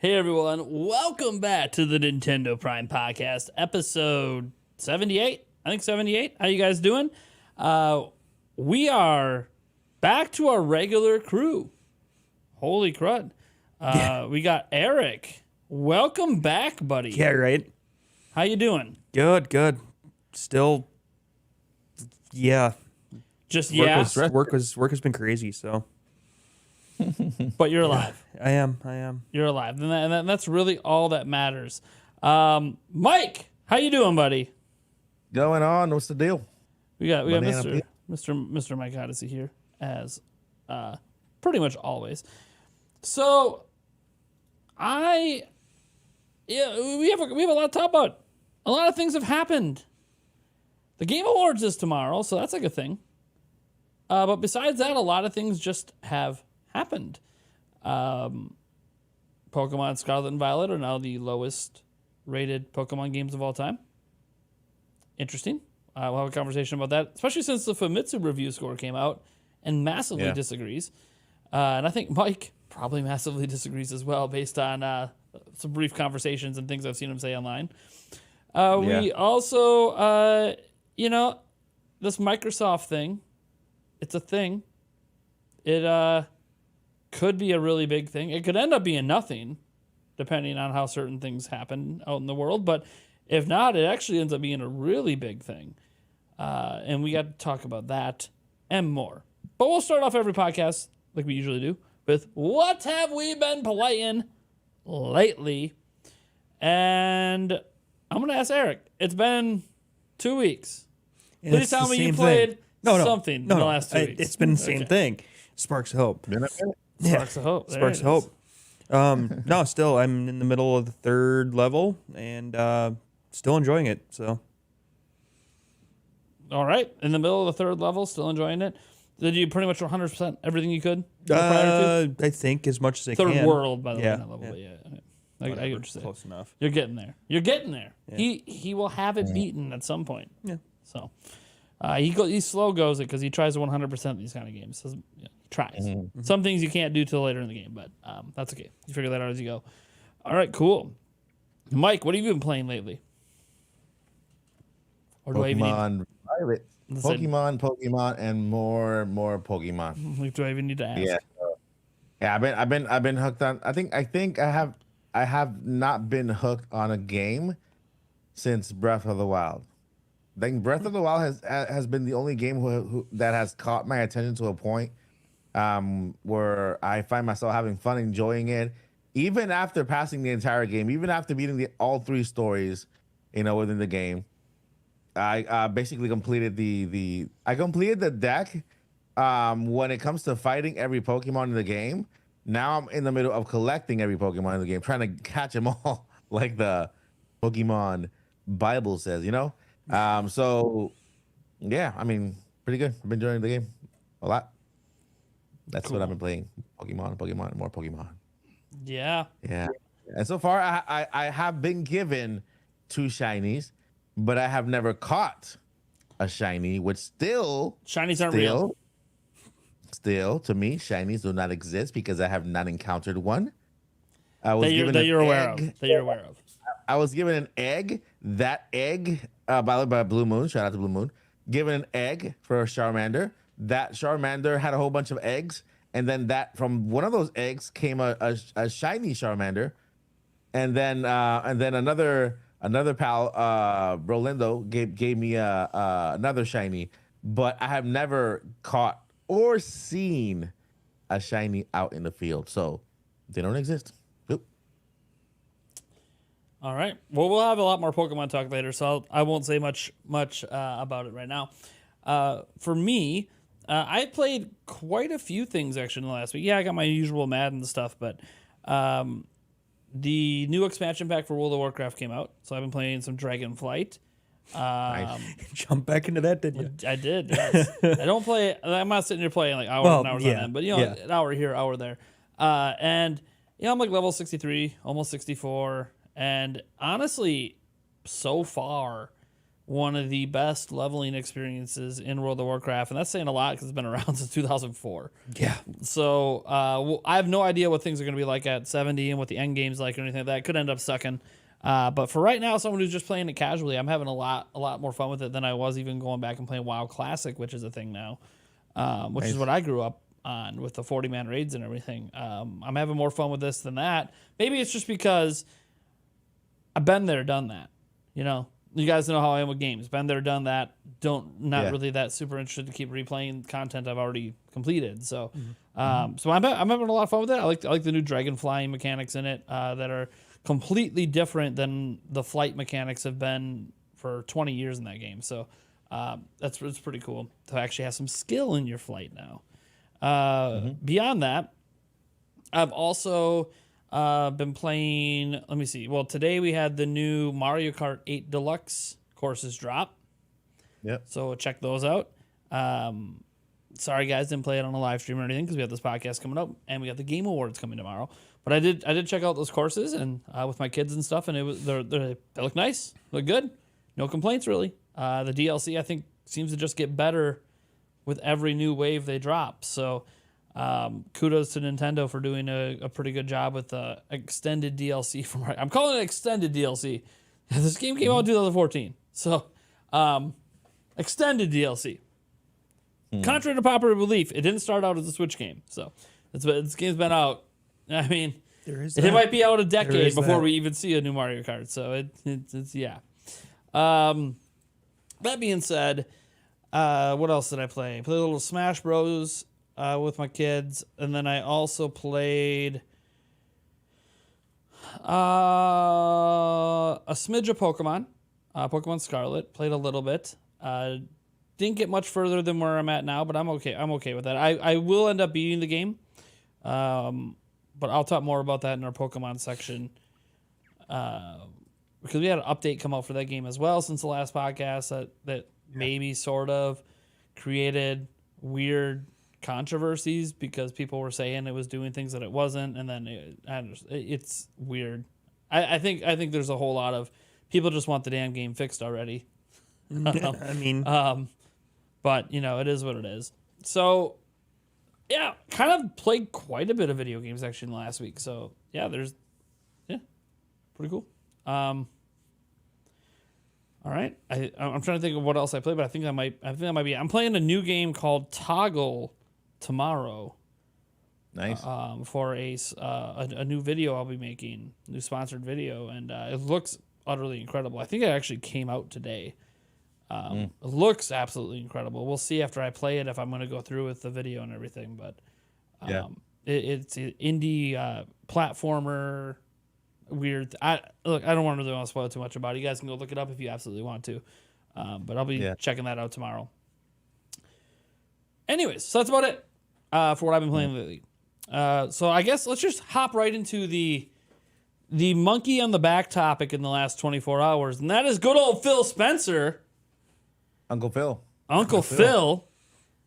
Hey everyone, welcome back to the Nintendo Prime Podcast, episode 78. I think 78. How you guys doing? We are back to our regular crew. Holy crud. We got Eric. Welcome back, buddy. Yeah, right. How you doing? Good. Still, yeah. Just Work has been crazy, so. But you're alive. I am. You're alive. And that's really all that matters. Mike, how you doing, buddy? Going on? What's the deal? We got Banana Mr. Mike Odyssey here as pretty much always. So we have a lot to talk about. A lot of things have happened. The Game Awards is tomorrow, so that's like a thing. But besides that, a lot of things just have happened. Pokemon Scarlet and Violet are now the lowest rated Pokemon games of all time. Interesting. We'll have a conversation about that, especially since the Famitsu review score came out and massively disagrees. And I think Mike probably massively disagrees as well based on some brief conversations and things I've seen him say online. We also, this Microsoft thing, it's a thing. It could be a really big thing. It could end up being nothing, depending on how certain things happen out in the world. But if not, it actually ends up being a really big thing. And we got to talk about that and more. But we'll start off every podcast, like we usually do, with what have we been playing lately? And I'm going to ask Eric. It's been 2 weeks. Please tell me you played something in the last 2 weeks. It's been the same thing. Sparks of hope. Sparks of hope. Sparks of hope. No, still, I'm in the middle of the third level and still enjoying it. So, all right, in the middle of the third level, still enjoying it. Did you pretty much 100% everything you could? I think as much as I can. Third world, by the way, Yeah, not level. yeah. But I get what you're saying. Close enough. You're getting there. Yeah. He will have it beaten at some point. Yeah. So he slow goes it because he tries to 100% these kind of games. So, he tries. Mm-hmm. Some things you can't do till later in the game, but that's okay. You figure that out as you go. All right, cool. Mike, what have you been playing lately? Or do I even Pokemon Violet. Pokemon, and more Pokemon. do I even need to ask? Yeah. I've been hooked on. I think I have not been hooked on a game since Breath of the Wild. I think Breath of the Wild has been the only game that has caught my attention to a point where I find myself having fun, enjoying it, even after passing the entire game, even after beating all three stories, within the game. I basically completed the deck. When it comes to fighting every Pokemon in the game, now I'm in the middle of collecting every Pokemon in the game, trying to catch them all, like the Pokemon Bible says, So, yeah, I mean, pretty good. I've been enjoying the game a lot. That's Cool. what I've been playing. Pokemon, more Pokemon. Yeah. Yeah. And so far, I have been given 2 shinies, but I have never caught a shiny, which Shinies aren't real. Still, to me, shinies do not exist because I have not encountered one. That you're aware of. I was given an egg. That egg, by Blue Moon, shout out to Blue Moon, given an egg for a Charmander. That Charmander had a whole bunch of eggs, and then from one of those eggs came a shiny Charmander, and then another pal, Rolindo, gave me another shiny, but I have never caught or seen a shiny out in the field, so they don't exist. Nope. All right. Well, we'll have a lot more Pokemon talk later, so I won't say much about it right now. For me, I played quite a few things actually in the last week. Yeah, I got my usual Madden stuff, but the new expansion pack for World of Warcraft came out, so I've been playing some Dragonflight. Jump back into that, did you? I did. Yes. I don't play. I'm not sitting here playing like hours and hours on end, but an hour here, hour there. And I'm like level 63, almost 64, and honestly, so far, one of the best leveling experiences in World of Warcraft, and that's saying a lot because it's been around since 2004. Yeah. So I have no idea what things are going to be like at 70 and what the end game's like or anything like that. It could end up sucking. But for right now, someone who's just playing it casually, I'm having a lot more fun with it than I was even going back and playing WoW Classic, which is a thing now, which is what I grew up on with the 40-man raids and everything. I'm having more fun with this than that. Maybe it's just because I've been there, done that. You know, you guys know how I am with games. Been there, done that. Not really that super interested to keep replaying content I've already completed. So, so I'm having a lot of fun with it. I like the new dragon flying mechanics in it that are completely different than the flight mechanics have been for 20 years in that game. So it's pretty cool to actually have some skill in your flight now. Beyond that, I've also been playing, let me see. Well, today we had the new Mario Kart 8 Deluxe courses drop. Yep. So check those out. Sorry guys, didn't play it on a live stream or anything because we have this podcast coming up and we got the Game Awards coming tomorrow. But I did check out those courses and with my kids and stuff, and they look nice, look good, no complaints really. The DLC I think seems to just get better with every new wave they drop. So kudos to Nintendo for doing a pretty good job with the extended DLC. I'm calling it extended DLC. This game came out in 2014, so extended DLC. Contrary to popular belief, it didn't start out as a Switch game. So this game's been out. I mean, it might be out a decade before we even see a new Mario Kart. So it's yeah. That being said, what else did I play? I played a little Smash Bros. With my kids, and then I also played a smidge of Pokemon, Pokemon Scarlet. Played a little bit. Didn't get much further than where I'm at now, but I'm okay. I'm okay with that. I will end up beating the game. But I'll talk more about that in our Pokemon section because we had an update come out for that game as well since the last podcast that maybe sort of created weird controversies because people were saying it was doing things that it wasn't, and then it's weird. I think there's a whole lot of people just want the damn game fixed already. I mean, but you know, it is what it is. So yeah, kind of played quite a bit of video games actually in the last week. So yeah, pretty cool. All right, I'm trying to think of what else I played, but I think that might be. I'm playing a new game called Toggle tomorrow. Nice. For a new video I'll be making, new sponsored video, and it looks utterly incredible. I think it actually came out today. It looks absolutely incredible. We'll see after I play it if I'm going to go through with the video and everything. But it's an indie platformer. Weird. I don't want to spoil too much about it. You guys can go look it up if you absolutely want to. But I'll be checking that out tomorrow. Anyways, so that's about it for what I've been playing lately. So I guess let's just hop right into the monkey on the back topic in the last 24 hours, and that is good old Phil Spencer. Uncle Phil. Uncle Phil,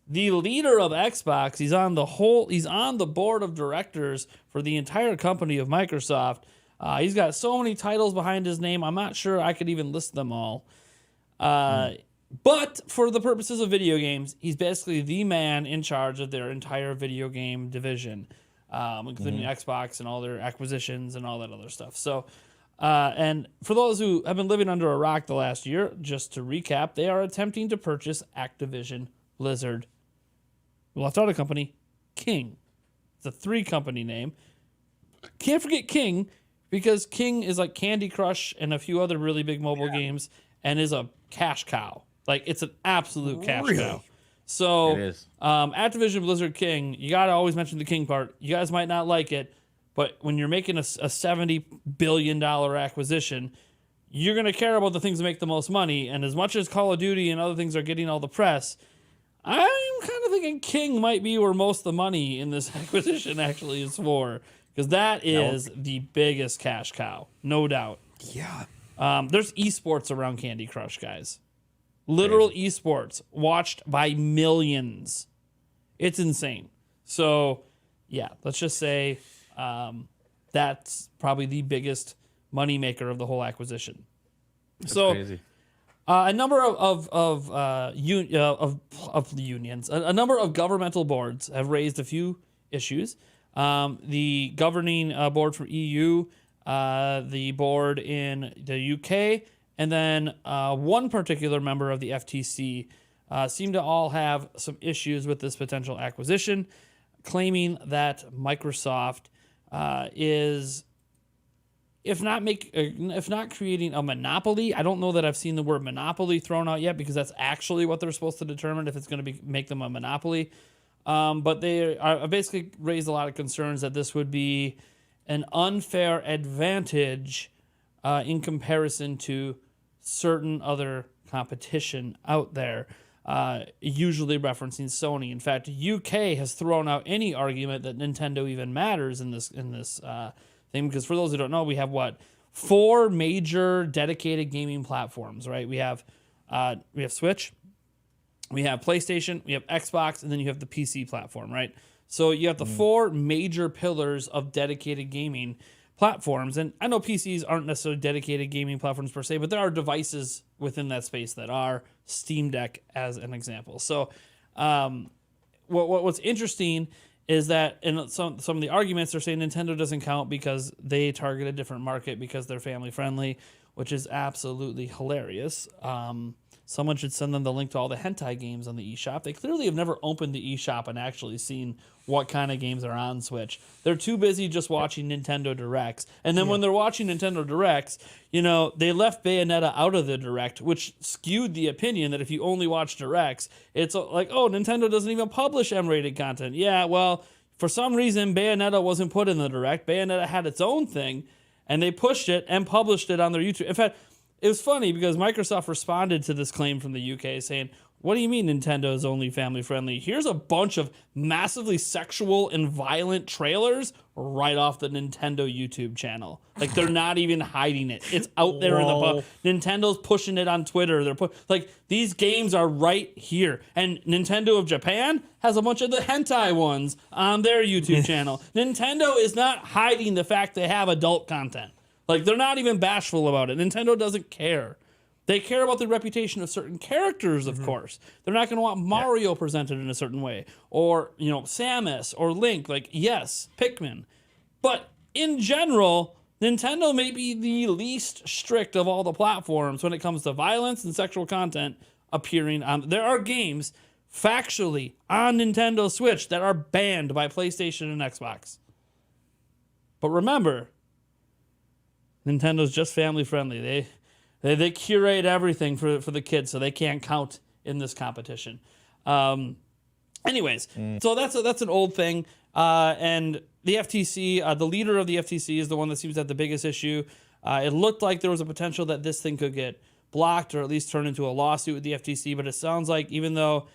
the leader of Xbox. He's on the board of directors for the entire company of Microsoft. He's got so many titles behind his name, I'm not sure I could even list them all. But for the purposes of video games, he's basically the man in charge of their entire video game division, including Xbox and all their acquisitions and all that other stuff. So, and for those who have been living under a rock the last year, just to recap, they are attempting to purchase Activision Blizzard. We left out a company, King. It's a 3-company name. Can't forget King, because King is like Candy Crush and a few other really big mobile games and is a cash cow. Like, it's an absolute cash cow. So, It is. Activision Blizzard King, you got to always mention the King part. You guys might not like it, but when you're making a $70 billion acquisition, you're going to care about the things that make the most money. And as much as Call of Duty and other things are getting all the press, I'm kind of thinking King might be where most of the money in this acquisition actually is for. Because that is the biggest cash cow, no doubt. Yeah. There's esports around Candy Crush, guys. Literal esports watched by millions. It's insane. So, yeah, let's just say that's probably the biggest moneymaker of the whole acquisition. That's so, crazy. A number of unions, a number of governmental boards have raised a few issues. The governing board for EU, the board in the UK, and then one particular member of the FTC seem to all have some issues with this potential acquisition, claiming that Microsoft is, if not creating a monopoly. I don't know that I've seen the word monopoly thrown out yet, because that's actually what they're supposed to determine if it's going to make them a monopoly. But they are basically raised a lot of concerns that this would be an unfair advantage in comparison to certain other competition out there, usually referencing Sony. In fact, UK has thrown out any argument that Nintendo even matters in this thing, because for those who don't know, we have 4 major dedicated gaming platforms, right? We have Switch, we have PlayStation, we have Xbox, and then you have the PC platform, right? So you have the 4 major pillars of dedicated gaming platforms. And I know PCs aren't necessarily dedicated gaming platforms per se, but there are devices within that space that are. Steam Deck as an example. So what's interesting is that in some of the arguments, they're saying Nintendo doesn't count because they target a different market because they're family friendly, which is absolutely hilarious. Someone should send them the link to all the hentai games on the eShop. They clearly have never opened the eShop and actually seen what kind of games are on Switch. They're too busy just watching Nintendo Directs. And then when they're watching Nintendo Directs, they left Bayonetta out of the Direct, which skewed the opinion that if you only watch Directs, it's like, oh, Nintendo doesn't even publish M-rated content. Yeah, well, for some reason, Bayonetta wasn't put in the Direct. Bayonetta had its own thing, and they pushed it and published it on their YouTube. In fact, it was funny because Microsoft responded to this claim from the UK saying, what do you mean Nintendo is only family friendly? Here's a bunch of massively sexual and violent trailers right off the Nintendo YouTube channel. Like, they're not even hiding it. It's out there in the Nintendo's pushing it on Twitter. These games are right here. And Nintendo of Japan has a bunch of the hentai ones on their YouTube channel. Nintendo is not hiding the fact they have adult content. Like, they're not even bashful about it. Nintendo doesn't care. They care about the reputation of certain characters, of course. They're not going to want Mario presented in a certain way. Or, Samus or Link. Like, yes, Pikmin. But in general, Nintendo may be the least strict of all the platforms when it comes to violence and sexual content appearing on. There are games factually on Nintendo Switch that are banned by PlayStation and Xbox. But remember, Nintendo's just family friendly. They curate everything for the kids, so they can't count in this competition. Anyways, so that's an old thing. And the FTC, the leader of the FTC is the one that seems to have the biggest issue. It looked like there was a potential that this thing could get blocked or at least turn into a lawsuit with the FTC. But it sounds like even though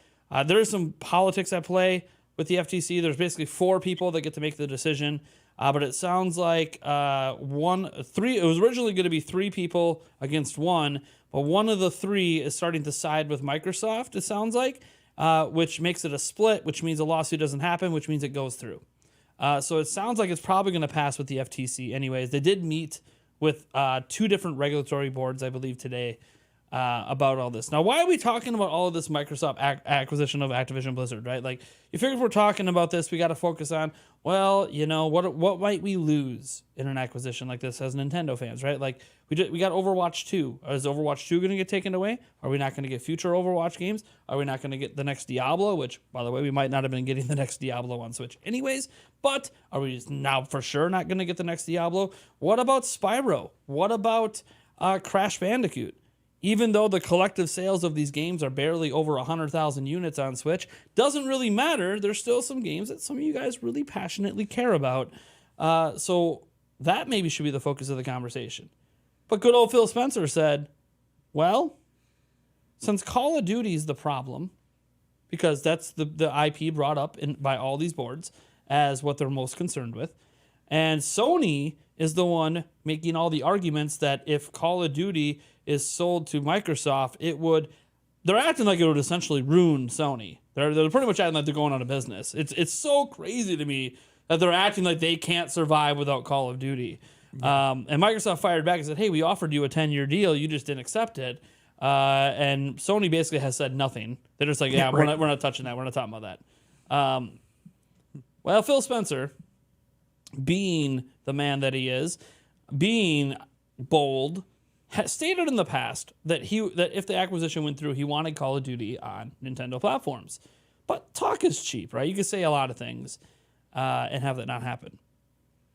there is some politics at play with the FTC, there's basically 4 people that get to make the decision. But it sounds like it was originally going to be 3 people against 1, but one of the 3 is starting to side with Microsoft, it sounds like, which makes it a split, which means a lawsuit doesn't happen, which means it goes through. So it sounds like it's probably going to pass with the FTC anyways. They did meet with 2 different regulatory boards, I believe, today about all this. Now, why are we talking about all of this Microsoft acquisition of Activision Blizzard, right? Like, you figure if we're talking about this, we got to focus on, well, what might we lose in an acquisition like this as Nintendo fans, right? Like, we got Overwatch 2. Is Overwatch 2 going to get taken away? Are we not going to get future Overwatch games? Are we not going to get the next Diablo? Which, by the way, we might not have been getting the next Diablo on Switch anyways. But are we just now for sure not going to get the next Diablo? What about Spyro? What about Crash Bandicoot? Even though the collective sales of these games are barely over 100,000 units on Switch, doesn't really matter. There's still some games that some of you guys really passionately care about. So that maybe should be the focus of the conversation. But good old Phil Spencer said, well, since Call of Duty is the problem, because that's the IP brought up by all these boards as what they're most concerned with, and Sony is the one making all the arguments that if Call of Duty is sold to Microsoft, they're acting like it would essentially ruin Sony. They're pretty much acting like they're going out of business. It's so crazy to me that they're acting like they can't survive without Call of Duty. And Microsoft fired back and said, hey, we offered you a 10-year deal. You just didn't accept it. And Sony basically has said nothing. They're just like, yeah, we're not touching that. We're not talking about that. Well, Phil Spencer, being the man that he is, being bold, has stated in the past that if the acquisition went through, he wanted Call of Duty on Nintendo platforms. But talk is cheap, right? You can say a lot of things and have that not happen.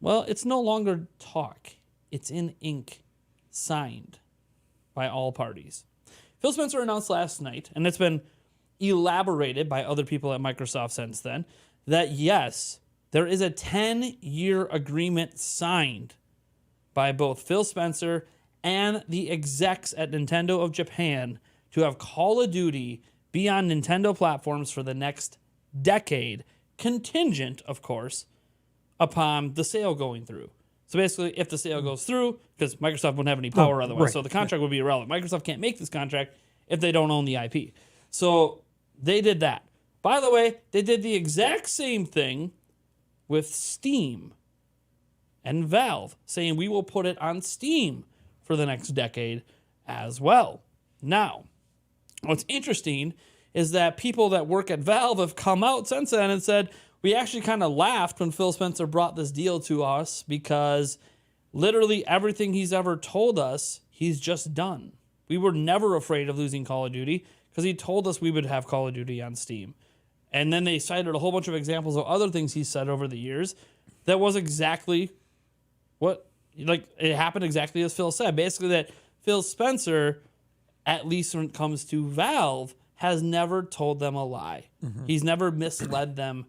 Well, it's no longer talk. It's in ink, signed by all parties. Phil Spencer announced last night, and it's been elaborated by other people at Microsoft since then, that yes, there is a 10-year agreement signed by both Phil Spencer and the execs at Nintendo of Japan to have Call of Duty be on Nintendo platforms for the next decade, contingent, of course, upon the sale going through. So basically, if the sale goes through, because Microsoft wouldn't have any power otherwise, so the contract would be irrelevant. Microsoft can't make this contract if they don't own the IP. So they did that. By the way, they did the exact same thing with Steam and Valve, saying we will put it on Steam for the next decade as well. Now, what's interesting is that people that work at Valve have come out since then and said, we actually kind of laughed when Phil Spencer brought this deal to us because literally everything he's ever told us, he's just done. We were never afraid of losing Call of Duty because he told us we would have Call of Duty on Steam. And then they cited a whole bunch of examples of other things he said over the years that was exactly what, like, it happened exactly as Phil said. Basically that Phil Spencer, at least when it comes to Valve, has never told them a lie. Mm-hmm. He's never misled them.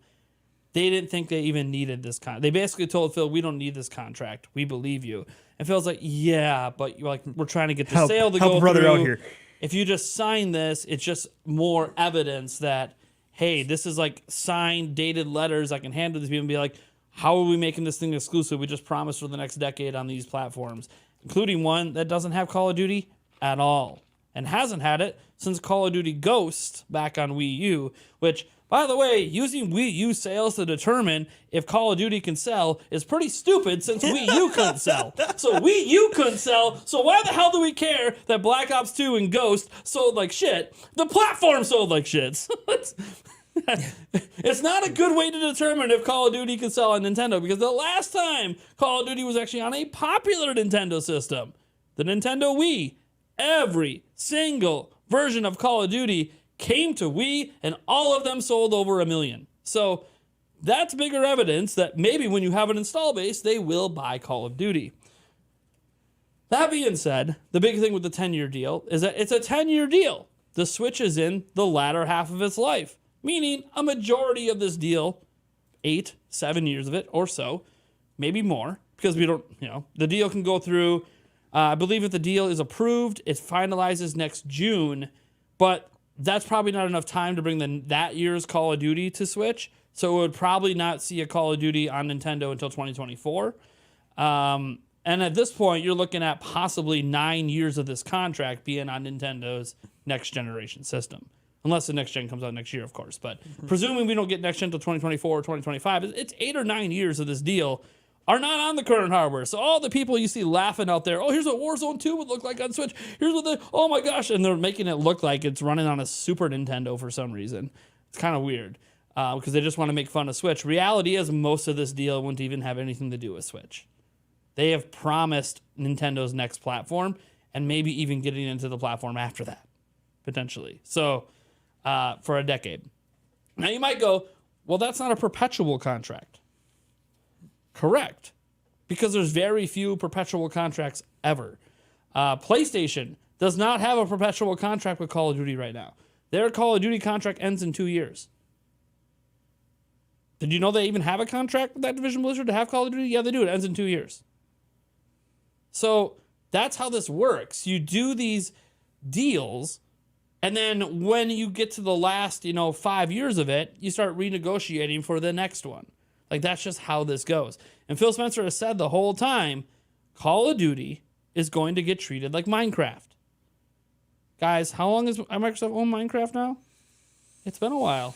They didn't think they even needed this contract. They basically told Phil, we don't need this contract. We believe you. And Phil's like, yeah, but like we're trying to get the sale to go through. Out here. If you just sign this, it's just more evidence that, hey, this is like signed, dated letters I can hand to these people and be like, how are we making this thing exclusive? We just promised for the next decade on these platforms, including one that doesn't have Call of Duty at all and hasn't had it since Call of Duty Ghost back on Wii U, which, by the way, using Wii U sales to determine if Call of Duty can sell is pretty stupid since Wii U couldn't sell. So Wii U couldn't sell, so why the hell do we care that Black Ops 2 and Ghost sold like shit? The platform sold like shit. So it's not a good way to determine if Call of Duty can sell on Nintendo because the last time Call of Duty was actually on a popular Nintendo system, the Nintendo Wii, every single version of Call of Duty came to Wii, and all of them sold over 1 million. So that's bigger evidence that maybe when you have an install base, they will buy Call of Duty. That being said, the big thing with the 10-year deal is that it's a 10-year deal. The Switch is in the latter half of its life, meaning a majority of this deal, 7 years of it or so, maybe more, because we don't, the deal can go through. I believe if the deal is approved, it finalizes next June, but that's probably not enough time to bring that year's Call of Duty to Switch. So it would probably not see a Call of Duty on Nintendo until 2024. And at this point, you're looking at possibly 9 years of this contract being on Nintendo's next generation system. Unless the next gen comes out next year, of course. But presuming we don't get next gen until 2024 or 2025, it's 8 or 9 years of this deal are not on the current hardware. So all the people you see laughing out there, oh, here's what Warzone 2 would look like on Switch. Here's what oh my gosh. And they're making it look like it's running on a Super Nintendo for some reason. It's kind of weird because they just want to make fun of Switch. Reality is most of this deal wouldn't even have anything to do with Switch. They have promised Nintendo's next platform and maybe even getting into the platform after that, potentially. So for a decade. Now you might go, well, that's not a perpetual contract. Correct, because there's very few perpetual contracts ever. PlayStation does not have a perpetual contract with Call of Duty right now. Their Call of Duty contract ends in 2 years. Did you know they even have a contract with Activision Blizzard to have Call of Duty? Yeah, they do. It ends in 2 years. So that's how this works. You do these deals, and then when you get to the last, 5 years of it, you start renegotiating for the next one. Like, that's just how this goes. And Phil Spencer has said the whole time, Call of Duty is going to get treated like Minecraft. Guys, how long has Microsoft owned Minecraft now? It's been a while.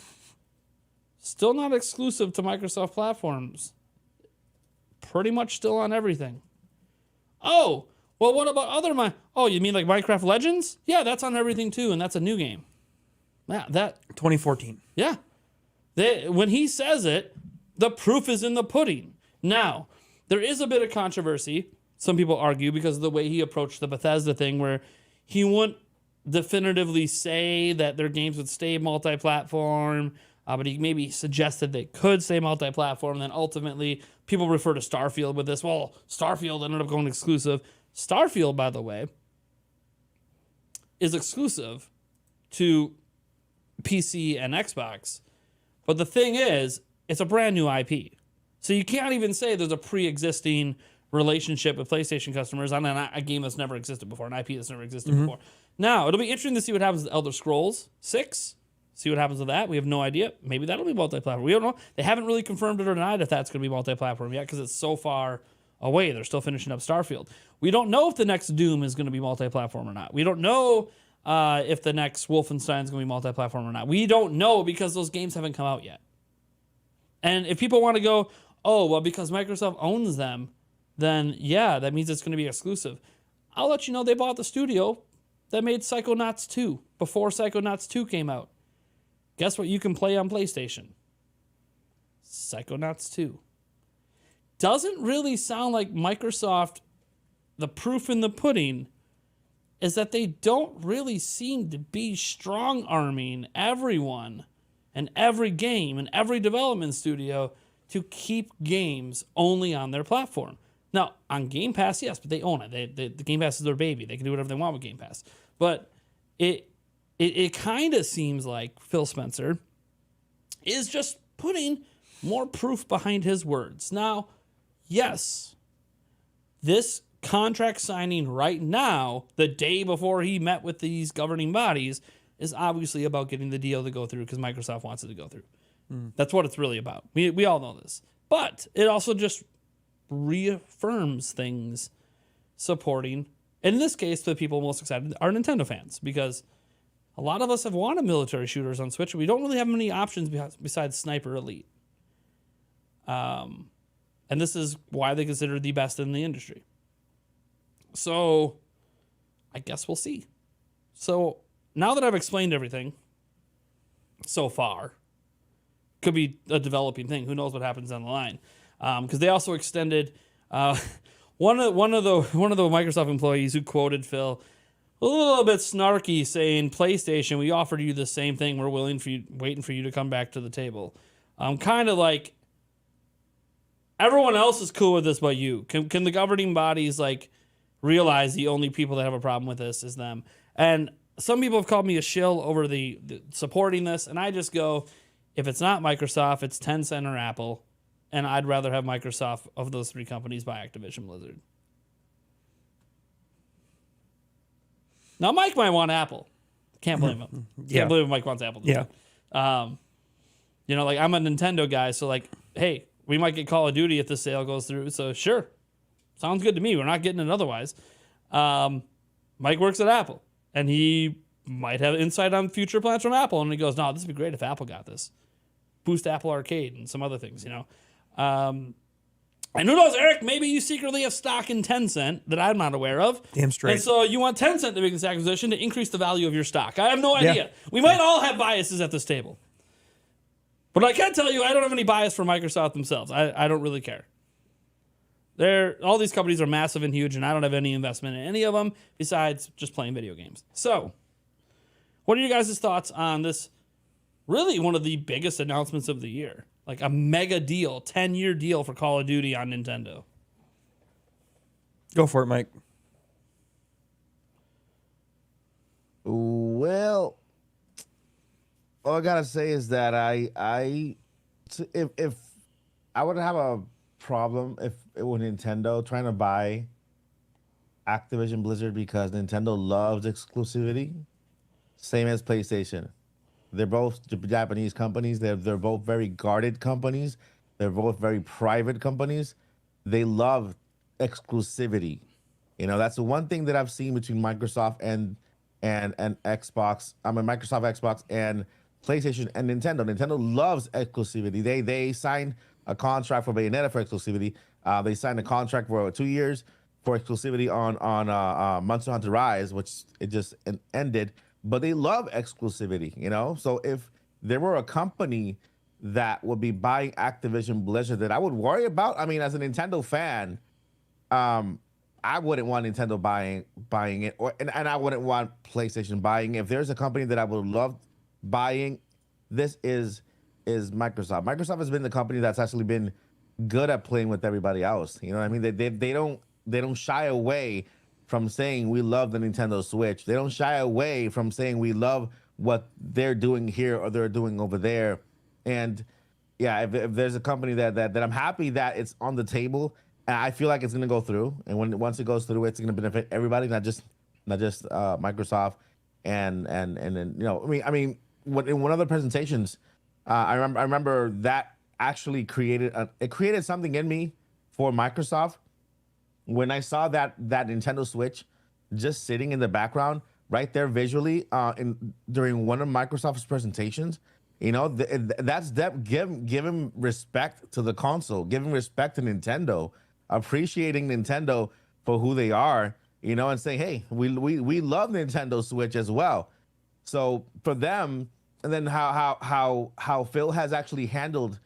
Still not exclusive to Microsoft platforms. Pretty much still on everything. Oh, Well, what about other Oh, you mean like Minecraft Legends? Yeah, that's on everything too, and that's a new game. Yeah, 2014. Yeah. When he says it, the proof is in the pudding. Now, there is a bit of controversy, some people argue, because of the way he approached the Bethesda thing, where he wouldn't definitively say that their games would stay multi-platform, but he maybe suggested they could stay multi-platform. And then ultimately, people refer to Starfield with this. Well, Starfield ended up going exclusive. Starfield, by the way, is exclusive to PC and Xbox. But the thing is, it's a brand new IP. So you can't even say there's a pre-existing relationship with PlayStation customers on a game that's never existed before, an IP that's never existed before. Now, it'll be interesting to see what happens with Elder Scrolls 6. See what happens with that. We have no idea. Maybe that'll be multi-platform. We don't know. They haven't really confirmed it or denied if that's going to be multi-platform yet because it's so far away. They're still finishing up Starfield. We don't know if the next Doom is going to be multi-platform or not. We don't know if the next Wolfenstein is going to be multi-platform or not. We don't know because those games haven't come out yet. And if people want to go, oh, well, because Microsoft owns them, then yeah, that means it's going to be exclusive. I'll let you know they bought the studio that made Psychonauts 2 before Psychonauts 2 came out. Guess what you can play on PlayStation? Psychonauts 2. Doesn't really sound like Microsoft, the proof in the pudding is that they don't really seem to be strong-arming everyone and every game and every development studio to keep games only on their platform. Now, on Game Pass, yes, but they own it. The Game Pass is their baby. They can do whatever they want with Game Pass. But it kind of seems like Phil Spencer is just putting more proof behind his words. Now, yes, this contract signing right now, the day before he met with these governing bodies, is obviously about getting the deal to go through because Microsoft wants it to go through. That's what it's really about. We all know this. But it also just reaffirms things supporting, in this case, the people most excited are Nintendo fans because a lot of us have wanted military shooters on Switch. We don't really have many options besides Sniper Elite. And this is why they consider the best in the industry. So I guess we'll see. So now that I've explained everything so far, could be a developing thing. Who knows what happens down the line? Because they also extended one of the Microsoft employees who quoted Phil a little bit snarky, saying, "PlayStation, we offered you the same thing. We're waiting for you to come back to the table." Kind of like everyone else is cool with this, but you. Can the governing bodies like realize the only people that have a problem with this is them? And some people have called me a shill over the supporting this, and I just go, if it's not Microsoft, it's Tencent or Apple, and I'd rather have Microsoft of those three companies buy Activision Blizzard. Now, Mike might want Apple. Can't blame him. Can't blame Mike wants Apple. Yeah. Like I'm a Nintendo guy, so like, hey, we might get Call of Duty if the sale goes through. So sure, sounds good to me. We're not getting it otherwise. Mike works at Apple, and he might have insight on future plans from Apple. And he goes, "No, this would be great if Apple got this. Boost Apple Arcade and some other things, And who knows, Eric? Maybe you secretly have stock in Tencent that I'm not aware of. Damn straight. And so you want Tencent to make this acquisition to increase the value of your stock. I have no idea. Yeah. We might all have biases at this table. But I can tell you, I don't have any bias for Microsoft themselves. I don't really care. All these companies are massive and huge, and I don't have any investment in any of them besides just playing video games. So, what are your guys' thoughts on this? Really one of the biggest announcements of the year. Like a mega deal, 10-year deal for Call of Duty on Nintendo. Go for it, Mike. Well, all I gotta say is that if I would have a problem if it were Nintendo trying to buy Activision Blizzard because Nintendo loves exclusivity, same as PlayStation. They're both Japanese companies. They're both very guarded companies. They're both very private companies. They love exclusivity. That's the one thing that I've seen between Microsoft and Xbox. Microsoft, Xbox, and PlayStation and Nintendo. Nintendo loves exclusivity. They signed a contract for Bayonetta for exclusivity. They signed a contract for 2 years for exclusivity on Monster Hunter Rise, which it just ended. But they love exclusivity, you know. So if there were a company that would be buying Activision Blizzard that I would worry about, I mean, as a Nintendo fan, I wouldn't want Nintendo buying it, and I wouldn't want PlayStation buying it. If there's a company that I would love buying, this is Microsoft. Microsoft has been the company that's actually been good at playing with everybody else. You know what I mean? They don't shy away from saying we love the Nintendo Switch. They don't shy away from saying we love what they're doing here or they're doing over there. And yeah, if there's a company that I'm happy that it's on the table, and I feel like it's gonna go through. And once it goes through, it's gonna benefit everybody, not just Microsoft. And then, you know, I mean, in one of the presentations, I remember that actually created something in me for Microsoft when I saw that Nintendo Switch just sitting in the background right there visually during one of Microsoft's presentations. You know, that's them giving respect to the console, giving respect to Nintendo, appreciating Nintendo for who they are, you know, and saying, hey, we love Nintendo Switch as well. So for them, and then how Phil has actually handled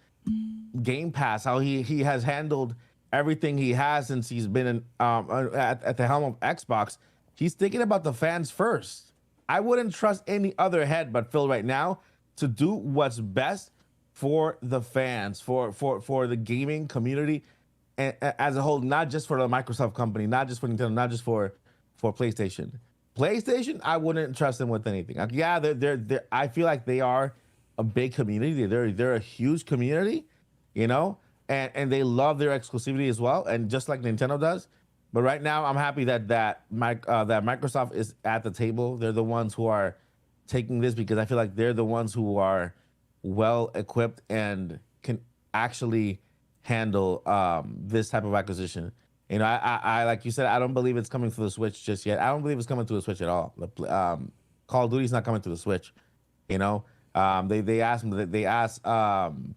Game Pass, how he has handled everything he has since he's been at the helm of Xbox. He's thinking about the fans first. I wouldn't trust any other head but Phil right now to do what's best for the fans, for the gaming community, and as a whole, not just for the Microsoft company, not just for Nintendo, not just for PlayStation. PlayStation, I wouldn't trust them with anything. Yeah, they're I feel like they are a big community. They're a huge community, you know, and they love their exclusivity as well, and just like Nintendo does. But right now, I'm happy that Microsoft is at the table. They're the ones who are taking this because I feel like they're the ones who are well equipped and can actually handle this type of acquisition. You know, I like you said, I don't believe it's coming to the Switch just yet. I don't believe it's coming to the Switch at all. Call of Duty's not coming to the Switch. You know, they asked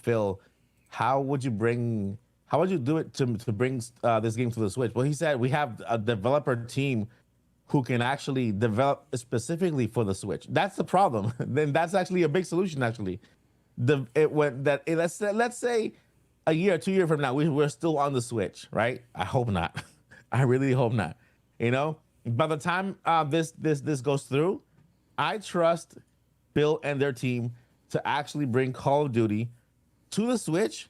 Phil, how would you do it to bring this game to the Switch? Well, he said we have a developer team who can actually develop specifically for the Switch. That's the problem. Then that's actually a big solution. Actually, let's say a year or 2 years from now, we're still on the Switch, right? I hope not. I really hope not. You know, by the time this goes through, I trust Bill and their team to actually bring Call of Duty to the Switch,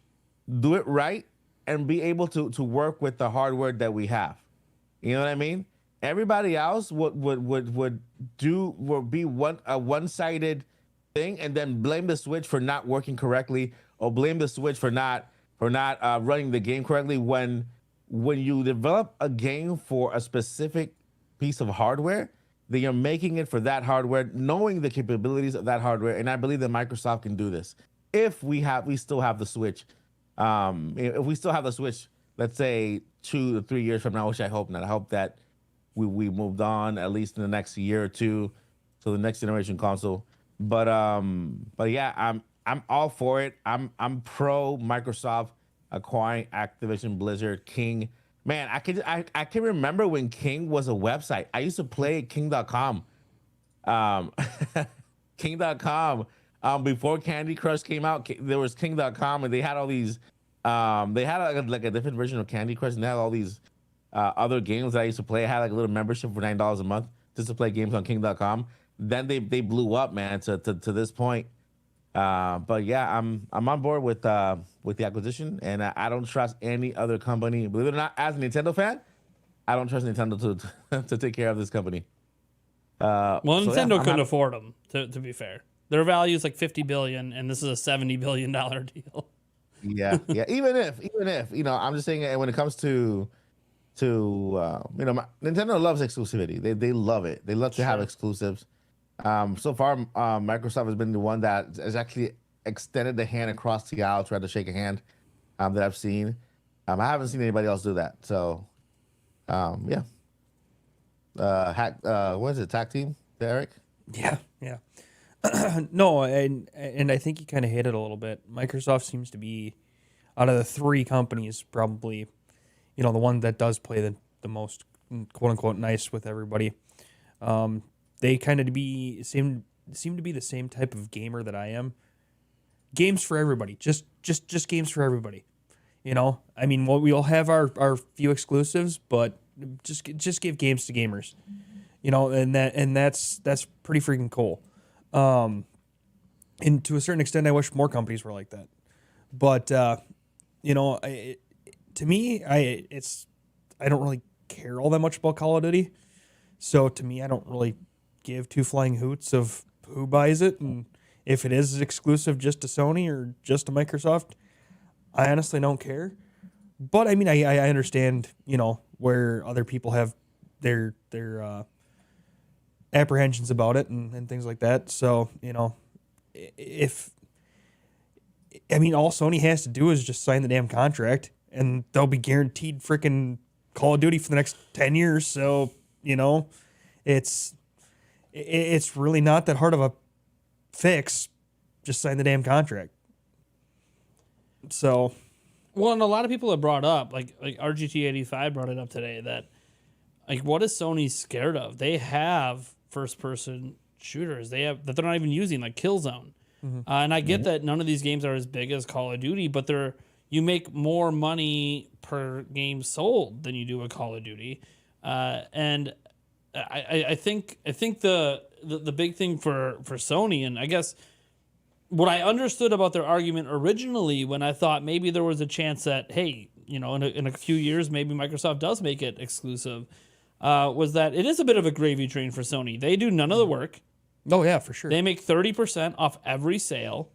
do it right, and be able to work with the hardware that we have. You know what I mean? Everybody else would be a one-sided thing, and then blame the Switch for not working correctly, or blame the Switch for not running the game correctly. When you develop a game for a specific piece of hardware, then you're making it for that hardware, knowing the capabilities of that hardware. And I believe that Microsoft can do this if we still have the Switch. If we still have the Switch, let's say 2 to 3 years from now, which I hope not. I hope that we moved on at least in the next year or two to the next generation console. But yeah, I'm all for it. I'm pro Microsoft acquiring Activision Blizzard. King, man, I can remember when King was a website. I used to play King.com. King.com. Before Candy Crush came out, there was King.com, and they had all these. They had like a different version of Candy Crush, and they had all these other games that I used to play. I had like a little membership for $9 a month just to play games on King.com. Then they blew up, man, to this point. But yeah, I'm on board with the acquisition, and I don't trust any other company. Believe it or not, as a Nintendo fan, I don't trust Nintendo to take care of this company. Nintendo couldn't afford them. To be fair, their value is like $50 billion, and this is a $70 billion deal. Yeah. Even if you know, I'm just saying, when it comes to Nintendo loves exclusivity. They love it. They love to have exclusives. So far, Microsoft has been the one that has actually extended the hand across the aisle, tried to shake a hand that I've seen. I haven't seen anybody else do that. So, yeah. What is it? Tag team, Derek? Yeah. No, and I think you kind of hit it a little bit. Microsoft seems to be, out of the three companies, probably, the one that does play the the most quote unquote nice with everybody. They kind of seem to be the same type of gamer that I am. Games for everybody, just games for everybody. You know, I mean, we all have our few exclusives, but just give games to gamers. You know, and that's pretty freaking cool. And to a certain extent, I wish more companies were like that. But you know, to me, I don't really care all that much about Call of Duty. So to me, I don't really give two flying hoots of who buys it, and if it is exclusive just to Sony or just to Microsoft, I honestly don't care. But I mean, I understand, you know, where other people have their apprehensions about it and things like that. So, you know, all Sony has to do is just sign the damn contract, and they'll be guaranteed freaking Call of Duty for the next 10 years. So, you know, it's really not that hard of a fix. Just sign the damn contract. So, well, and a lot of people have brought up, like RGT85 brought it up today, that like, what is Sony scared of? They have first-person shooters. They have that they're not even using, like Killzone. And I get that none of these games are as big as Call of Duty, but you make more money per game sold than you do with Call of Duty. And I think the big thing for Sony, and I guess what I understood about their argument originally, when I thought maybe there was a chance that, hey, you know, in a few years maybe Microsoft does make it exclusive, was that it is a bit of a gravy train for Sony. They do none of the work. oh yeah, for sure. They make 30% off every sale,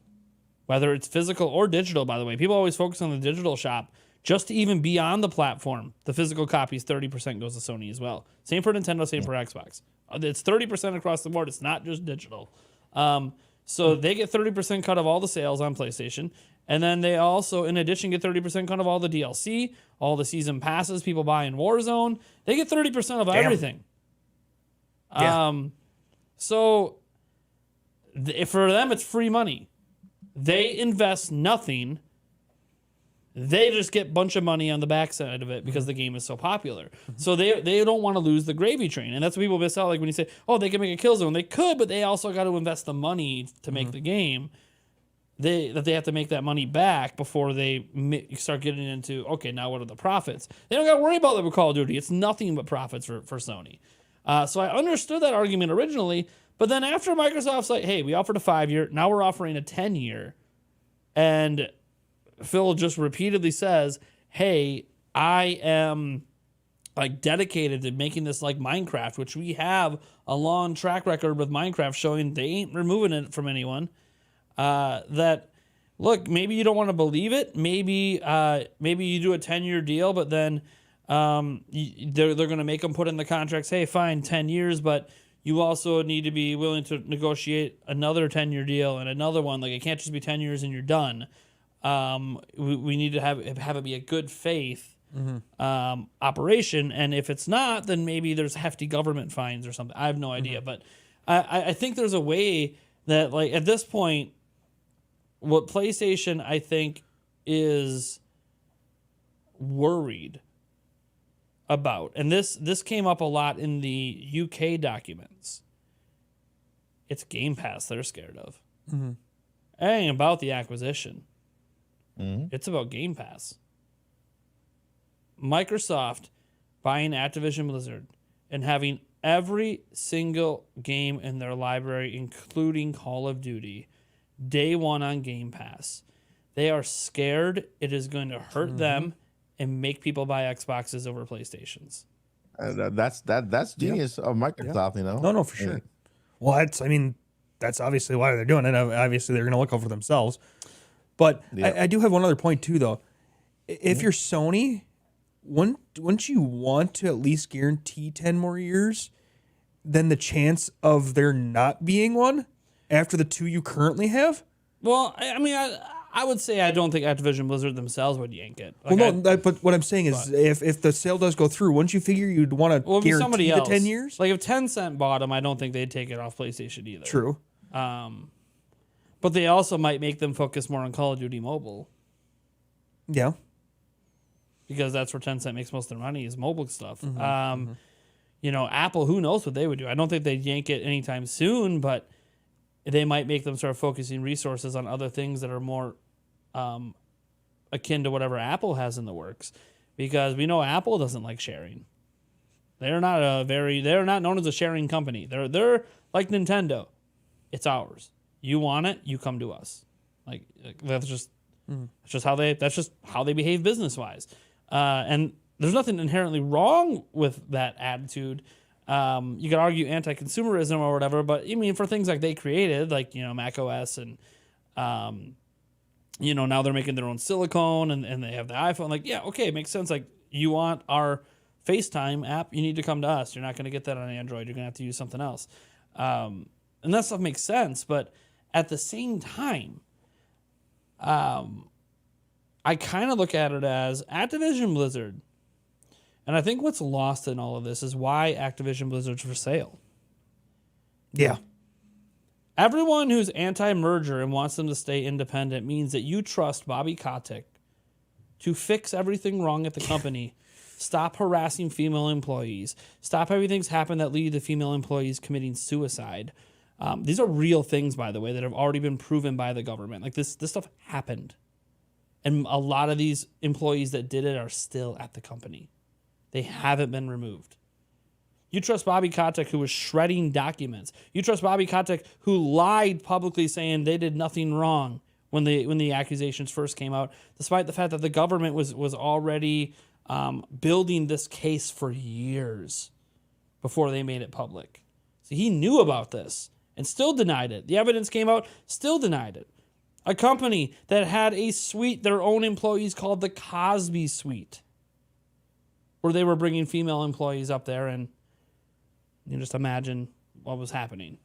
whether it's physical or digital, by the way. People always focus on the digital shop. Just to even be on the platform, the physical copies, 30% goes to Sony as well. Same for Nintendo, same for Xbox. It's 30% across the board. It's not just digital. So they get 30% cut of all the sales on PlayStation. And then they also, in addition, get 30% cut of all the DLC, all the season passes people buy in Warzone. They get 30% of everything. Yeah. So for them, it's free money. They invest nothing. They just get a bunch of money on the backside of it because the game is so popular. So they don't want to lose the gravy train. And that's what people miss out. Like when you say, oh, they can make a Killzone. They could, but they also got to invest the money to make the game. They have to make that money back before they start getting into, okay, now what are the profits? They don't got to worry about that with Call of Duty. It's nothing but profits for Sony. So I understood that argument originally. But then after Microsoft's like, hey, we offered a 5-year. Now we're offering a 10-year. And Phil just repeatedly says, hey, I am like dedicated to making this like Minecraft, which we have a long track record with Minecraft showing they ain't removing it from anyone. That, look, maybe you don't want to believe it. Maybe you do a 10-year deal, but then they're going to make them put in the contracts, hey, fine, 10 years, but you also need to be willing to negotiate another 10-year deal and another one. Like, it can't just be 10 years and you're done. We need to have it be a good faith operation, and if it's not, then maybe there's hefty government fines or something. I have no idea, but I think there's a way that, like, at this point, what PlayStation I think is worried about, and this came up a lot in the UK documents. It's Game Pass they're scared of. It ain't about the acquisition. It's about Game Pass. Microsoft buying Activision Blizzard and having every single game in their library, including Call of Duty, day one on Game Pass. They are scared it is going to hurt them and make people buy Xboxes over PlayStations. That's genius of Microsoft, you know? No, for sure. Well, that's obviously why they're doing it. Obviously, they're going to look over themselves. But I do have one other point, too, though. If you're Sony, wouldn't you want to at least guarantee 10 more years than the chance of there not being one after the 2 you currently have? Well, I mean, I would say I don't think Activision Blizzard themselves would yank it. Like, but what I'm saying is if the sale does go through, wouldn't you figure you'd want to guarantee the 10 years? Like, if Tencent bought them, I don't think they'd take it off PlayStation either. True. But they also might make them focus more on Call of Duty Mobile. Yeah. because that's where Tencent makes most of their money is mobile stuff. Apple, who knows what they would do? I don't think they'd yank it anytime soon, but they might make them start focusing resources on other things that are more akin to whatever Apple has in the works, because we know Apple doesn't like sharing. They're not known as a sharing company. They're like Nintendo. It's ours. You want it, you come to us. Like that's just how they behave business wise. And there's nothing inherently wrong with that attitude. You could argue anti-consumerism or whatever, but I mean for things like they created, like Mac OS and now they're making their own silicone and they have the iPhone. Like, yeah, okay, it makes sense. Like, you want our FaceTime app, you need to come to us. You're not going to get that on Android. You're going to have to use something else. And that stuff makes sense. But at the same time, I kind of look at it as Activision Blizzard. And I think what's lost in all of this is why Activision Blizzard's for sale. Yeah. Everyone who's anti-merger and wants them to stay independent means that you trust Bobby Kotick to fix everything wrong at the company, stop harassing female employees, stop everything's happened that lead to female employees committing suicide. These are real things, by the way, that have already been proven by the government. Like this stuff happened. And a lot of these employees that did it are still at the company. They haven't been removed. You trust Bobby Kotick, who was shredding documents. You trust Bobby Kotick, who lied publicly saying they did nothing wrong when the accusations first came out, despite the fact that the government was already building this case for years before they made it public. So he knew about this and still denied it. The evidence came out, still denied it. A company that had a suite, their own employees called the Cosby Suite, where they were bringing female employees up there, and you just imagine what was happening.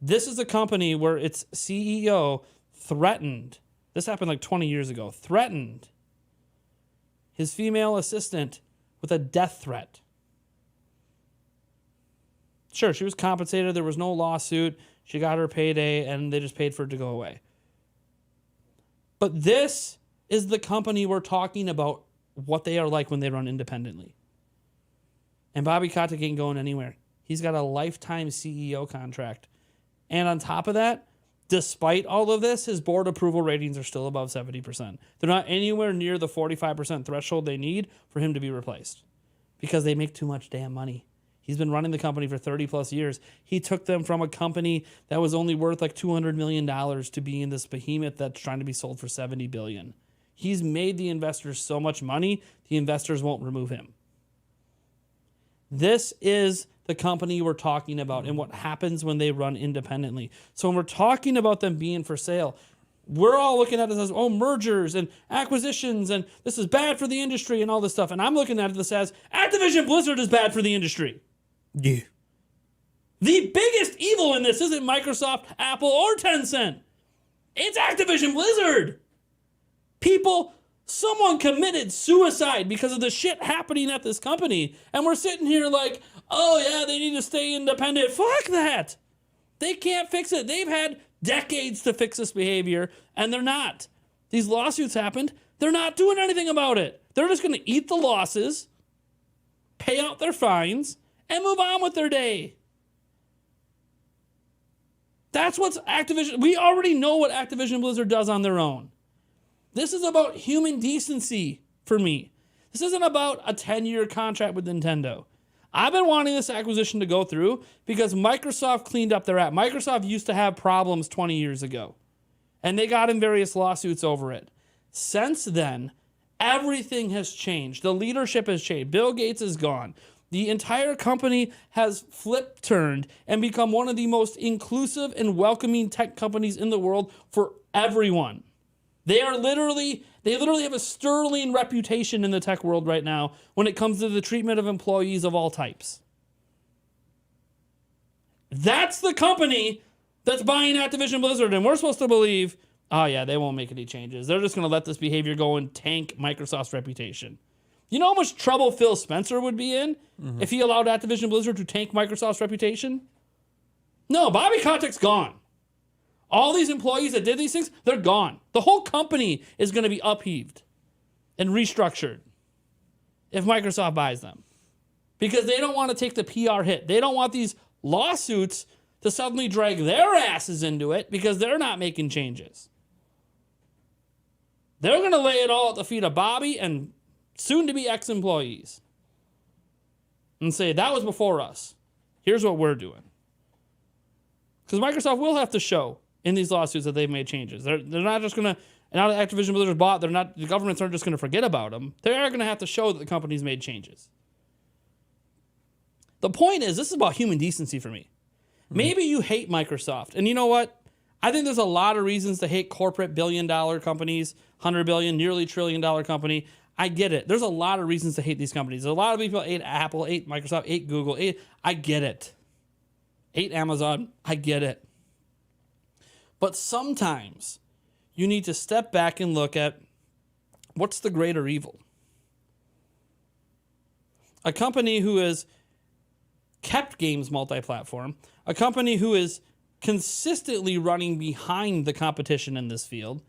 This is a company where its CEO threatened, this happened like 20 years ago, threatened his female assistant with a death threat. Sure, she was compensated. There was no lawsuit. She got her payday, and they just paid for it to go away. But this is the company we're talking about, what they are like when they run independently. And Bobby Kotick ain't going anywhere. He's got a lifetime CEO contract. And on top of that, despite all of this, his board approval ratings are still above 70%. They're not anywhere near the 45% threshold they need for him to be replaced, because they make too much damn money. He's been running the company for 30 plus years. He took them from a company that was only worth like $200 million to being this behemoth that's trying to be sold for $70 billion. He's made the investors so much money, the investors won't remove him. This is the company we're talking about and what happens when they run independently. So when we're talking about them being for sale, we're all looking at this as, mergers and acquisitions, and this is bad for the industry and all this stuff. And I'm looking at this as Activision Blizzard is bad for the industry. Yeah. The biggest evil in this isn't Microsoft, Apple, or Tencent. It's Activision Blizzard. Someone committed suicide because of the shit happening at this company. And we're sitting here like, oh yeah, they need to stay independent. Fuck that. They can't fix it. They've had decades to fix this behavior, and they're not. These lawsuits happened. They're not doing anything about it. They're just going to eat the losses, pay out their fines, and move on with their day. That's what's Activision. We already know what Activision Blizzard does on their own. This is about human decency for me. This isn't about a 10-year contract with Nintendo. I've been wanting this acquisition to go through because Microsoft cleaned up their app. Microsoft used to have problems 20 years ago, and they got in various lawsuits over it. Since then, everything has changed. The leadership has changed. Bill Gates is gone. The entire company has flip-turned and become one of the most inclusive and welcoming tech companies in the world for everyone. They literally have a sterling reputation in the tech world right now when it comes to the treatment of employees of all types. That's the company that's buying Activision Blizzard, and we're supposed to believe, oh yeah, they won't make any changes. They're just going to let this behavior go and tank Microsoft's reputation. You know how much trouble Phil Spencer would be in if he allowed Activision Blizzard to tank Microsoft's reputation? No, Bobby Kotick's gone. All these employees that did these things, they're gone. The whole company is going to be upheaved and restructured if Microsoft buys them. Because they don't want to take the PR hit. They don't want these lawsuits to suddenly drag their asses into it because they're not making changes. They're going to lay it all at the feet of Bobby and soon-to-be ex-employees and say, that was before us. Here's what we're doing. Because Microsoft will have to show in these lawsuits that they've made changes. They're not just going to, now that Activision Blizzard's bought, the governments aren't just going to forget about them. They are going to have to show that the company's made changes. The point is, this is about human decency for me. Maybe you hate Microsoft. And you know what? I think there's a lot of reasons to hate corporate billion-dollar companies, $100 billion, nearly $1 trillion company. I get it. There's a lot of reasons to hate these companies. There's a lot of people hate Apple, hate Microsoft, hate Google. I get it. Hate Amazon. I get it. But sometimes you need to step back and look at what's the greater evil. A company who has kept games multi-platform, a company who is consistently running behind the competition in this field,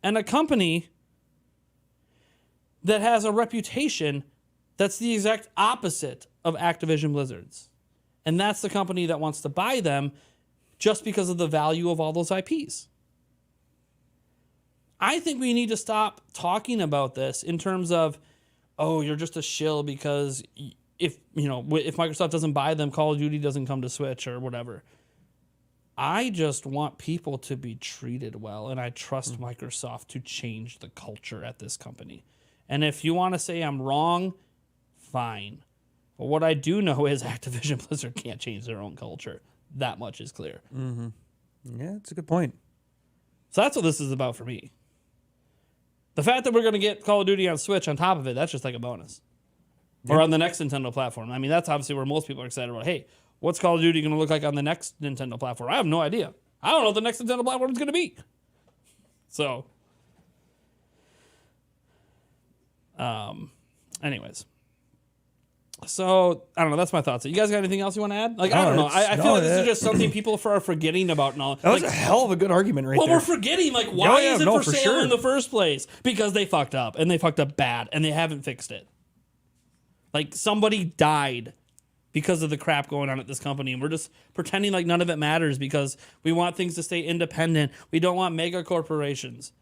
and a company that has a reputation that's the exact opposite of Activision Blizzard's. And that's the company that wants to buy them just because of the value of all those IPs. I think we need to stop talking about this in terms of, oh, you're just a shill because if Microsoft doesn't buy them, Call of Duty doesn't come to Switch or whatever. I just want people to be treated well, and I trust Microsoft to change the culture at this company. And if you want to say I'm wrong, fine. But what I do know is Activision Blizzard can't change their own culture. That much is clear. Mm-hmm. Yeah, that's a good point. So that's what this is about for me. The fact that we're going to get Call of Duty on Switch on top of it, that's just like a bonus. Or on the next Nintendo platform. I mean, that's obviously where most people are excited about. Hey, what's Call of Duty going to look like on the next Nintendo platform? I have no idea. I don't know what the next Nintendo platform is going to be. So, anyways. So, I don't know. That's my thoughts. You guys got anything else you want to add? Like, I don't know. I feel like this is just something people are forgetting about and all. That was a hell of a good argument right there. Well, we're forgetting, like, why is it for sale in the first place? Because they fucked up, and they fucked up bad, and they haven't fixed it. Like, somebody died because of the crap going on at this company, and we're just pretending like none of it matters because we want things to stay independent. We don't want mega corporations.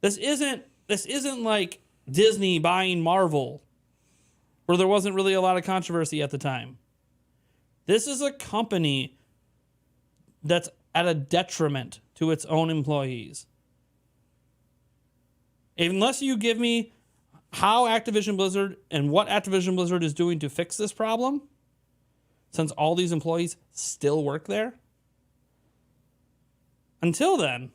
This isn't like Disney buying Marvel, where there wasn't really a lot of controversy at the time. This is a company that's at a detriment to its own employees. Unless you give me how Activision Blizzard and what Activision Blizzard is doing to fix this problem, since all these employees still work there, until then,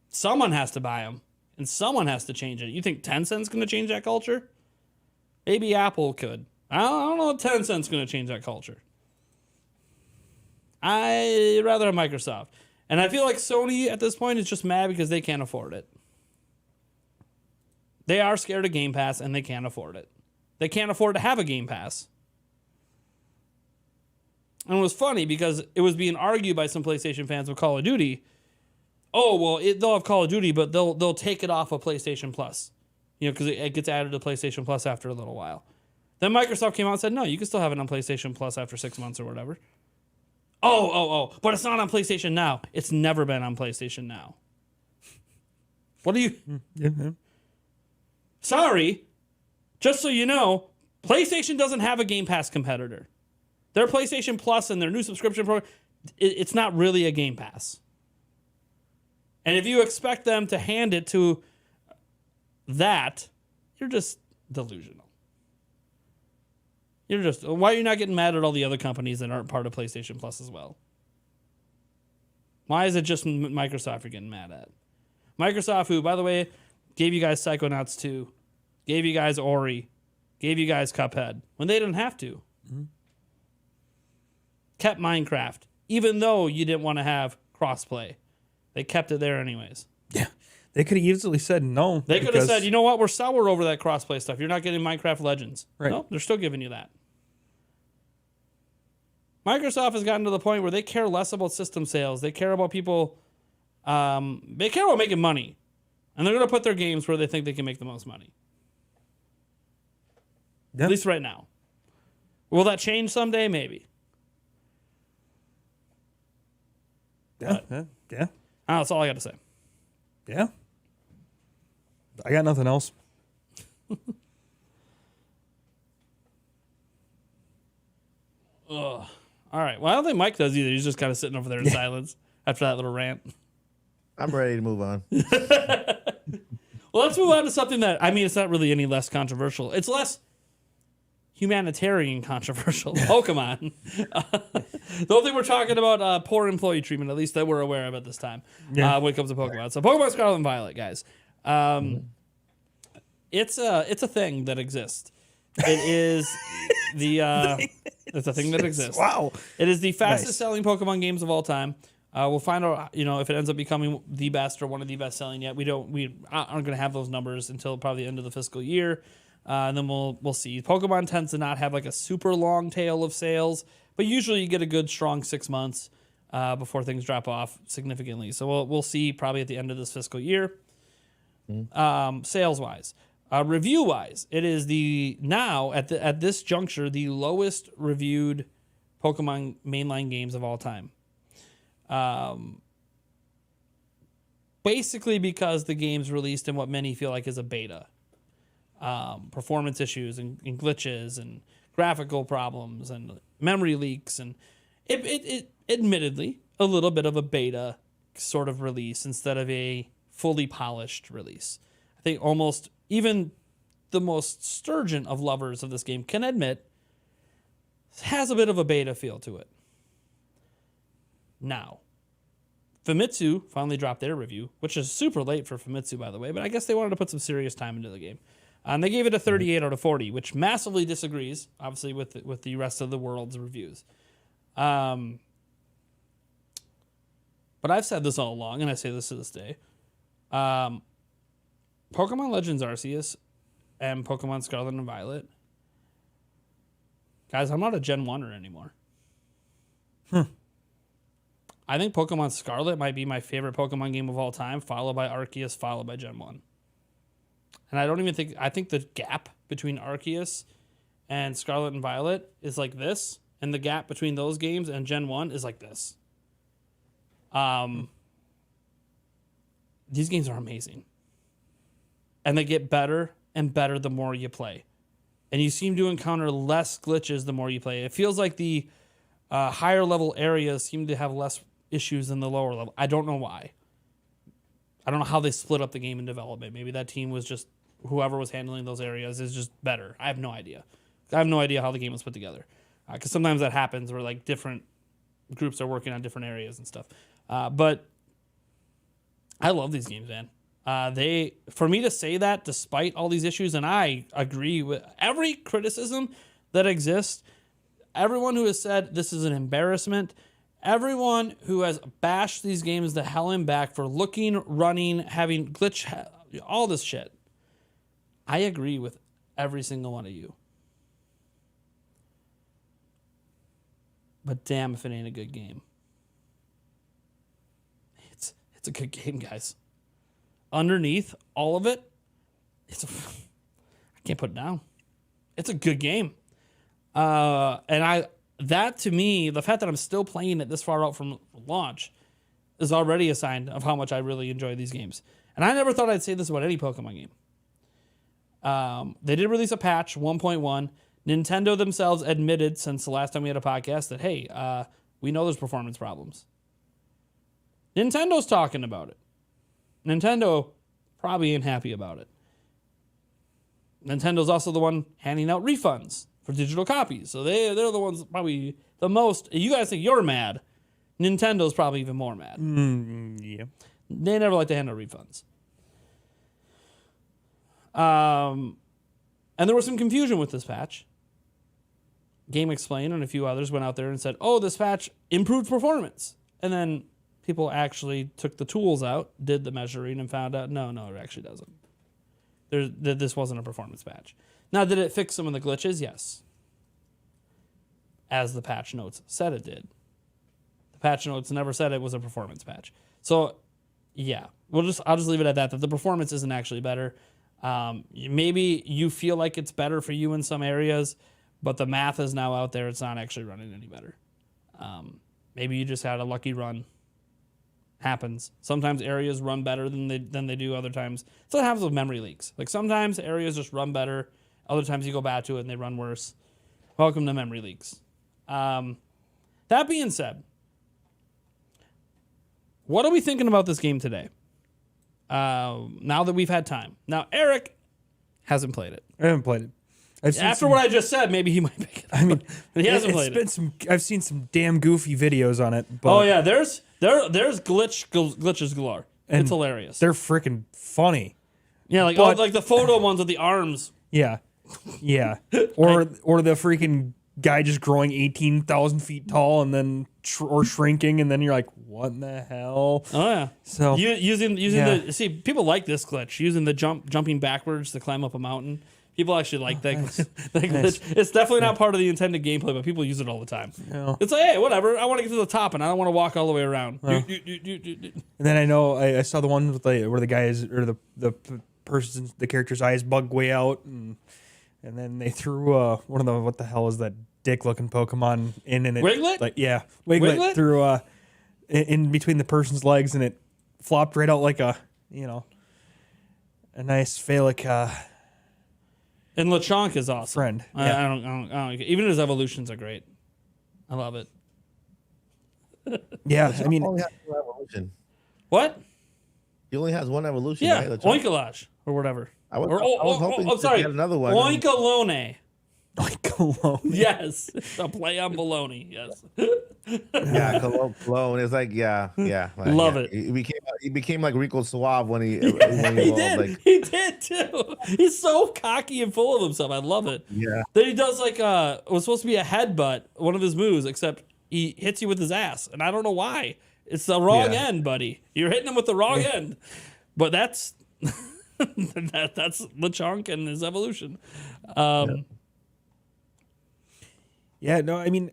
someone has to buy them. And someone has to change it. You think Tencent's going to change that culture? Maybe Apple could. I don't know if Tencent's going to change that culture. I'd rather have Microsoft. And I feel like Sony at this point is just mad because they can't afford it. They are scared of Game Pass and they can't afford it. They can't afford to have a Game Pass. And it was funny because it was being argued by some PlayStation fans with Call of Duty. Oh, well, they'll have Call of Duty, but they'll take it off of PlayStation Plus. You know, because it gets added to PlayStation Plus after a little while. Then Microsoft came out and said, no, you can still have it on PlayStation Plus after 6 months or whatever. Oh, but it's not on PlayStation Now. It's never been on PlayStation Now. What do you... Yeah. Sorry, just so you know, PlayStation doesn't have a Game Pass competitor. Their PlayStation Plus and their new subscription program, it's not really a Game Pass. And if you expect them to hand it to that, you're just delusional. Why are you not getting mad at all the other companies that aren't part of PlayStation Plus as well? Why is it just Microsoft you're getting mad at? Microsoft, who, by the way, gave you guys Psychonauts 2, gave you guys Ori, gave you guys Cuphead, when they didn't have to. Mm-hmm. Kept Minecraft, even though you didn't want to have crossplay. They kept it there anyways. Yeah. They could have easily said no. They could have said, you know what, we're sour over that crossplay stuff. You're not getting Minecraft Legends. Right. No, they're still giving you that. Microsoft has gotten to the point where they care less about system sales. They care about people. They care about making money, and they're going to put their games where they think they can make the most money. Yeah. At least right now. Will that change someday? Maybe. Yeah. That's all I got to say. Yeah. I got nothing else. Ugh. All right. Well, I don't think Mike does either. He's just kind of sitting over there in silence after that little rant. I'm ready to move on. Well, let's move on to something that, I mean, it's not really any less controversial. It's less humanitarian controversial. Pokemon. The only thing we're talking about poor employee treatment, at least that we're aware of at this time, when it comes to Pokemon. So Pokemon Scarlet and Violet, guys. It's a thing that exists. It is it's a thing that exists. Wow. It is the fastest selling Pokemon games of all time. We'll find out, if it ends up becoming the best or one of the best selling yet. We aren't going to have those numbers until probably the end of the fiscal year. And then we'll see. Pokemon tends to not have like a super long tail of sales, but usually you get a good strong 6 months before things drop off significantly. So we'll see probably at the end of this fiscal year. Sales wise, review wise, it is at this juncture the lowest reviewed Pokemon mainline games of all time. Basically because the game's released in what many feel like is a beta. Performance issues and glitches and graphical problems and memory leaks, and it admittedly a little bit of a beta sort of release instead of a fully polished release. I think almost even the most sturgeon of lovers of this game can admit it has a bit of a beta feel to it. Now, Famitsu finally dropped their review, which is super late for Famitsu, by the way, but I guess they wanted to put some serious time into the game. And they gave it a 38 out of 40, which massively disagrees, obviously, with the rest of the world's reviews. But I've said this all along, and I say this to this day. Pokemon Legends Arceus and Pokemon Scarlet and Violet. Guys, I'm not a Gen 1er anymore. I think Pokemon Scarlet might be my favorite Pokemon game of all time, followed by Arceus, followed by Gen 1. And I think the gap between Arceus and Scarlet and Violet is like this, and the gap between those games and Gen 1 is like this. These games are amazing. And they get better and better the more you play. And you seem to encounter less glitches the more you play. It feels like the higher level areas seem to have less issues than the lower level. I don't know why. I don't know how they split up the game in development. Maybe that team was just, whoever was handling those areas is just better. I have no idea. I have no idea how the game was put together. Because sometimes that happens where like different groups are working on different areas and stuff. But I love these games, man. For me to say that despite all these issues, and I agree with every criticism that exists, everyone who has said this is an embarrassment, everyone who has bashed these games the hell in back for looking, running, having glitch, all this shit, I agree with every single one of you. But damn if it ain't a good game. It's a good game, guys. Underneath all of it, I can't put it down. It's a good game. That to me, the fact that I'm still playing it this far out from launch is already a sign of how much I really enjoy these games. And I never thought I'd say this about any Pokemon game. They did release a patch 1.1. Nintendo themselves admitted since the last time we had a podcast that, hey, we know there's performance problems. Nintendo's talking about it. Nintendo probably ain't happy about it. Nintendo's also the one handing out refunds for digital copies. So they're the ones probably the most. You guys think you're mad. Nintendo's probably even more mad. Yeah. They never like to hand out refunds. And there was some confusion with this patch. Game Explain and a few others went out there and said, oh, this patch improved performance. And then people actually took the tools out, did the measuring, and found out, no, it actually doesn't. This wasn't a performance patch. Now, did it fix some of the glitches? Yes. as the patch notes said it did. The patch notes never said it was a performance patch. So, yeah, I'll just leave it at that. That the performance isn't actually better. Maybe you feel like it's better for you in some areas, but the math is now out there. It's not actually running any better. Maybe you just had a lucky run. Happens. Sometimes areas run better than they do other times. So it happens with memory leaks. Like sometimes areas just run better. Other times you go back to it and they run worse. Welcome to memory leaks. That being said, what are we thinking about this game today? Now that we've had time. Now, Eric hasn't played it. I haven't played it. After what I just said, maybe he might pick it up. I mean, but he hasn't played it. I've seen some damn goofy videos on it. But Oh yeah, there's glitches galore. It's hilarious. they're freaking funny. Yeah, like but- like the photo ones with the arms. Yeah, yeah. Or the freaking guy just growing 18,000 feet tall and then or shrinking, and then you're like, what in the hell? Oh yeah. So using yeah. the see people like this glitch using the jumping backwards to climb up a mountain. People actually like that, nice. that glitch. It's definitely not part of the intended gameplay, but people use it all the time. Yeah. It's like, hey, whatever. I want to get to the top, and I don't want to walk all the way around. And then I know I saw the one with where the guy is, or the person's, the character's eyes bug way out, and then they threw one of the, what the hell is that dick looking Pokemon in, and it Wiglet? like Wiglet through in between the person's legs, and it flopped right out like a nice phallic And Lechonk is awesome. friend. I don't even his evolutions are great. I love it. Yeah, I mean, Only has one evolution. What? He only has one evolution. Yeah, right? Oinkalage or whatever. I was hoping I'm sorry. to get another one. Oinkalone. like cologne. Yes, a play on baloney. Yes. Yeah, cologne. It's like like, Love yeah. it. He became like Rico Suave when he He evolved. did. Like, He did too. He's so cocky and full of himself. I love it. yeah. Then he does like it was supposed to be a headbutt, one of his moves, except he hits you with his ass, and I don't know why. It's the wrong Yeah. end, buddy. You're hitting him with the wrong end. But that's that's Lechonk and his evolution. Yeah, no, I mean,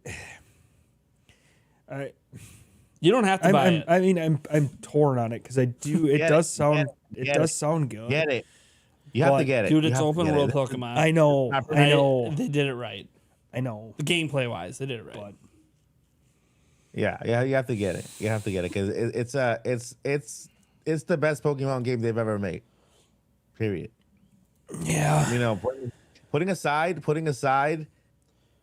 You don't have to buy it. I'm torn on it because I do. It Get does it, sound. get It it, does sound good. Get it. You have But- to get it. Dude, You it's have to open get world it. Pokemon. I know. I know. They did it right. I know. Gameplay wise, they did it right. But Yeah, you have to get it. You have to get it because it's the best Pokemon game they've ever made. Period. yeah, You know, putting aside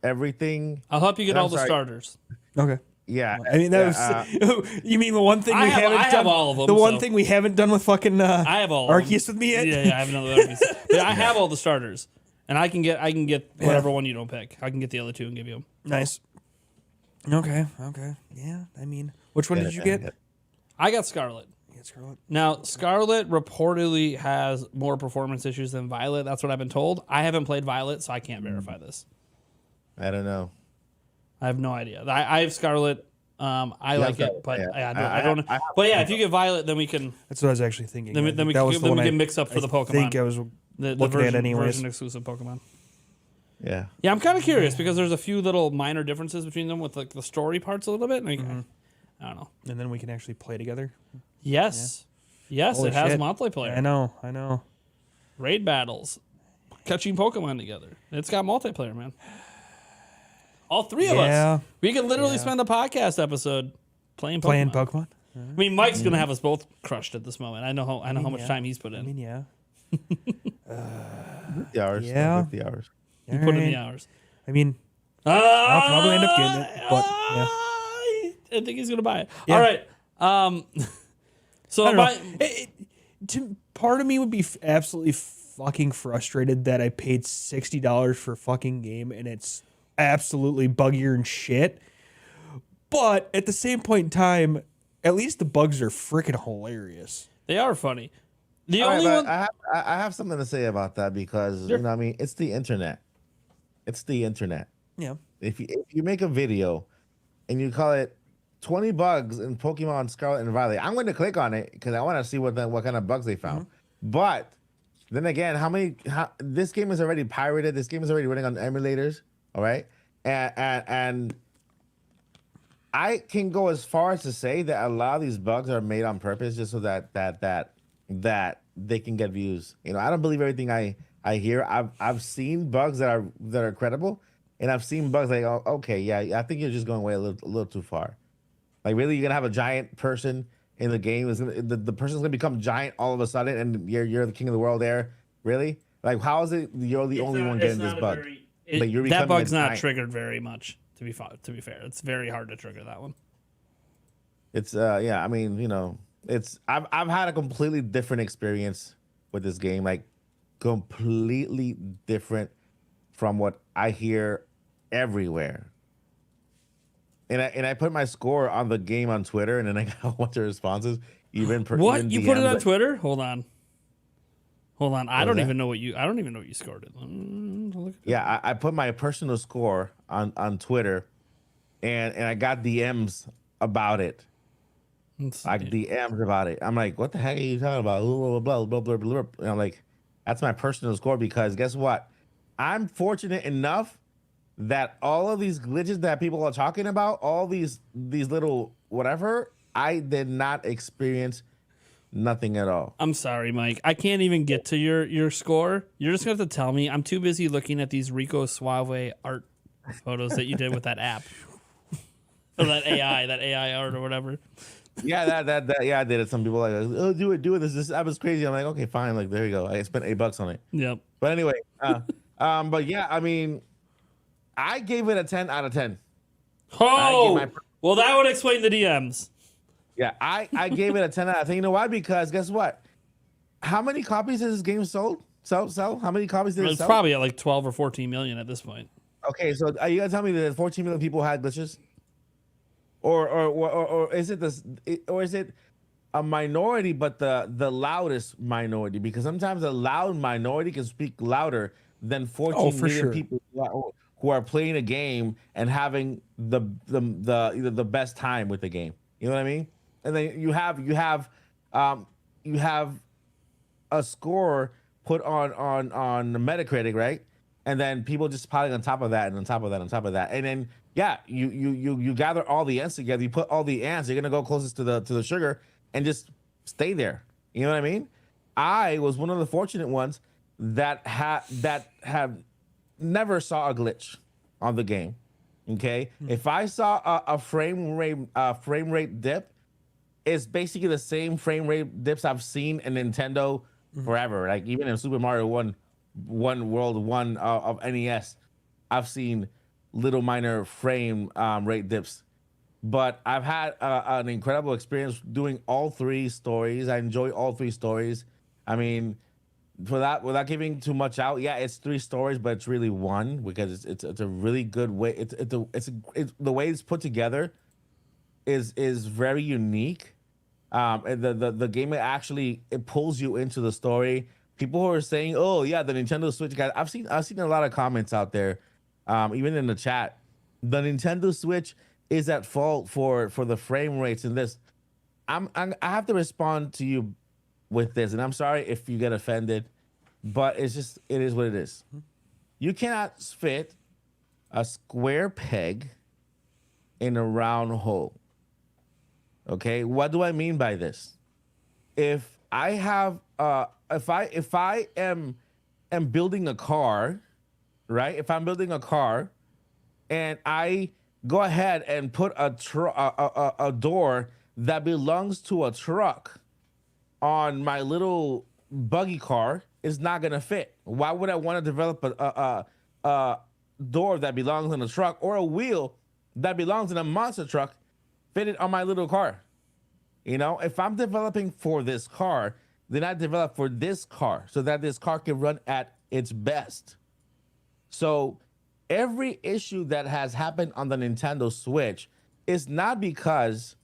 everything. I'll help you get I'm all the sorry. starters. okay. Yeah, I mean, that yeah, was. You mean the one thing I we have- haven't I done? have all of them, The one so- thing we haven't done with fucking I have all of them. Arceus with me yet? Yeah, I have another Arceus. But I have all the starters, and I can get whatever one you don't pick. I can get the other two and give you them. Nice. Okay. Yeah. I mean, which one did you get? I got Scarlet. Yeah, Scarlet. Now, Scarlet reportedly has more performance issues than Violet. That's what I've been told. I haven't played Violet, so I can't verify this. I don't know. I have no idea. I have Scarlet. I like it, Scarlet, but yeah. I don't. But yeah, if you get Violet, then we can. That's what I was actually thinking. Then we, I then we, think that can, was the then we one can mix up for the Pokemon. I think I was the looking version, at anyways. version exclusive Pokemon. Yeah. Yeah, I'm kind of curious because there's a few little minor differences between them with like the story parts a little bit. And I don't know. And then we can actually play together. Yes, Holy it has shit. multiplayer. I know. Raid battles, catching Pokemon together. It's got multiplayer, man. All three of Yeah. us. We could literally spend a podcast episode playing Pokemon. Playing Pokemon. I mean, Mike's gonna have us both crushed at this moment. I know how much yeah. time he's put in. I mean, yeah. The hours. Yeah. 50 hours. He put in the Alright. hours. I mean, I'll probably end up getting it, but yeah. I think he's gonna buy it. Yeah. All right. So I don't know. my, Part of me would be absolutely fucking frustrated that I paid $60 for a fucking game and it's absolutely buggier and shit. But at the same point in time, at least the bugs are freaking hilarious. they are funny. The All right, only but one. I have something to say about that because Sure. you know what I mean, it's the internet. It's the internet. Yeah. If you make a video and you call it 20 bugs in Pokemon Scarlet and Violet, I'm going to click on it because I want to see what kind of bugs they found. But then again, how this game is already pirated. This game is already running on emulators. All right. and I can go as far as to say that a lot of these bugs are made on purpose just so that they can get views. You know, I don't believe everything I hear. I've seen bugs that are credible, and I've seen bugs like, oh, okay, yeah, I think you're just going way a little too far. Like, really, you're gonna have a giant person in the game? The person's gonna become giant all of a sudden, and you're the king of the world there? Really? Like, how is it you're the only one getting this bug? Like, you're that becoming bug's a not giant. triggered very much. To be fair, it's very hard to trigger that one. It's yeah, I mean, you know, it's I've had a completely different experience with this game, like completely different from what I hear everywhere. And I put my score on the game on Twitter, and then I got a bunch of responses. Even What? You put it DMs on like, Twitter? Hold on. I don't that? even know what you scored it. Look at Yeah, I put my personal score on Twitter, and I got DMs about it. Let's Like see. DMs about it. I'm like, what the heck are you talking about? Blah blah blah blah blah blah. And I'm like, that's my personal score because guess what? I'm fortunate enough that all of these glitches that people are talking about, all these little whatever, I did not experience nothing at all. I'm sorry, Mike. I can't even get to your score. You're just gonna have to tell me. I'm too busy looking at these Rico Suave art photos that you did with that app. Or that AI art or whatever. Yeah, that yeah, I did it. Some people are like, oh, do it. This app is crazy. I'm like, okay, fine. Like, there you go. I spent $8 on it. Yep. But anyway, but yeah, I mean, I gave it a 10 out of 10. Oh, well, that would explain the DMs. Yeah, I gave it a 10 out of 10. You know why? Because guess what? How many copies has this game sold? Sell? How many copies did it It's sell? probably at like 12 or 14 million at this point. Okay, so are you gonna tell me that 14 million people had glitches? Or is it this? Or is it a minority, but the loudest minority? Because sometimes a loud minority can speak louder than 14 for million sure. people who are playing a game and having the best time with the game. You know what I mean? And then you have a score put on Metacritic, right? And then people just piling on top of that and on top of that on top of that, and then yeah, you gather all the ants together, you put all the ants, you're gonna go closest to the sugar and just stay there. You know what I mean? I was one of the fortunate ones that have never saw a glitch on the game. Okay, if I saw a frame rate dip, it's basically the same frame rate dips I've seen in Nintendo forever. Like even in Super Mario One World 1 of NES, I've seen little minor frame rate dips. But I've had an incredible experience doing all three stories. I enjoy all three stories. I mean, for that, without giving too much out, yeah, it's three stories, but it's really one because it's a really good way. It's the way it's put together is very unique. And the game actually it pulls you into the story. People who are saying, "Oh yeah, the Nintendo Switch guys," I've seen a lot of comments out there, even in the chat. The Nintendo Switch is at fault for the frame rates in this. I have to respond to you with this, and I'm sorry if you get offended, but it is what it is. You cannot fit a square peg in a round hole. Okay, what do I mean by this? If I have if I am building a car, right? If I'm building a car and I go ahead and put a door that belongs to a truck on my little buggy car, it's not gonna fit. Why would I want to develop a door that belongs in a truck or a wheel that belongs in a monster truck fit it on my little car? You know, if I'm developing for this car, then I develop for this car so that this car can run at its best. So every issue that has happened on the Nintendo Switch is not because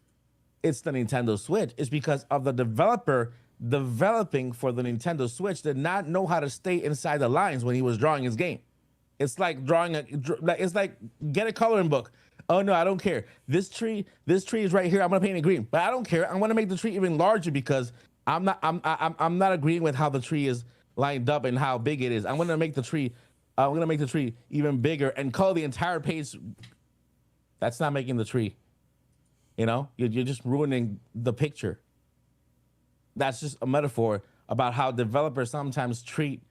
it's the Nintendo Switch. It's because of the developer developing for the Nintendo Switch did not know how to stay inside the lines when he was drawing his game. It's like it's like get a coloring book. Oh no, I don't care. This tree is right here. I'm gonna paint it green, but I don't care. I'm gonna make the tree even larger because I'm not agreeing with how the tree is lined up and how big it is. I'm gonna make the tree I'm gonna make the tree even bigger and color the entire page. That's not making the tree. You're just ruining the picture. That's just a metaphor about how developers sometimes treat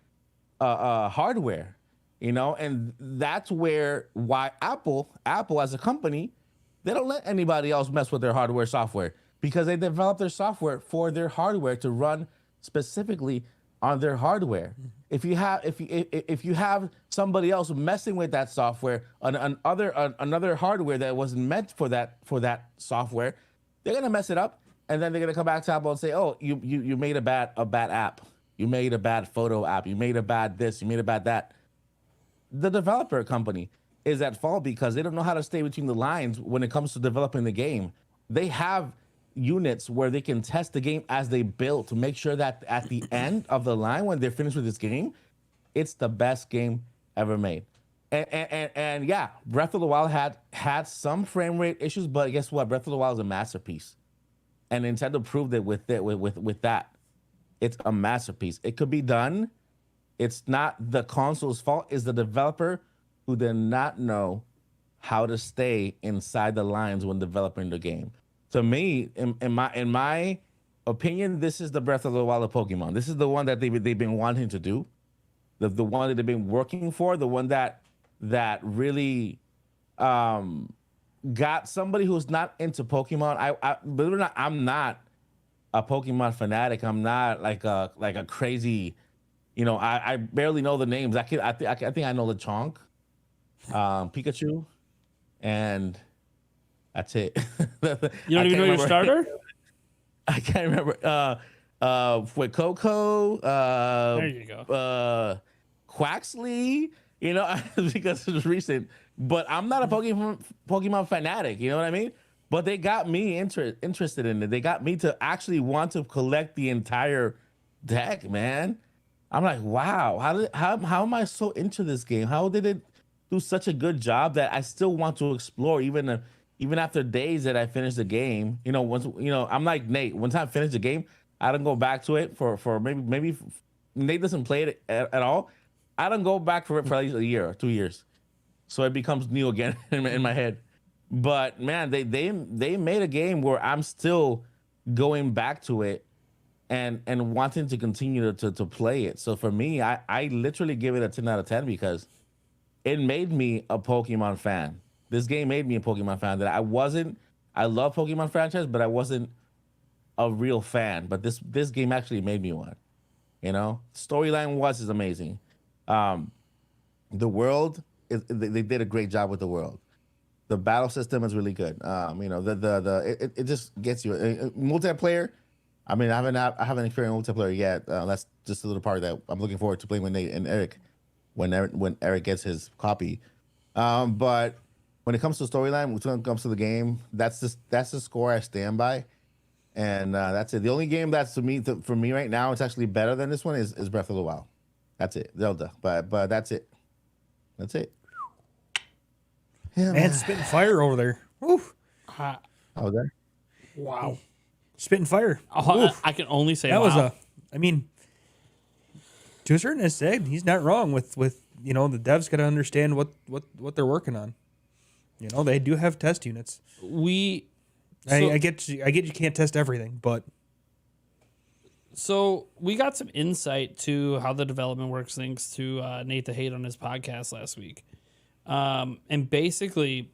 hardware, and that's why Apple as a company, they don't let anybody else mess with their hardware software because they develop their software for their hardware to run specifically on their hardware. If you have somebody else messing with that software on another hardware that wasn't meant for that software, they're gonna mess it up, and then they're gonna come back to Apple and say, "Oh, you made a bad app. You made a bad photo app. You made a bad this. You made a bad that." The developer company is at fault because they don't know how to stay between the lines when it comes to developing the game. They have units where they can test the game as they build to make sure that at the end of the line, when they're finished with this game, it's the best game ever made. And yeah, Breath of the Wild had some frame rate issues, but guess what? Breath of the Wild is a masterpiece, and Nintendo proved it with that. It's a masterpiece. It could be done. It's not the console's fault. It's the developer who did not know how to stay inside the lines when developing the game. To me, in my opinion, this is the Breath of the Wild of Pokemon. This is the one that they've been wanting to do, the one that they've been working for, the one that really got somebody who's not into Pokemon. I believe it or not, I'm not a Pokemon fanatic. I'm not like a crazy, I barely know the names. I think I know Lechonk, Pikachu, and that's it. You don't even know your starter? I can't remember. With Coco, There you go. Quaxley, because it's recent. But I'm not a Pokemon fanatic. You know what I mean? But they got me interested in it. They got me to actually want to collect the entire deck, man. I'm like, wow, how am I so into this game? How did it do such a good job that I still want to explore even after days that I finished the game? I'm like Nate. Once I finish the game, I don't go back to it for maybe Nate doesn't play it at all. I don't go back for it for at least a year or 2 years, so it becomes new again in my head. But man, they made a game where I'm still going back to it and wanting to continue to play it. So for me, I literally give it a 10 out of 10 because it made me a Pokemon fan. This game made me a Pokemon fan that I love Pokemon franchise, but I wasn't a real fan. But this game actually made me one. Storyline is amazing. The world they did a great job with the world. The battle system is really good. It just gets you multiplayer. I mean, I haven't experienced multiplayer yet. That's just a little part that I'm looking forward to playing with Nate and Eric when Eric gets his copy. But when it comes to storyline, when it comes to the game, that's the score I stand by, and that's it. The only game that's for me right now, it's actually better than this one is Breath of the Wild. That's it, Zelda. But that's it. That's it. Yeah, man, spitting fire over there. Oof. Oh, there. Wow. Spitting fire. I can only say that wow. I mean, to a certain extent, he's not wrong with the devs got to understand what they're working on. They do have test units. I get you can't test everything, but so we got some insight to how the development works thanks to Nate the Hate on his podcast last week. And basically,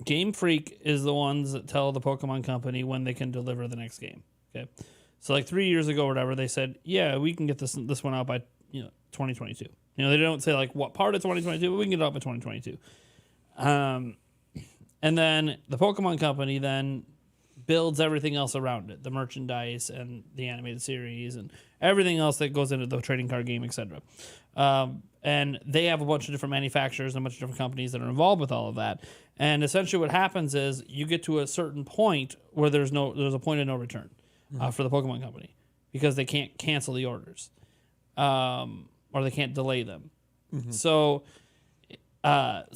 Game Freak is the ones that tell the Pokemon Company when they can deliver the next game. Okay, so like 3 years ago or whatever, they said, yeah, we can get this one out by 2022. They don't say like what part of 2022, but we can get it out by 2022. And then the Pokemon Company then builds everything else around it, the merchandise and the animated series and everything else that goes into the trading card game, etc. And they have a bunch of different manufacturers and a bunch of different companies that are involved with all of that. And essentially what happens is you get to a certain point where there's a point of no return for the Pokemon Company because they can't cancel the orders or they can't delay them. Mm-hmm. So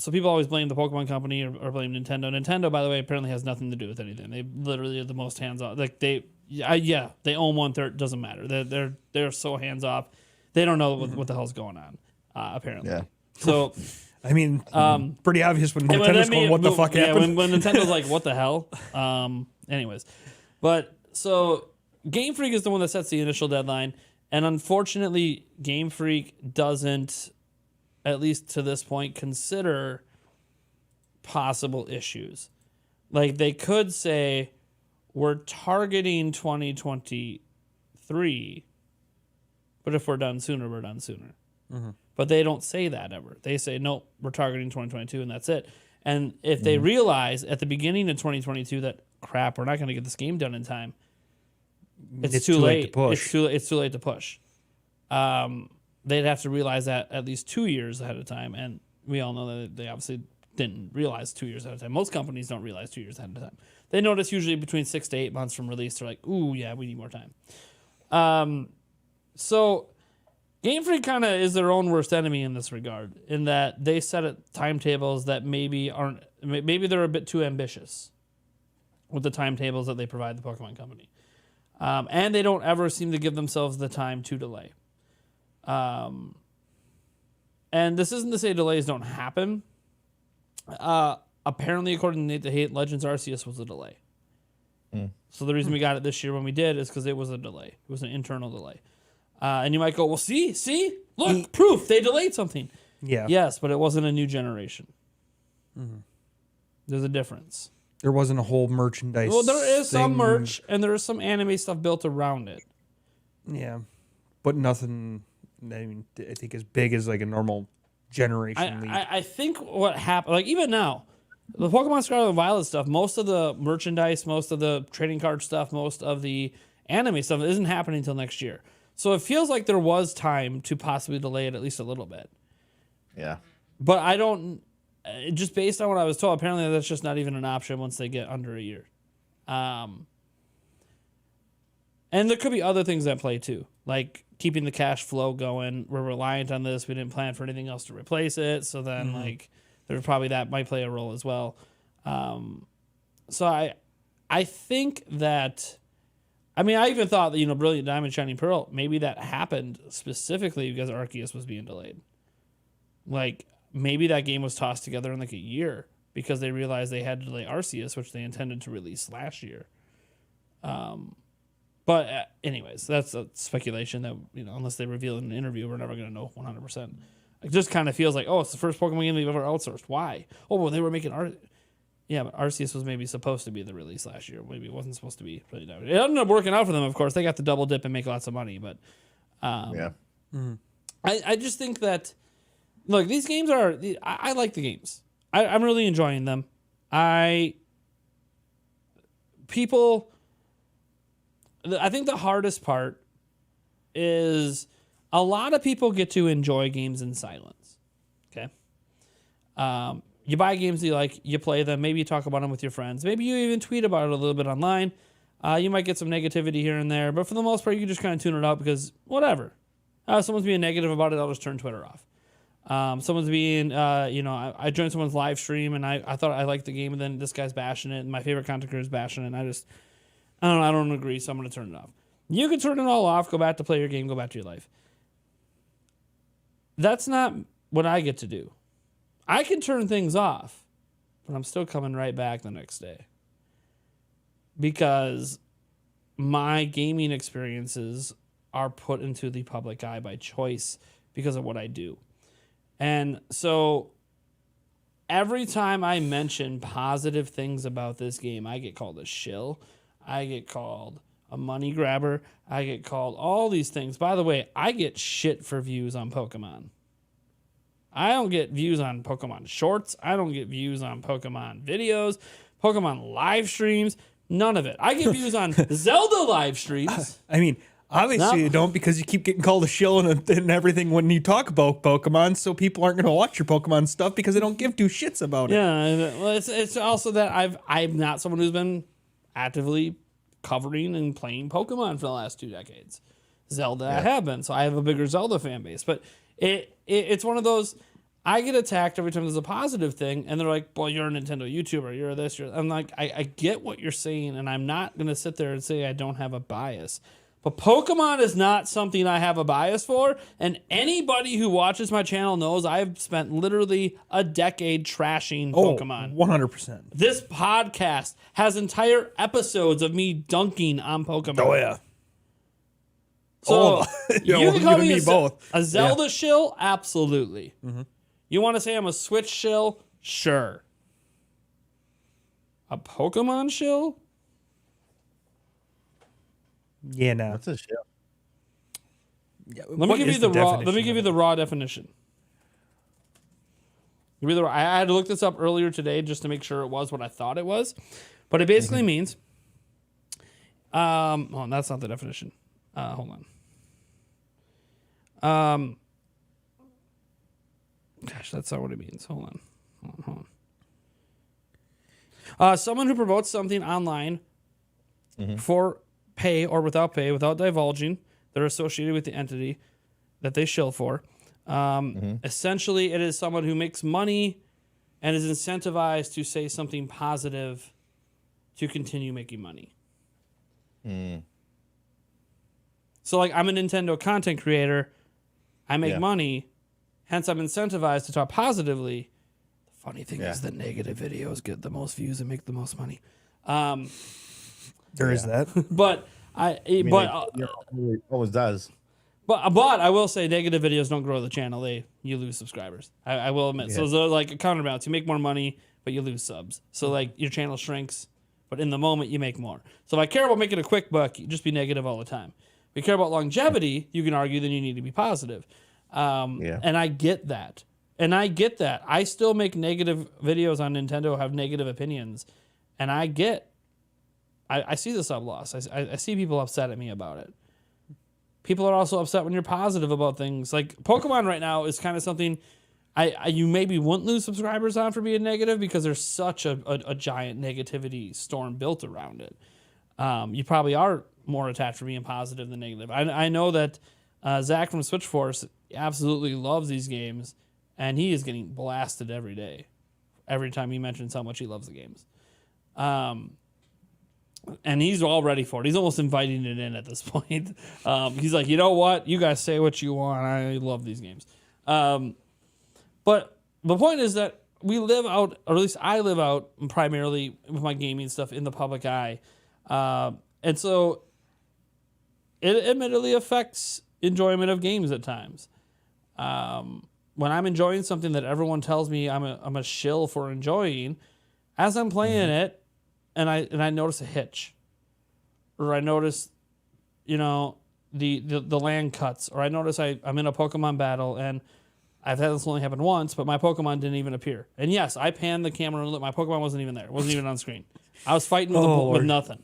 people always blame the Pokemon Company or blame Nintendo. Nintendo, by the way, apparently has nothing to do with anything. They literally are the most hands-off. Like they own 1/3. Doesn't matter. They're so hands-off. They don't know what the hell's going on. apparently. Yeah. So I mean, pretty obvious when and when Nintendo's that going, what the fuck happened? when Nintendo's like, what the hell? Anyways, but so Game Freak is the one that sets the initial deadline, and unfortunately, Game Freak doesn't, at least to this point, consider possible issues. Like they could say, we're targeting 2023, but if we're done sooner, we're done sooner. Mm-hmm. But they don't say that ever. They say, nope, we're targeting 2022, and that's it. And if they realize at the beginning of 2022 that, crap, we're not going to get this game done in time, it's too late to push. It's too late to push. They'd have to realize that at least 2 years ahead of time, and we all know that they obviously didn't realize 2 years ahead of time. Most companies don't realize 2 years ahead of time. They notice usually between 6 to 8 months from release. They're like, ooh, yeah, we need more time. So Game Freak kind of is their own worst enemy in this regard, in that they set at timetables that maybe they're a bit too ambitious with the timetables that they provide the Pokemon Company. And they don't ever seem to give themselves the time to delay. And this isn't to say delays don't happen. Apparently, according to Nate the Hate, Legends Arceus was a delay. So the reason we got it this year when we did is because it was a delay. It was an internal delay. And you might go, well, see, look, proof, they delayed something. Yeah. Yes, but it wasn't a new generation. Mm-hmm. There's a difference. There wasn't a whole merchandise. Well, there is some thing. merch, and there is some anime stuff built around it. Yeah, but nothing. I mean, I think as big as like a normal generation leap. I think what happened, like even now, the Pokemon Scarlet and Violet stuff, most of the merchandise, most of the trading card stuff, most of the anime stuff isn't happening until next year. So it feels like there was time to possibly delay it at least a little bit. Yeah. But I don't, just based on what I was told, apparently that's just not even an option once they get under a year. And there could be other things at play too, like keeping the cash flow going. We're reliant on this. We didn't plan for anything else to replace it. So then like there's probably that might play a role as well. So I think that, I mean, I even thought that, Brilliant Diamond, Shining Pearl, maybe that happened specifically because Arceus was being delayed. Like, maybe that game was tossed together in like a year because they realized they had to delay Arceus, which they intended to release last year. But anyways, that's a speculation that, unless they reveal in an interview, we're never going to know 100%. It just kind of feels like, oh, it's the first Pokemon game they've ever outsourced. Why? Oh, well, they were making Yeah, but Arceus was maybe supposed to be the release last year. Maybe it wasn't supposed to be. It ended up working out for them, of course. They got the double dip and make lots of money. But Yeah. I just think that, look, these games are, I like the games. I'm really enjoying them. I think the hardest part is a lot of people get to enjoy games in silence. Okay? You buy games you like, you play them, maybe you talk about them with your friends. Maybe you even tweet about it a little bit online. You might get some negativity here and there, but for the most part, you can just kind of tune it out because whatever. Someone's being negative about it, I'll just turn Twitter off. Someone's being, I joined someone's live stream and I thought I liked the game, and then this guy's bashing it, and my favorite content creator is bashing it, and I don't agree, so I'm going to turn it off. You can turn it all off, go back to play your game, go back to your life. That's not what I get to do. I can turn things off, but I'm still coming right back the next day. Because my gaming experiences are put into the public eye by choice because of what I do. And so every time I mention positive things about this game, I get called a shill. I get called a money grabber. I get called all these things. By the way, I get shit for views on Pokemon. I don't get views on Pokemon shorts. I don't get views on Pokemon videos, Pokemon live streams, none of it. I get views on Zelda live streams. I mean, obviously you don't, because you keep getting called a shill and everything when you talk about Pokemon, so people aren't going to watch your Pokemon stuff because they don't give two shits about it. Yeah, well, it's also that I'm not someone who's been actively covering and playing Pokemon for the last 2 decades. Zelda, I have been, so I have a bigger Zelda fan base. But it's one of those, I get attacked every time there's a positive thing, and they're like, well, you're a Nintendo YouTuber, you're this, I'm like, I get what you're saying, and I'm not going to sit there and say I don't have a bias. But Pokemon is not something I have a bias for. And anybody who watches my channel knows I've spent literally a decade trashing Pokemon. 100%. This podcast has entire episodes of me dunking on Pokemon. Oh, yeah. So you can call me a, both. a Zelda shill? Absolutely. You want to say I'm a Switch shill? Sure. A Pokemon shill? Yeah, no. That's a shit. Yeah, Let me give you the raw. Let me give you the raw definition. I had to look this up earlier today just to make sure it was what I thought it was, but it basically means. Oh, that's not the definition. Hold on. Gosh, that's not what it means. Hold on. Someone who promotes something online for pay or without pay, without divulging, they're associated with the entity that they shill for. Essentially, it is someone who makes money and is incentivized to say something positive to continue making money. So, like, I'm a Nintendo content creator. I make money. Hence, I'm incentivized to talk positively. The funny thing is that negative videos get the most views and make the most money. There is that. But It always does. But I will say negative videos don't grow the channel. You lose subscribers. I will admit. So there's like a counterbalance. You make more money, but you lose subs. So like your channel shrinks, but in the moment you make more. So if I care about making a quick buck, you just be negative all the time. If you care about longevity, you can argue then you need to be positive. And I get that. I still make negative videos on Nintendo, have negative opinions. And I see the sub loss. I see people upset at me about it. People are also upset when you're positive about things. Like Pokemon right now is kind of something you maybe wouldn't lose subscribers on for being negative because there's such a giant negativity storm built around it. You probably are more attached for being positive than negative. I know that Zach from Switch Force absolutely loves these games, and he is getting blasted every day, every time he mentions how much he loves the games. And he's all ready for it. He's almost inviting it in at this point. He's like, you know what? You guys say what you want. I love these games. But the point is that we live out, or at least I live out primarily with my gaming stuff in the public eye. And so it admittedly affects enjoyment of games at times. When I'm enjoying something that everyone tells me I'm a shill for enjoying, as I'm playing it, and I notice a hitch, or I notice, the land cuts, or I notice I'm in a Pokemon battle and I've had this only happen once, but my Pokemon didn't even appear. And yes, I panned the camera and looked, my Pokemon wasn't even there. It wasn't even on screen. I was fighting with nothing.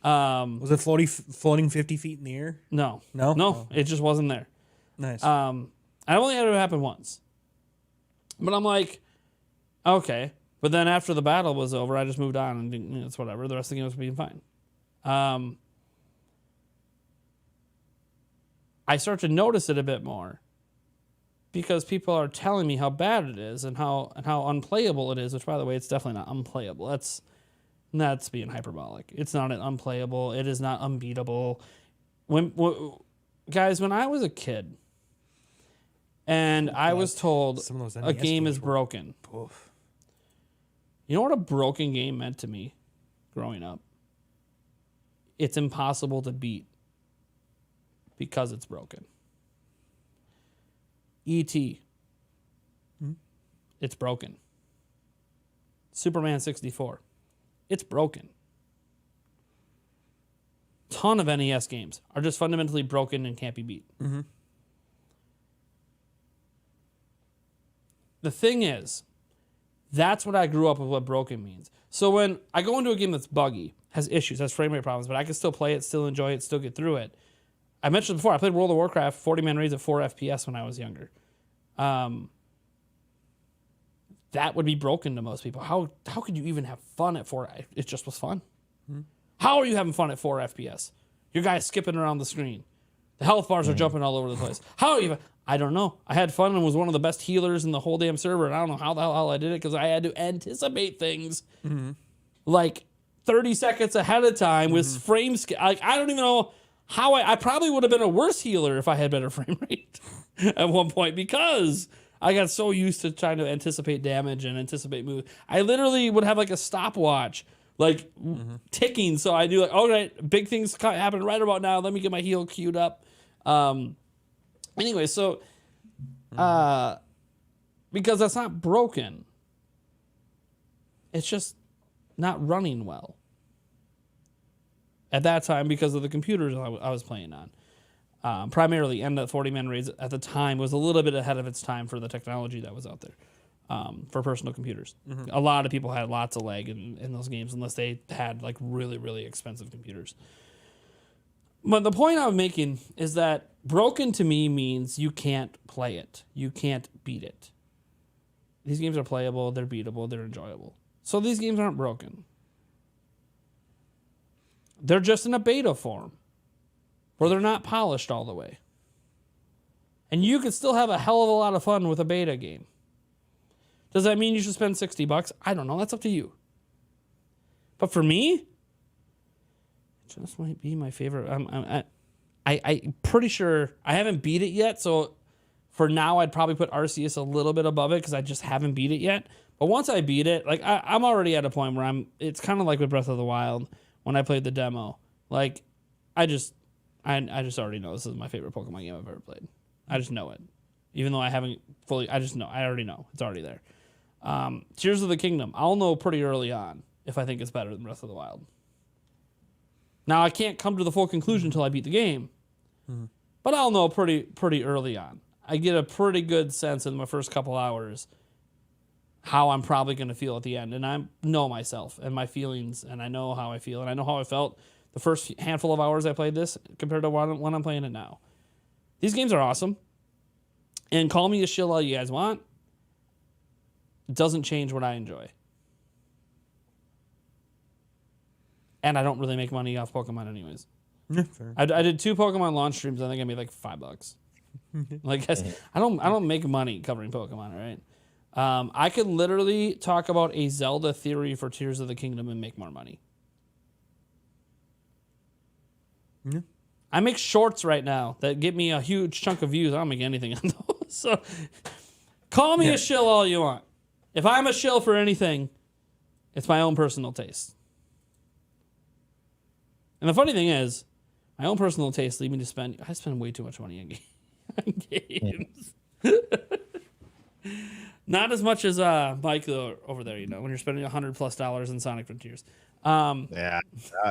Was it floating 50 feet in the air? No. No? No, it just wasn't there. Nice. I only had it happen once. But I'm like, okay. But then after the battle was over, I just moved on and it's whatever. The rest of the game was being fine. I start to notice it a bit more because people are telling me how bad it is and how unplayable it is, which, by the way, it's definitely not unplayable. That's being hyperbolic. It's not an unplayable. It is not unbeatable. Guys, when I was a kid and I was told a game is broken, you know what a broken game meant to me growing up? It's impossible to beat because it's broken. E.T. It's broken. Superman 64. It's broken. Ton of NES games are just fundamentally broken and can't be beat. Mm-hmm. The thing is, that's what I grew up with what broken means. So when I go into a game that's buggy, has issues, has frame rate problems, but I can still play it, still enjoy it, still get through it. I mentioned before, I played World of Warcraft 40-man raids at 4 FPS when I was younger. That would be broken to most people. How could you even have fun at 4? It just was fun. Mm-hmm. How are you having fun at 4 FPS? Your guy's skipping around the screen. The health bars are jumping all over the place. How are you? I don't know. I had fun and was one of the best healers in the whole damn server. And I don't know how the hell I did it because I had to anticipate things like 30 seconds ahead of time with frame scale. Like, I don't even know how I probably would have been a worse healer if I had better frame rate at one point, because I got so used to trying to anticipate damage and anticipate move. I literally would have like a stopwatch, like ticking. So I do like, all right, big things happen right about now. Let me get my heal queued up. Anyway, so because that's not broken, it's just not running well at that time because of the computers I was playing on. Primarily, and that 40-man raids at the time was a little bit ahead of its time for the technology that was out there for personal computers. A lot of people had lots of lag in those games unless they had like really, really expensive computers. But the point I'm making is that broken to me means you can't play it. You can't beat it. These games are playable, they're beatable, they're enjoyable. So these games aren't broken. They're just in a beta form where they're not polished all the way. And you could still have a hell of a lot of fun with a beta game. Does that mean you should spend $60? I don't know. That's up to you. But for me, it just might be my favorite. I'm pretty sure I haven't beat it yet. So for now, I'd probably put Arceus a little bit above it because I just haven't beat it yet. But once I beat it, like I'm already at a point where it's kind of like with Breath of the Wild when I played the demo. Like I just already know this is my favorite Pokemon game I've ever played. I just know it. Even though I haven't fully, I just know. I already know. It's already there. Tears of the Kingdom. I'll know pretty early on if I think it's better than Breath of the Wild. Now, I can't come to the full conclusion until I beat the game. But I'll know pretty early on. I get a pretty good sense in my first couple hours how I'm probably going to feel at the end. And I know myself and my feelings, and I know how I feel, and I know how I felt the first handful of hours I played this compared to when I'm playing it now. These games are awesome. And call me a shill all you guys want. It doesn't change what I enjoy. And I don't really make money off Pokemon anyways. Yeah, fair. I did 2 Pokemon launch streams. I think I made like $5. Like I don't make money covering Pokemon, all right? I could literally talk about a Zelda theory for Tears of the Kingdom and make more money. Yeah. I make shorts right now that get me a huge chunk of views. I don't make anything on those. So call me a shill all you want. If I'm a shill for anything, it's my own personal taste. And the funny thing is, my own personal taste lead me to spend. I spend way too much money on games. Not as much as Mike over there. You know, when you're spending $100+ in Sonic Frontiers. Yeah,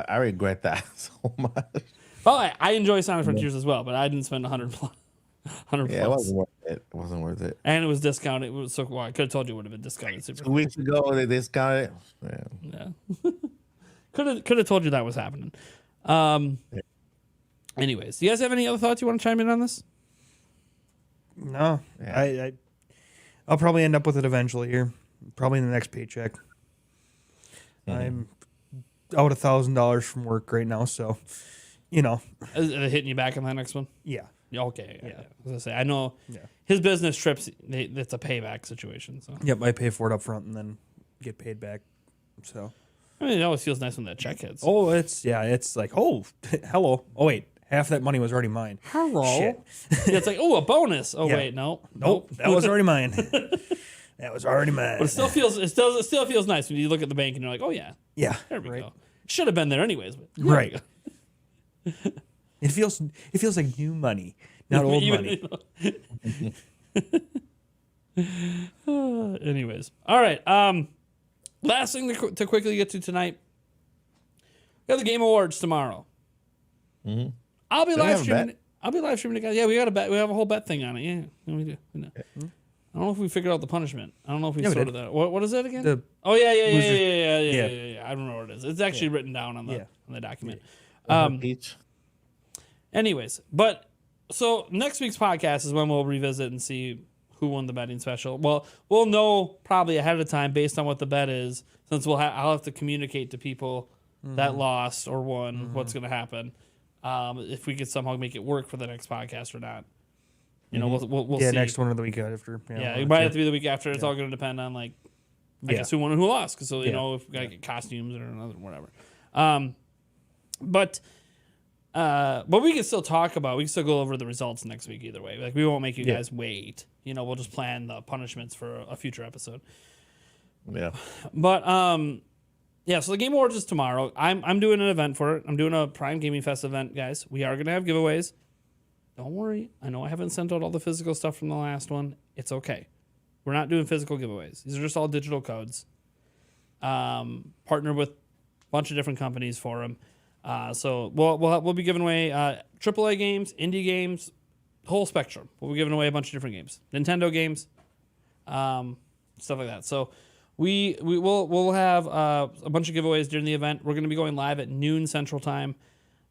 I regret that so much. Well, I enjoy Sonic Frontiers as well, but I didn't spend 100+. Yeah, it wasn't worth it. It wasn't worth it. And it was discounted. It was so I could have told you it would have been discounted. 2 weeks ago, they discounted it. Yeah. could have told you that was happening. Anyways, do you guys have any other thoughts you want to chime in on this? No, Yeah. I'll probably end up with it eventually here, probably in the next paycheck. I'm out $1,000 from work right now, so you know. Is it hitting you back on that next one? Yeah. Okay. Yeah. Yeah. I was gonna say I know Yeah. his business trips. It's a payback situation. So Yep, I pay for it up front and then get paid back. So. I mean, it always feels nice when that check hits. Oh, it's like, oh, hello. Oh wait, half that money was already mine. Hello. Shit. Yeah, it's like, oh, a bonus. Oh Yeah. wait, Nope, that was already mine. That was already mine. But it still feels nice when you look at the bank and you're like, oh yeah, Yeah. there we right. go. Should have been there anyways. But Right. It feels like new money, not old money. Anyways, all right. Last thing to quickly get to tonight. We have the Game Awards tomorrow. Mm-hmm. I'll be Do we live have a streaming. bet? I'll be live streaming. Yeah, we got a bet. We have a whole bet thing on it. Yeah, we do. We know. I don't know if we figured out the punishment. I don't know if we Yeah, we sorted did. that. What is that again? The Oh yeah. losers- I don't know what it is. It's actually written down on the Yeah. on the document. Peach. Anyways, but so next week's podcast is when we'll revisit and see who won the betting special. Well, we'll know probably ahead of time based on what the bet is, since I'll have to communicate to people that lost or won what's going to happen. If we could somehow make it work for the next podcast or not. You know, we'll see. next one or the week after. Yeah, it might have to be the week after. It's all going to depend on I guess who won and who lost. Because, so, you know, if we got to get costumes or another whatever. But But we can still talk about. We can still go over the results next week either way. Like we won't make you Yeah. guys wait. We'll just plan the punishments for a future episode. Yeah. But yeah. So the Game Awards is tomorrow. I'm doing an event for it. I'm doing a Prime Gaming Fest event, guys. We are gonna have giveaways. Don't worry. I know I haven't sent out all the physical stuff from the last one. It's okay. We're not doing physical giveaways. These are just all digital codes. Partner with a bunch of different companies for them. So we'll be giving away AAA games, indie games, whole spectrum. We'll be giving away a bunch of different games, Nintendo games, stuff like that. So we'll have a bunch of giveaways during the event. We're going to be going live at noon Central Time,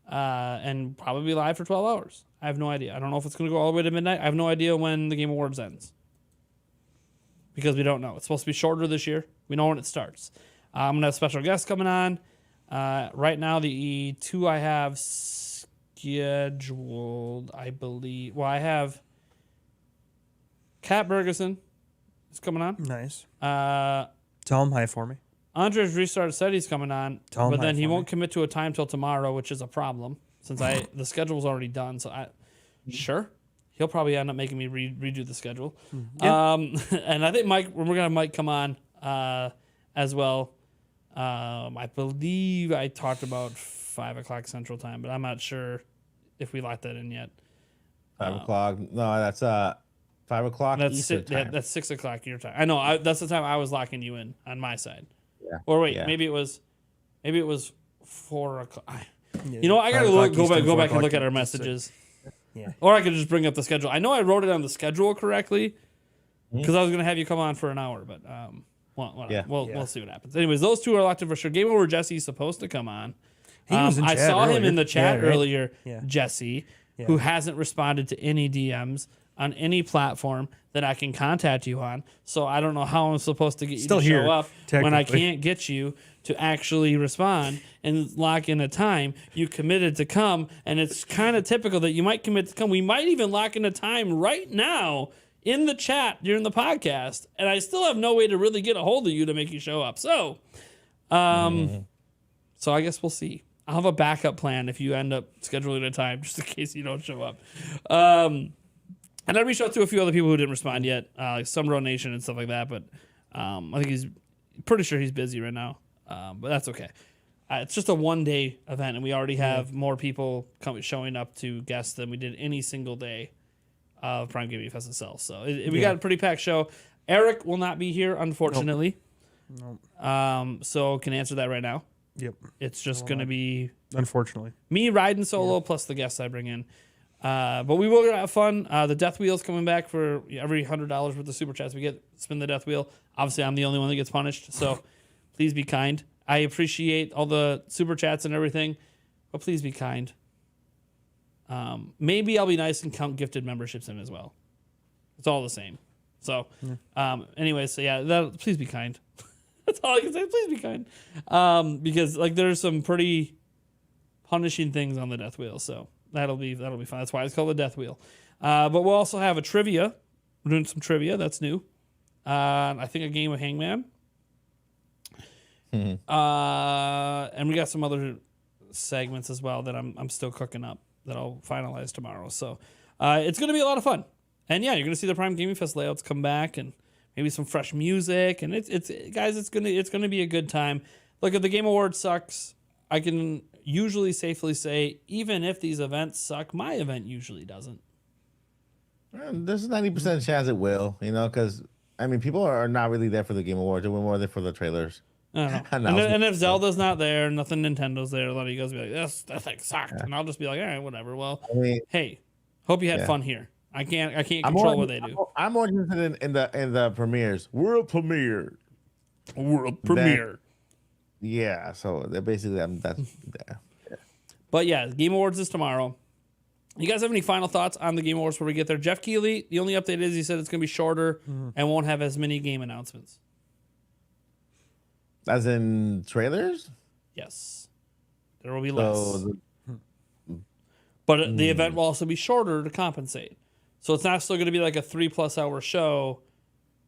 and probably be live for 12 hours. I have no idea. I don't know if it's going to go all the way to midnight. I have no idea when the Game Awards ends because we don't know. It's supposed to be shorter this year. We know when it starts. I'm going to have special guests coming on. Right now, the two I have scheduled, I believe. Well, I have Kat Bergeson is coming on. Nice. Andres Tell him hi for me. Restart said he's coming on, Tell him but hi then he for won't me. commit to a time till tomorrow, which is a problem since the schedule's already done. So sure. He'll probably end up making me redo the schedule. Yeah. And I think we're gonna have Mike come on as well. I believe I talked about 5 o'clock Central Time, but I'm not sure if we locked that in yet. 5 o'clock. No, that's 5 o'clock Eastern time. That's 6 o'clock your time. I know. That's the time I was locking you in on my side. Yeah. Or wait, Yeah. maybe it was 4 o'clock. Yeah. I gotta 5 o'clock go Eastern, back and 4 look at our o'clock messages. Yeah. Or I could just bring up the schedule. I know I wrote it on the schedule correctly because I was gonna have you come on for an hour, but whatever. Yeah. We'll see what happens. Anyways, those two are locked in for sure. Game over. Jesse's supposed to come on. He was in I chat saw him earlier. in the chat Yeah, right? earlier. Yeah. Jesse, who hasn't responded to any DMs on any platform that I can contact you on. So I don't know how I'm supposed to get you Still to here, show up when I technically. can't get you to actually respond and lock in a time. You committed to come, and it's kind of typical that you might commit to come. We might even lock in a time right now in the chat during the podcast, and I still have no way to really get a hold of you to make you show up. So, so I guess we'll see. I'll have a backup plan if you end up scheduling a time just in case you don't show up. And I reached out to a few other people who didn't respond yet, like Sumro Nation and stuff like that. But I think he's pretty sure he's busy right now. But that's okay. It's just a one-day event, and we already have more people showing up to guests than we did any single day of Prime Gaming Fest itself. So we got a pretty packed show. Eric will not be here, unfortunately. Nope. So can answer that right now. Yep. It's just going to be Unfortunately. me riding solo plus the guests I bring in. But we will have fun. The Death Wheel's coming back for every $100 worth of super chats we get. Spin the Death Wheel. Obviously, I'm the only one that gets punished, so please be kind. I appreciate all the super chats and everything, but please be kind. Maybe I'll be nice and count gifted memberships in as well. It's all the same. So, anyways, so yeah, please be kind. That's all I can say. Please be kind, because like there's some pretty punishing things on the Death Wheel. So that'll be fun. That's why it's called the Death Wheel. But we'll also have a trivia. We're doing some trivia. That's new. I think a game of Hangman. And we got some other segments as well that I'm still cooking up that I'll finalize tomorrow. So it's going to be a lot of fun. And yeah, you're going to see the Prime Gaming Fest layouts come back and maybe some fresh music. And it's guys, it's going to be a good time. Look, if the Game Awards sucks, I can usually safely say, even if these events suck, my event usually doesn't. There's a 90% chance it will, because I mean, people are not really there for the Game Awards. They're more there for the trailers. I don't know. And if Zelda's not there, nothing Nintendo's there, a lot of you guys will be like, that thing sucked. And I'll just be like, all right, whatever. Well, I mean, hey, hope you had fun here. I can't control what they do. I'm more interested in the premieres. World premiere. Yeah, so they're basically that's yeah. But yeah, Game Awards is tomorrow. You guys have any final thoughts on the Game Awards before we get there? Jeff Keighley, the only update is he said it's going to be shorter and won't have as many game announcements. As in trailers? Yes. There will be less. So But the event will also be shorter to compensate. So it's not still going to be like a 3+ hour show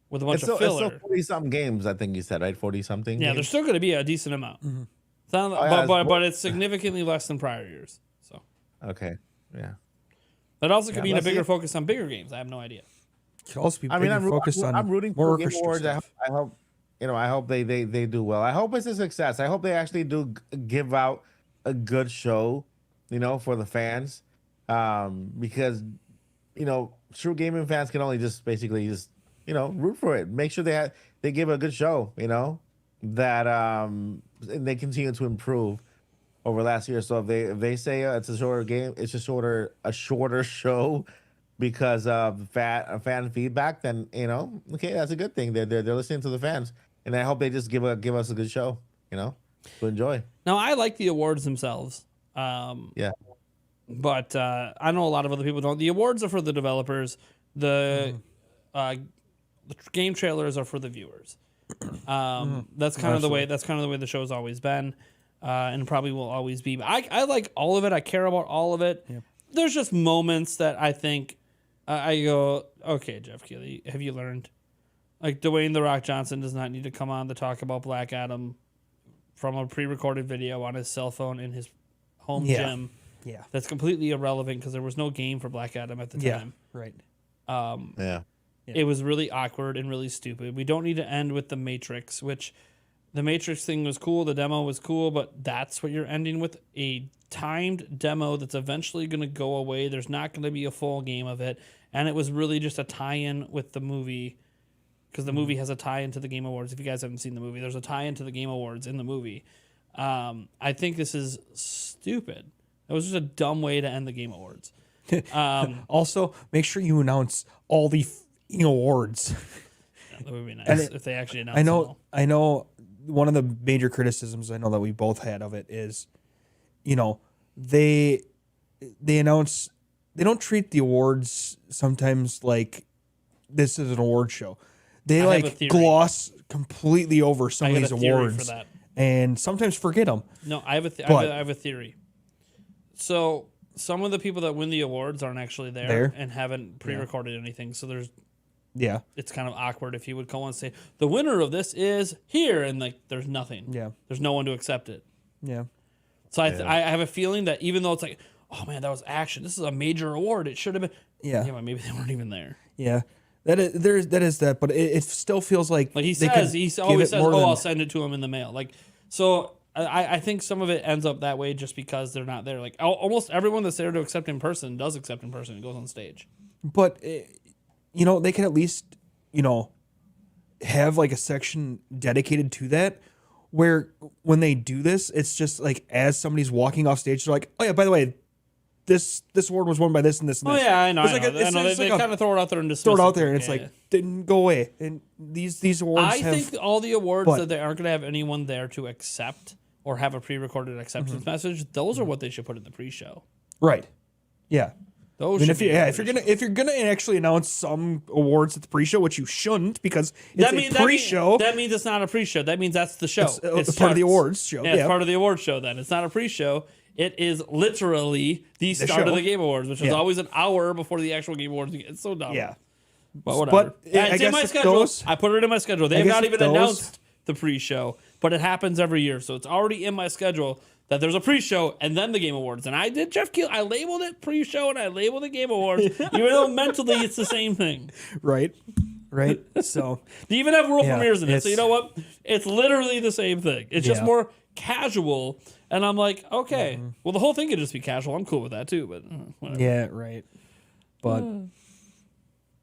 with a bunch of filler. It's still 40-something games, I think you said, right? 40-something Yeah, games? there's still going to be a decent amount. It's not- yeah, but it's significantly less than prior years. So Okay. Yeah. But also could be in a let's see bigger it. focus on bigger games. I have no idea. Could also be I mean, bigger focused on I'm rooting more for Game orchestra Awards. stuff. I hope, I hope they do well. I hope it's a success. I hope they actually do give out a good show, for the fans, because true gaming fans can only just basically just root for it. Make sure they give a good show, that and they continue to improve over last year. So if they say it's a shorter game, it's a shorter show because of fan feedback, then okay, that's a good thing. They're listening to the fans, and I hope they just give us a good show, to enjoy. Now, I like the awards themselves. Yeah. But I know a lot of other people don't. The awards are for the developers. The game trailers are for the viewers. That's kind of the way. That's kind of the way the show's always been, and probably will always be. But I like all of it. I care about all of it. Yep. There's just moments that I think I go, okay, Jeff Keighley, have you learned? Like Dwayne The Rock Johnson does not need to come on to talk about Black Adam from a pre-recorded video on his cell phone in his home gym. Yeah. That's completely irrelevant because there was no game for Black Adam at the time. Right. Yeah. It was really awkward and really stupid. We don't need to end with The Matrix, which the Matrix thing was cool. The demo was cool, but that's what you're ending with, a timed demo that's eventually going to go away. There's not going to be a full game of it. And it was really just a tie-in with the movie because the movie has a tie-in to the Game Awards. If you guys haven't seen the movie, there's a tie-in to the Game Awards in the movie. I think this is stupid. It was just a dumb way to end the Game Awards. Also, make sure you announce all the awards. Yeah, that would be nice if they actually announced I them know. all. I know. One of the major criticisms I know that we both had of it is, they announce, they don't treat the awards sometimes like this is an award show. They I have a theory. gloss completely over some I of got these a theory awards for that. and sometimes forget them. No, I have a I have a theory. So some of the people that win the awards aren't actually there. And haven't pre-recorded anything. So it's kind of awkward if you would go and say the winner of this is here, and there's nothing. Yeah. There's no one to accept it. Yeah. So I have a feeling that even though it's like, oh man, that was action. This is a major award. It should have been. Yeah. Yeah, but maybe they weren't even there. Yeah. That is that, but it still feels like Like he they says, could he give always it says, more "Oh, than- I'll send it to him in the mail." Like so. I think some of it ends up that way just because they're not there. Like almost everyone that's there to accept in person does accept in person and goes on stage. But they can at least have like a section dedicated to that, where when they do this, it's just like as somebody's walking off stage, they're like, "Oh yeah, by the way, this award was won by this and this and Oh this." yeah, I know. It's I like know. They kind of throw it out there and dismiss throw it out it. there, and it's like didn't go away. And these awards I have. think all the awards but- that they aren't going to have anyone there to accept or have a pre-recorded acceptance message, those are what they should put in the pre-show. Right. Yeah. Those. I mean, should be in the if you're gonna actually announce some awards at the pre-show, which you shouldn't because it's a that pre-show. That means it's not a pre-show. That means that's the show. It's part of the awards show. Yeah, it's part of the award show. Then it's not a pre-show. It is literally the start show. of the Game Awards, which is Yeah. always an hour before the actual Game Awards. It's so dumb. Yeah. But whatever. But I It's in guess my if schedule. those- I put it in my schedule. They I have guess not if even those- announced the pre-show, but it happens every year, so it's already in my schedule that there's a pre-show and then the Game Awards. And I did Jeff Keel. I labeled it pre-show and I labeled it Game Awards, even though mentally it's the same thing. Right. Right. So They even have world Yeah, premieres in it. So you it's- know what? It's literally the same thing. It's just Yeah. more casual. And I'm like, okay, well, the whole thing could just be casual. I'm cool with that too, but whatever. yeah. Right. But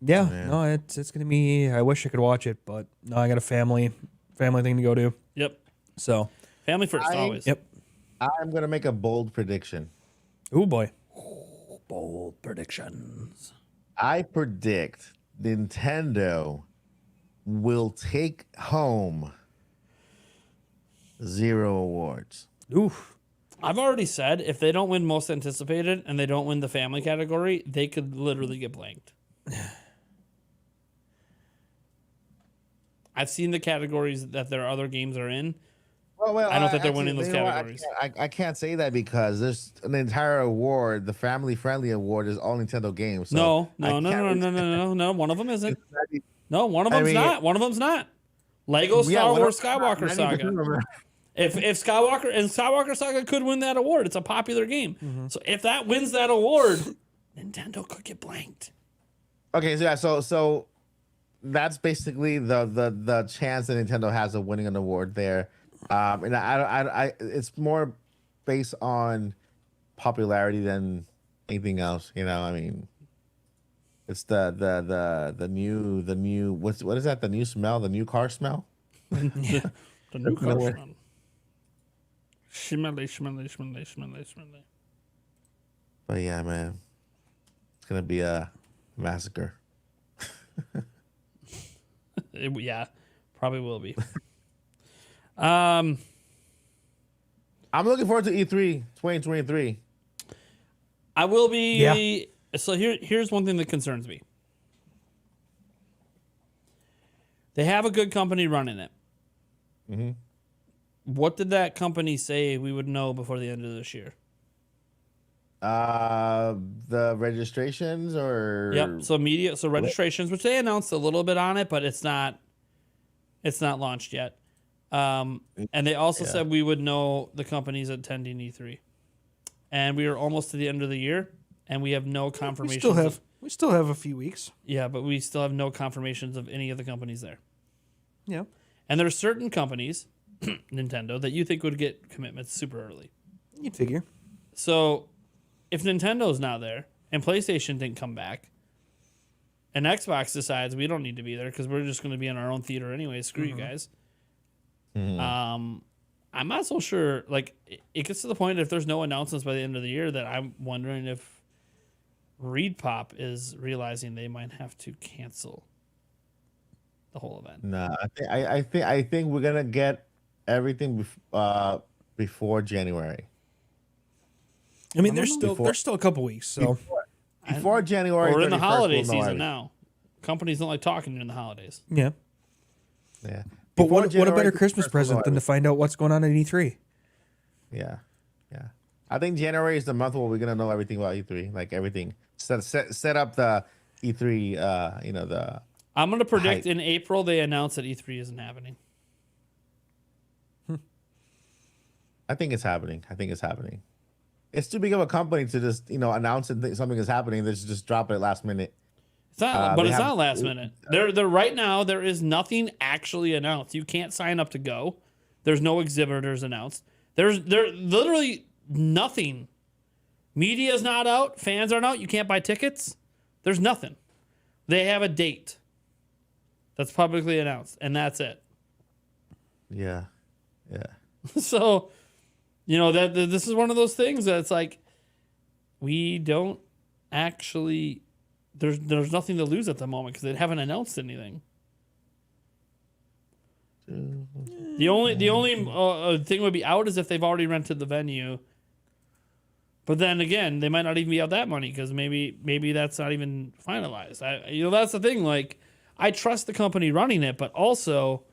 no, it's gonna be. I wish I could watch it, but no, I got a family thing to go to. Yep. So Family first, always. yep. I'm gonna make a bold prediction. Oh boy. Bold predictions. I predict Nintendo will take home 0 awards. Oof. I've already said if they don't win most anticipated and they don't win the family category, they could literally get blanked. I've seen the categories that their other games are in. Well, I don't think they're winning those you know what? categories. I can't say that because there's an entire award. The family friendly award is all Nintendo games. So No. I can't One of them isn't. really- No, one of I them's mean- not. One of them's not. Lego Yeah, Star what- Wars Skywalker 90% Saga. of them are- If Skywalker Saga could win that award, it's a popular game. So if that wins that award, Nintendo could get blanked. Okay, so yeah, so that's basically the chance that Nintendo has of winning an award there. And I it's more based on popularity than anything else. You know, I mean, it's the new what is that? The new smell, the new car smell. The new car Nowhere. smell. Shimmerly. But yeah, man, it's gonna be a massacre. Yeah, probably will be. I'm looking forward to E3 2023. I will be. Yeah. So here's one thing that concerns me. They have a good company running it. Mm-hmm. What did that company say we would know before the end of this year? The registrations or Yep. So registrations, which they announced a little bit on it, but it's not launched yet. And they also said we would know the companies attending E3. And we are almost to the end of the year, and we have no confirmations. We still have a few weeks. Yeah, but we still have no confirmations of any of the companies there. Yeah. And there are certain companies, Nintendo, that you think would get commitments super early. You'd figure. So if Nintendo's not there and PlayStation didn't come back, and Xbox decides we don't need to be there because we're just going to be in our own theater anyway, screw you guys. I'm not so sure. Like, it gets to the point if there's no announcements by the end of the year that I'm wondering if ReedPop is realizing they might have to cancel the whole event. Nah, I think we're gonna get everything before January. I mean, there's still a couple weeks. So Before January, We're in the 31st, holiday we'll know season everything. now. Companies don't like talking during the holidays. yeah. Yeah, But Before what a January better Christmas 31st, we'll know present than to everything. find out what's going on at E3. Yeah. I think January is the month where we're gonna know everything about E3, like everything. Set up the E3. The I'm going to predict Hype. in April they announce that E3 isn't happening. I think it's happening. It's too big of a company to just announce something is happening. They just drop it at last minute. It's not, but they it's have- not last minute. They're right now. There is nothing actually announced. You can't sign up to go. There's no exhibitors announced. There's literally nothing. Media's not out. Fans aren't out. You can't buy tickets. There's nothing. They have a date that's publicly announced, and that's it. Yeah. So, that this is one of those things that it's like we don't actually. There's nothing to lose at the moment because they haven't announced anything. The only thing would be out is if they've already rented the venue. But then again, they might not even be out that money because maybe that's not even finalized. That's the thing. Like, I trust the company running it, but also,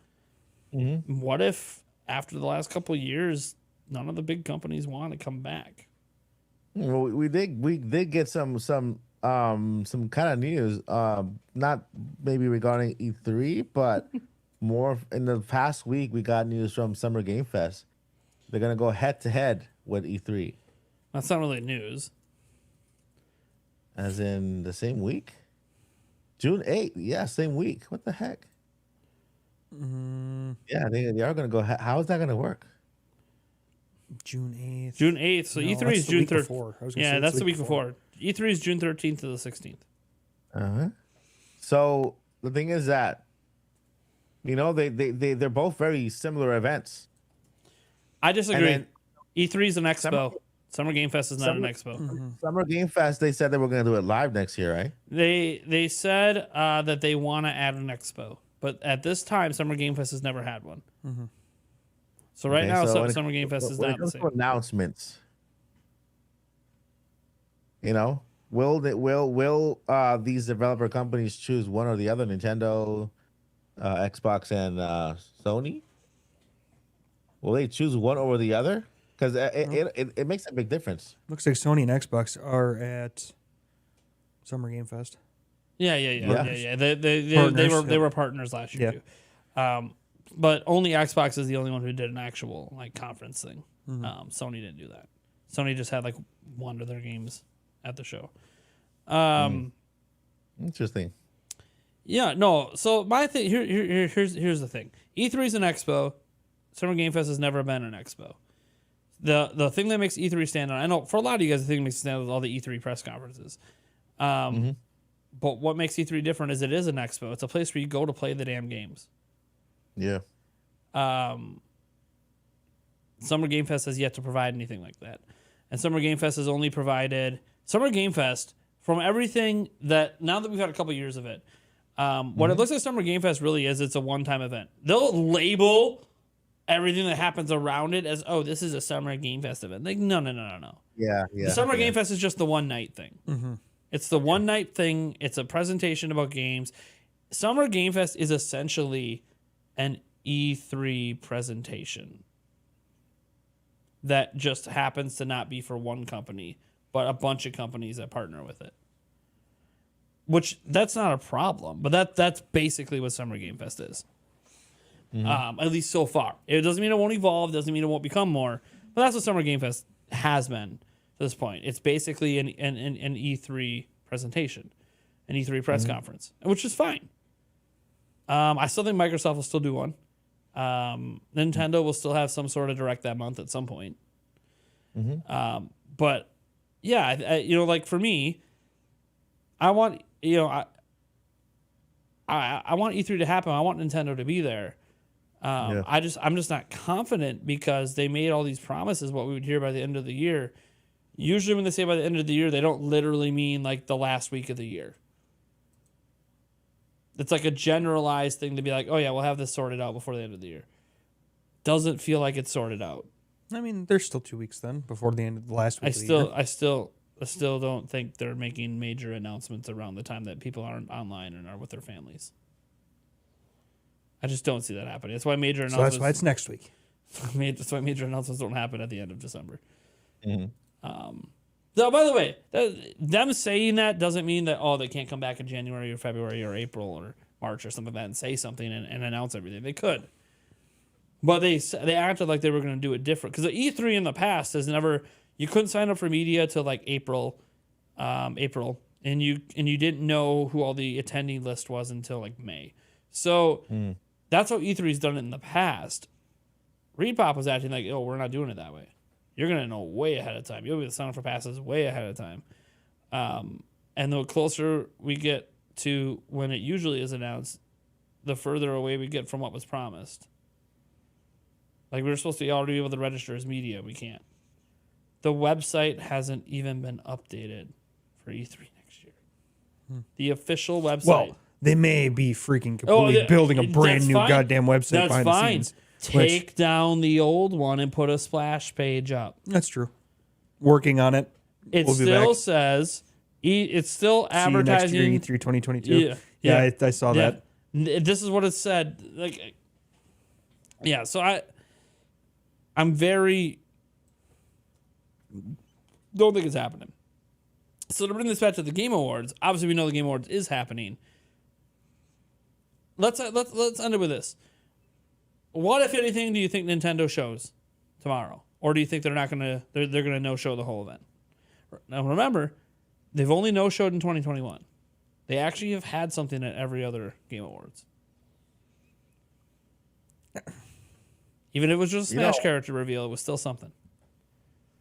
what if after the last couple of years, none of the big companies want to come back? Well, we did get some kind of news, not maybe regarding E3, but more in the past week we got news from Summer Game Fest. They're gonna go head to head with E3, That's not really news. as in the same week, June 8th. Yeah, same week. What the heck? Yeah, they are gonna go. How is that gonna work? June 8th. June 8th. So No, E3 that's is the June week 3rd. before. I was gonna Yeah, say that's it's the week before. E3 is June 13th to the 16th. So the thing is that they're both very similar events. I disagree. then- E3 is an expo. Summer Game Fest is not an Summer- expo. Summer Game Fest, they said they were gonna do it live next year, right? They said that they want to add an expo, but at this time, Summer Game Fest has never had one. So right Okay, now, so when it- Summer Game Fest is when it not the comes to same. announcements. Will these developer companies choose one or the other? Nintendo, Xbox, and Sony. Will they choose one over the other? Because it makes a big difference. Looks like Sony and Xbox are at Summer Game Fest. Yeah. They Partners, were yeah. partners last year Yeah. too. but only Xbox is the only one who did an actual like conference thing. Sony didn't do that. Sony just had like one of their games at the show. Interesting. Yeah, no. So my thing here's the thing. E3 is an expo. Summer Game Fest has never been an expo. The thing that makes E3 stand out, I know for a lot of you guys, the thing that makes it stand out is all the E3 press conferences. But what makes E3 different is it is an expo. It's a place where you go to play the damn games. Yeah. Summer Game Fest has yet to provide anything like that. And Summer Game Fest has only provided... Summer Game Fest, from everything that... Now that we've had a couple years of it, what it looks like Summer Game Fest really is, it's a one-time event. They'll label everything that happens around it as, oh, this is a Summer Game Fest event. Like, no. Yeah. The Summer Game Fest is just the one-night thing. It's the one-night thing. It's a presentation about games. Summer Game Fest is essentially an E3 presentation that just happens to not be for one company, but a bunch of companies that partner with it. Which, that's not a problem, but that's basically what Summer Game Fest is. At least so far. It doesn't mean it won't evolve, doesn't mean it won't become more, but that's what Summer Game Fest has been to this point. It's basically an E3 presentation, an E3 press conference, which is fine. I still think Microsoft will still do one. Nintendo will still have some sort of direct that month at some point. But yeah, like for me, I want I want E3 to happen. I want Nintendo to be there. I'm just not confident because they made all these promises what we would hear by the end of the year. Usually when they say by the end of the year, they don't literally mean like the last week of the year. It's like a generalized thing to be like, oh yeah, we'll have this sorted out before the end of the year. Doesn't feel like it's sorted out. I mean, there's still 2 weeks then before the end of the last week of the year. I still don't think they're making major announcements around the time that people aren't online and are with their families. I just don't see that happening. That's why major announcements. So that's why it's next week. That's why major announcements don't happen at the end of December. So, by the way, them saying that doesn't mean that they can't come back in January or February or April or March or something like that and say something and announce everything. They could, but they acted like they were going to do it different because the E3 in the past has never. You couldn't sign up for media till like April, and you didn't know who all the attending list was until like May. So that's how E3's done it in the past. ReedPop was acting like, we're not doing it that way. You're going to know way ahead of time. You'll be signing up for passes way ahead of time. And the closer we get to when it usually is announced, the further away we get from what was promised. Like we were supposed to already be able to register as media. We can't. The website hasn't even been updated for E3 next year. The official website. Well, they may be freaking completely building a brand new goddamn website behind the scenes. Take down the old one and put a splash page up. That's true. Working on it. It still says it's still advertising. See you next year, E3 2022. Yeah, I saw that. This is what it said. Like, yeah. So I'm very don't think it's happening. So to bring this back to the Game Awards, obviously we know the Game Awards is happening. Let's end it with this. What, if anything, do you think Nintendo shows tomorrow? Or do you think they're gonna no-show the whole event? Now remember, they've only no-showed in 2021. They actually have had something at every other Game Awards. Even if it was just a Smash character reveal, it was still something.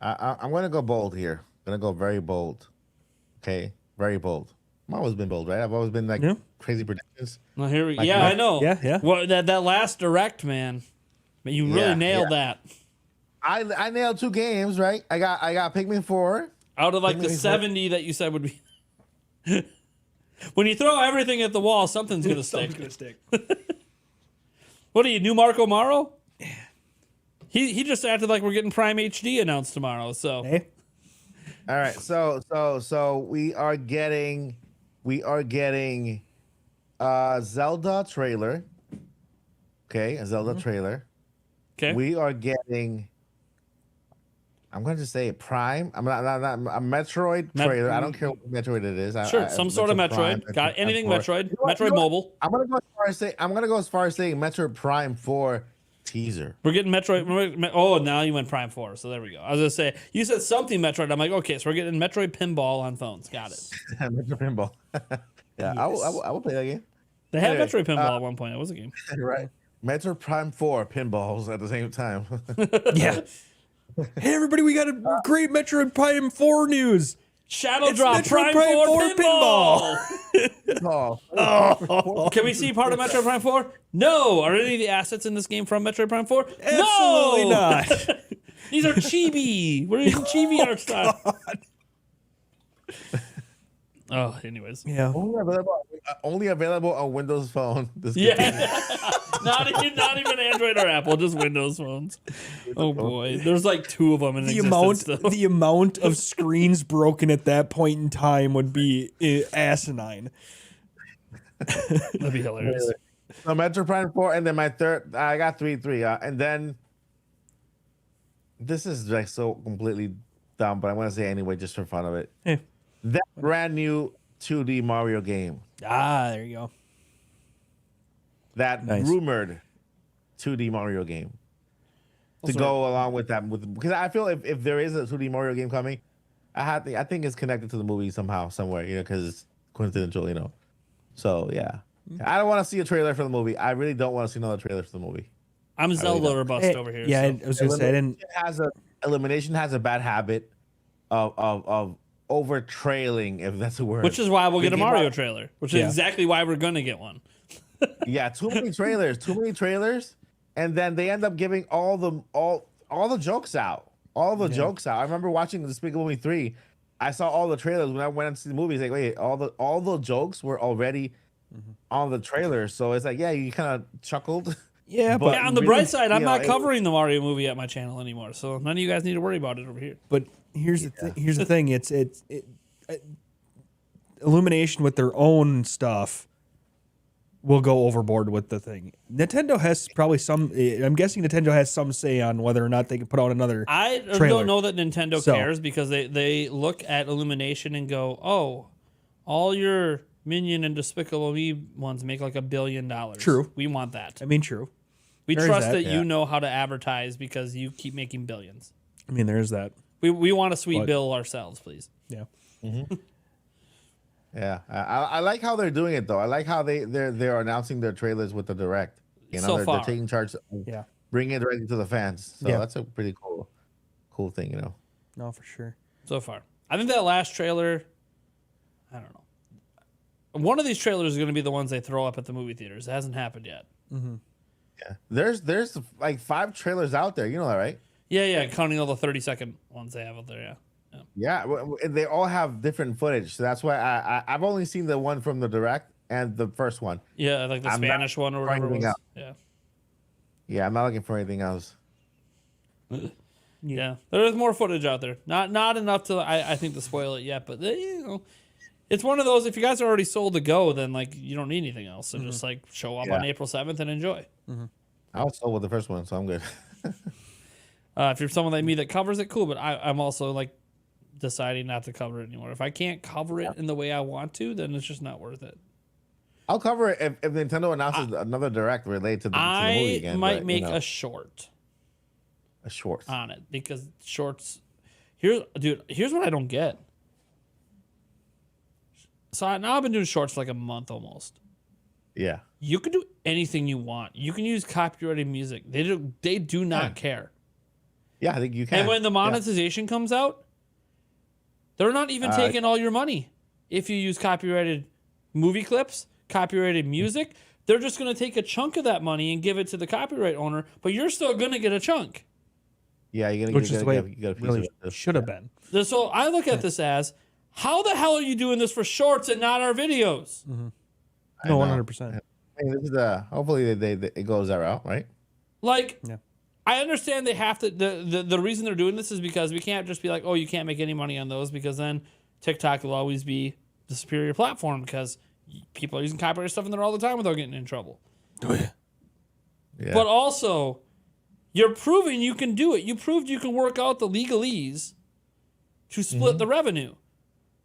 I'm gonna go bold here. I'm gonna go very bold. Okay, very bold. I've always been bold, right? I've always been like crazy predictions. Well, here we I know. Yeah. Well, that last direct, man. You really nailed that. I nailed 2 games, right? I got Pikmin 4. Out of like the 70 that you said would be. When you throw everything at the wall, something's gonna stick. Something's gonna stick. What are you, new Marco Maro? Yeah. He just acted like we're getting Prime HD announced tomorrow. So. Hey. All right, so we are getting a Zelda trailer. Okay, a Zelda trailer. Okay. We are getting I'm going to just say Prime. I'm not a Metroid trailer. I don't care what Metroid it is. Sure, some sort of Metroid. Got anything Metroid. Metroid Mobile. I'm going to go as far as saying Metroid Prime 4 teaser. We're getting Metroid. Oh, now you went Prime 4. So there we go. I was going to say, you said something Metroid. I'm like, okay, so we're getting Metroid Pinball on phones. Got it. Metroid Pinball. Yeah, yes. I will play that game. They had Metroid Pinball at one point. It was a game. Right. Metroid Prime 4 pinballs at the same time. Yeah. Hey, everybody, we got a great Metroid Prime 4 news. Shadow Drop Prime 4 Pinball. Oh. Can we see part of Metroid Prime 4? No. Are any of the assets in this game from Metroid Prime 4? Absolutely not. These are chibi. We're using chibi art style. Oh, anyways. Yeah. Only available on Windows Phone. Yeah. not even Android or Apple, just Windows phones. Oh boy. There's like 2 of them in existence. The amount of screens broken at that point in time would be asinine. That'd be hilarious. So Metroid Prime 4, and then my third, I got 3. And then this is like so completely dumb, but I'm gonna say anyway just for fun of it. Yeah. That brand new 2D Mario game. There you go. That rumored 2D Mario game to go along with that. Because I feel if there is a 2D Mario game coming, I think it's connected to the movie somehow, somewhere, because it's coincidental, So yeah, I don't want to see a trailer for the movie. I really don't want to see another trailer for the movie. I'm Zelda robust over here. Yeah, so. I was gonna say, Elimination has a bad habit of over trailing, if that's a word. Which is why we'll get a Mario trailer. Which is exactly why we're gonna get one. Yeah, too many trailers, and then they end up giving all the jokes out. Jokes out. I remember watching Despicable Me 3. I saw all the trailers when I went to see the movie. It's like, wait, all the jokes were already on the trailer. So it's like, yeah, you kind of chuckled. Yeah, but on the bright side, I'm not covering the Mario movie at my channel anymore, so none of you guys need to worry about it over here. But here's the thing. It's Illumination with their own stuff will go overboard with the thing. Nintendo has probably some. I'm guessing Nintendo has some say on whether or not they can put out another. I don't know that Nintendo cares because they look at Illumination and go, oh, all your Minion and Despicable Me ones make like $1 billion. True. We want that. I mean, true. We trust that you know how to advertise because you keep making billions. I mean, there's that. We want a sweet bill ourselves, please. Yeah. Mm-hmm. Yeah, I like how they're doing it though. I like how they're announcing their trailers with the direct. They're taking charge. Bringing it directly to the fans. So that's a pretty cool thing. No, for sure. So far, I think that last trailer. I don't know. One of these trailers is going to be the ones they throw up at the movie theaters. It hasn't happened yet. Mm-hmm. Yeah, there's like 5 trailers out there. You know that, right? Yeah, counting all the 30-second ones they have out there. Yeah, they all have different footage, so that's why I've only seen the one from the direct and the first one. Yeah, like the Spanish one or whatever it was. Yeah, I'm not looking for anything else. Yeah, there's more footage out there. Not enough to I think to spoil it yet, but it's one of those. If you guys are already sold to go, then like you don't need anything else. So just like show up on April 7th and enjoy. Mm-hmm. I was sold with the first one, so I'm good. If you're someone like me that covers it, cool. But I'm also like deciding not to cover it anymore. If I can't cover it in the way I want to, then it's just not worth it. I'll cover it if Nintendo announces another direct related to the movie again. I might make a short. A short on it because shorts. Here's what I don't get. So now I've been doing shorts for like a month almost. Yeah. You can do anything you want. You can use copyrighted music. They do not care. Yeah, I think you can. And when the monetization comes out, they're not even taking all your money. If you use copyrighted movie clips, copyrighted music, they're just going to take a chunk of that money and give it to the copyright owner, but you're still going to get a chunk. Yeah, you're going to get a piece of it. Should have been. So I look at this as, how the hell are you doing this for shorts and not our videos? Mm-hmm. No, 100%. This is hopefully it goes that route, right? Like, I understand they have to. The reason they're doing this is because we can't just be like, oh, you can't make any money on those because then TikTok will always be the superior platform because people are using copyrighted stuff in there all the time without getting in trouble. Oh, yeah. But also, You're proving you can do it. You proved you can work out the legalese to split the revenue.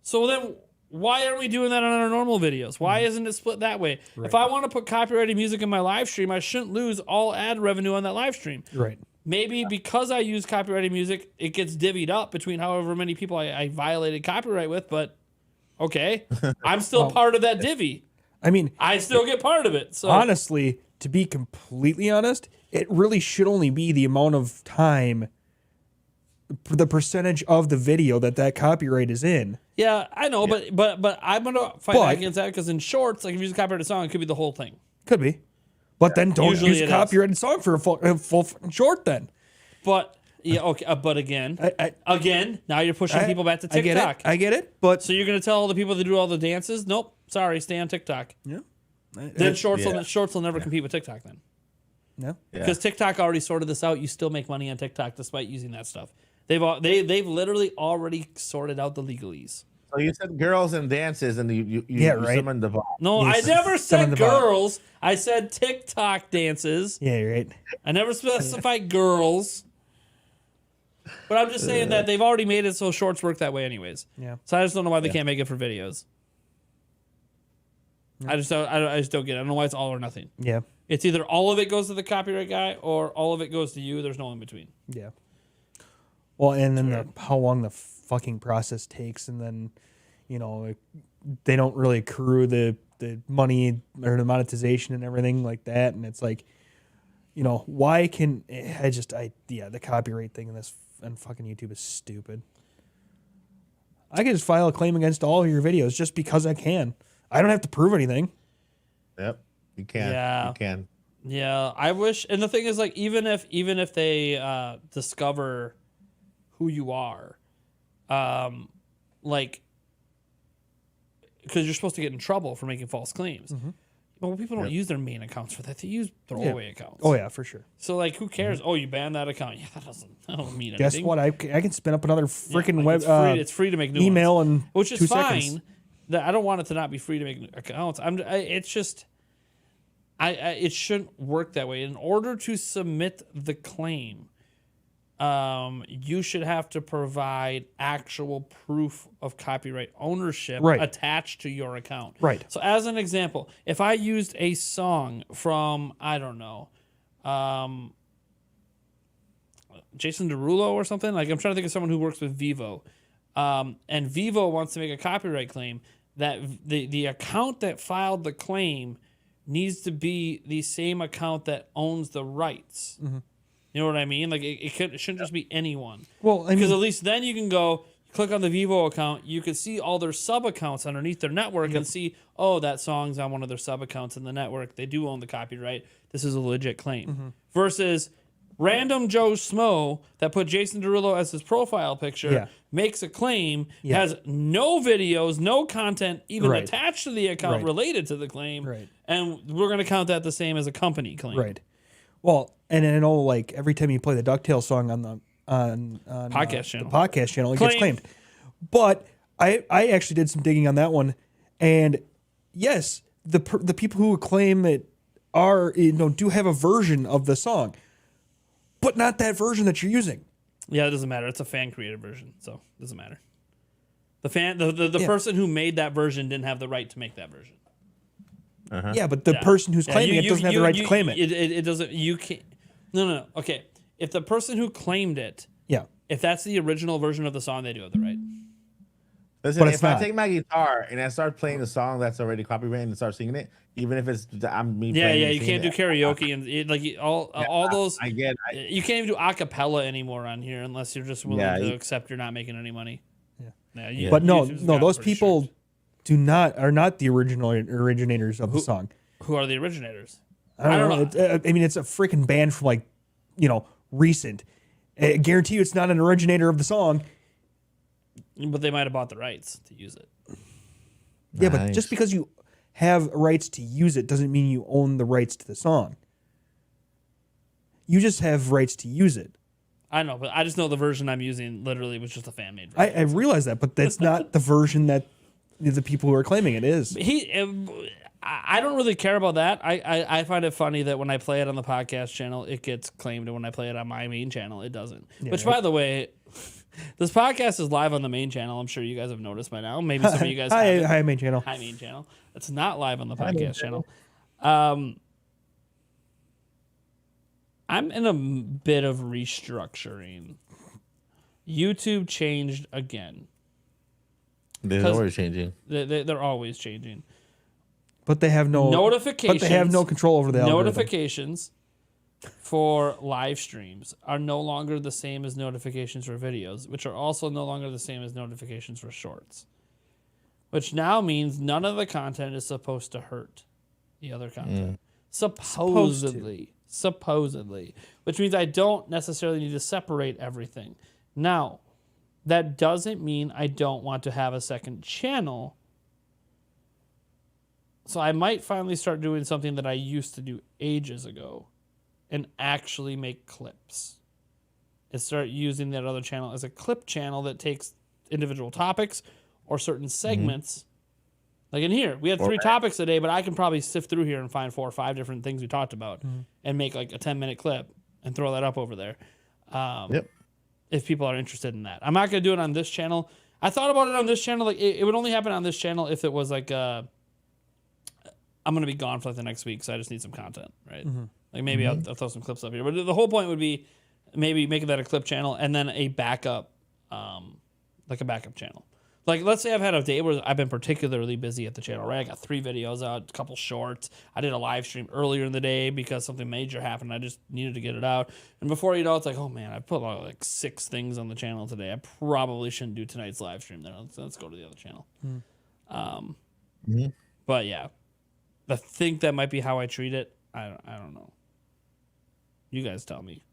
So then why aren't we doing that on our normal videos? Why isn't it split that way? Right. If I want to put copyrighted music in my live stream, I shouldn't lose all ad revenue on that live stream. Right. Maybe because I use copyrighted music, it gets divvied up between however many people I violated copyright with, but okay. I'm still part of that divvy. I mean, I still get part of it. So honestly, to be completely honest, it really should only be the amount of time, the percentage of the video that copyright is in. yeah, I know, but I'm gonna fight back against that because in shorts, like if you use a copyrighted song, it could be the whole thing. Could be. But then don't Usually use it a copyrighted song for a full fucking short then. But yeah, okay. But again, now you're pushing people back to TikTok. I get it. But So you're gonna tell all the people that do all the dances, nope, sorry, stay on TikTok. yeah. Then shorts will never compete with TikTok then. No. Because TikTok already sorted this out. You still make money on TikTok despite using that stuff. They've literally already sorted out the legalese. So you said girls and dances, and you right. summoned the bot. No, Yes, I never some of said the bot. girls. I said TikTok dances. Yeah, you're right. I never specified girls. But I'm just saying that they've already made it so shorts work that way anyways. Yeah. So I just don't know why they can't make it for videos. I just don't get it. I don't know why it's all or nothing. Yeah. It's either all of it goes to the copyright guy or all of it goes to you. There's no in between. Yeah. Well, and then how long the fucking process takes, and then, they don't really accrue the money or the monetization and everything like that, and it's like, why can the copyright thing in this and fucking YouTube is stupid. I can just file a claim against all of your videos just because I can. I don't have to prove anything. Yep, you can. Yeah. You can. Yeah, I wish. And the thing is, like, even if they discover who you are, like, because you're supposed to get in trouble for making false claims. Mm-hmm. Well, people don't use their main accounts for that. They use throwaway accounts. Oh yeah, for sure. So like, who cares? Oh, you banned that account. Yeah, that don't mean anything. Guess what? I can spin up another freaking like, web. it's free to make new email ones, and which is 2 fine. seconds. That I don't want it to not be free to make accounts. It's just, it shouldn't work that way. In order to submit the claim, you should have to provide actual proof of copyright ownership attached to your account. Right. So as an example, if I used a song from, I don't know, Jason Derulo or something, like I'm trying to think of someone who works with Vivo, and Vivo wants to make a copyright claim, that the account that filed the claim needs to be the same account that owns the rights. Mm-hmm. You know what I mean? Like it shouldn't just be anyone. Well, I mean, because at least then you can go click on the Vivo account. You can see all their sub accounts underneath their network and see, oh, that song's on one of their sub accounts in the network. They do own the copyright. This is a legit claim. Mm-hmm. Versus random Joe Smo that put Jason Derulo as his profile picture, makes a claim, has no videos, no content even attached to the account related to the claim, and we're going to count that the same as a company claim. Right. Well, and I know, like, every time you play the DuckTales song on the podcast channel, it gets claimed. But I actually did some digging on that one, and yes, the people who claim it are do have a version of the song, but not that version that you're using. Yeah, it doesn't matter. It's a fan created version, so it doesn't matter. The person who made that version didn't have the right to make that version. Uh-huh. Yeah, but the person who's claiming it doesn't have the right to claim it. It doesn't. You can't. No. Okay, if the person who claimed it, if that's the original version of the song, they do have the right. Listen, if I take my guitar and I start playing a song that's already copyrighted and start singing it, even if it's me playing you can't do karaoke and all those. I get it. You can't even do a cappella anymore on here unless you're just willing to accept you're not making any money. But no, those people are not the originators of the song. Who are the originators? I don't know. I mean, it's a freaking band from recent. I guarantee you, it's not an originator of the song. But they might have bought the rights to use it. Yeah, but just because you have rights to use it doesn't mean you own the rights to the song. You just have rights to use it. I know, but I just know the version I'm using literally was just a fan made version. I realize that, but that's not the version that the people who are claiming it is. I don't really care about that. I find it funny that when I play it on the podcast channel, it gets claimed, and when I play it on my main channel, it doesn't. Yeah, Which, right. by the way, this podcast is live on the main channel. I'm sure you guys have noticed by now. Maybe some of you guys haven't. Hi, main channel. Hi, main channel. It's not live on the Hi, main podcast channel. I'm in a bit of restructuring. YouTube changed again. They're 'Cause always changing. They're always changing. But they have no Notifications. But they have no control over the algorithm. Notifications for live streams are no longer the same as notifications for videos, which are also no longer the same as notifications for shorts. Which now means none of the content is supposed to hurt the other content. Supposedly. Which means I don't necessarily need to separate everything. Now, that doesn't mean I don't want to have a second channel. So I might finally start doing something that I used to do ages ago and actually make clips. And start using that other channel as a clip channel that takes individual topics or certain segments. Like in here, we had 3 topics today, but I can probably sift through here and find 4 or 5 different things we talked about and make like a 10-minute clip and throw that up over there. If people are interested in that. I'm not going to do it on this channel. I thought about it on this channel. Like it would only happen on this channel if it was like I'm going to be gone for like the next week, so I just need some content, right? Like maybe I'll throw some clips up here. But the whole point would be maybe making that a clip channel and then a backup, like a backup channel. Like let's say I've had a day where I've been particularly busy at the channel, right? I got 3 videos out, a couple shorts. I did a live stream earlier in the day because something major happened. I just needed to get it out. And before you know, it's like, oh man, I put like 6 things on the channel today. I probably shouldn't do tonight's live stream. Then let's go to the other channel. But yeah, I think that might be how I treat it. I don't know. You guys tell me.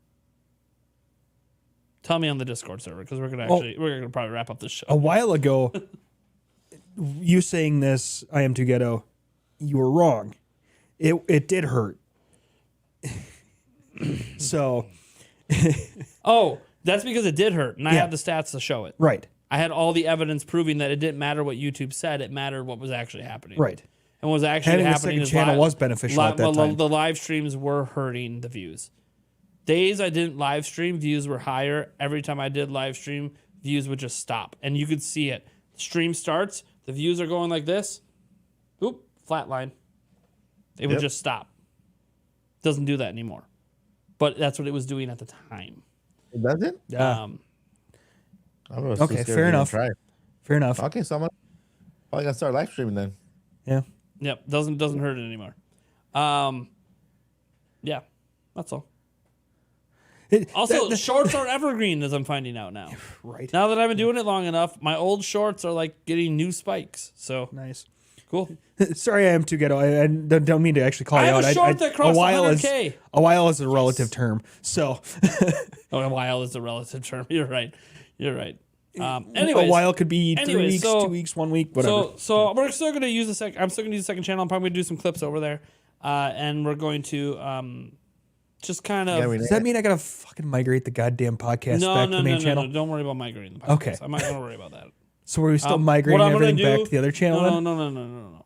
Tell me on the Discord server because we're gonna probably wrap up this show. A while ago, you saying this, I am too ghetto, you were wrong. It did hurt. So. Oh, that's because it did hurt, and I Yeah. have the stats to show it. Right. I had all the evidence proving that it didn't matter what YouTube said; it mattered what was actually happening. Right. And what was actually Having a happening second is channel was beneficial at that time. The live streams were hurting the views. Days I didn't live stream, views were higher. Every time I did live stream, views would just stop. And you could see it. Stream starts, the views are going like this. Oop, flat line. It would just stop. Doesn't do that anymore. But that's what it was doing at the time. It doesn't? Yeah. Okay, fair enough. Fair enough. Okay, so I'm probably gonna start live streaming then. Yeah. Yep, doesn't hurt it anymore. Yeah, that's all. Also, shorts are evergreen, as I'm finding out now. Right. Now that I've been doing it long enough, my old shorts are like getting new spikes. So Nice. cool. Sorry, I am too ghetto. I don't mean to actually call I you have out. a short that crossed 100K. A while is a relative term. So Oh, a while is a relative term. You're right. Anyways, a while could be 3 weeks, so- 2 weeks, 1 week, whatever. So we're still going to use I'm still going to use the second channel. I'm probably going to do some clips over there, and we're going to just kind of. Does that mean I gotta fucking migrate the goddamn podcast back to the main channel? No. Don't worry about migrating the podcast. Okay. I'm not going to worry about that. So are we still What migrating I'm gonna everything back do- to the other channel?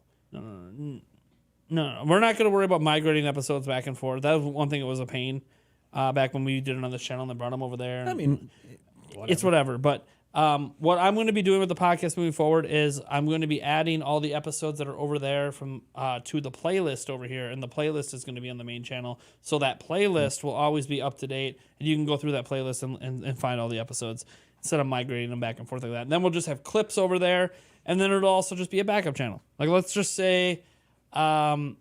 No. We're not going to worry about migrating episodes back and forth. That was one thing that was a pain back when we did it on this channel and brought them over there. I mean, It's whatever. But what I'm going to be doing with the podcast moving forward is I'm going to be adding all the episodes that are over there from to the playlist over here, and the playlist is going to be on the main channel. So that playlist will always be up to date, and you can go through that playlist and find all the episodes instead of migrating them back and forth like that. And then we'll just have clips over there, and then it'll also just be a backup channel. Like let's just say, God,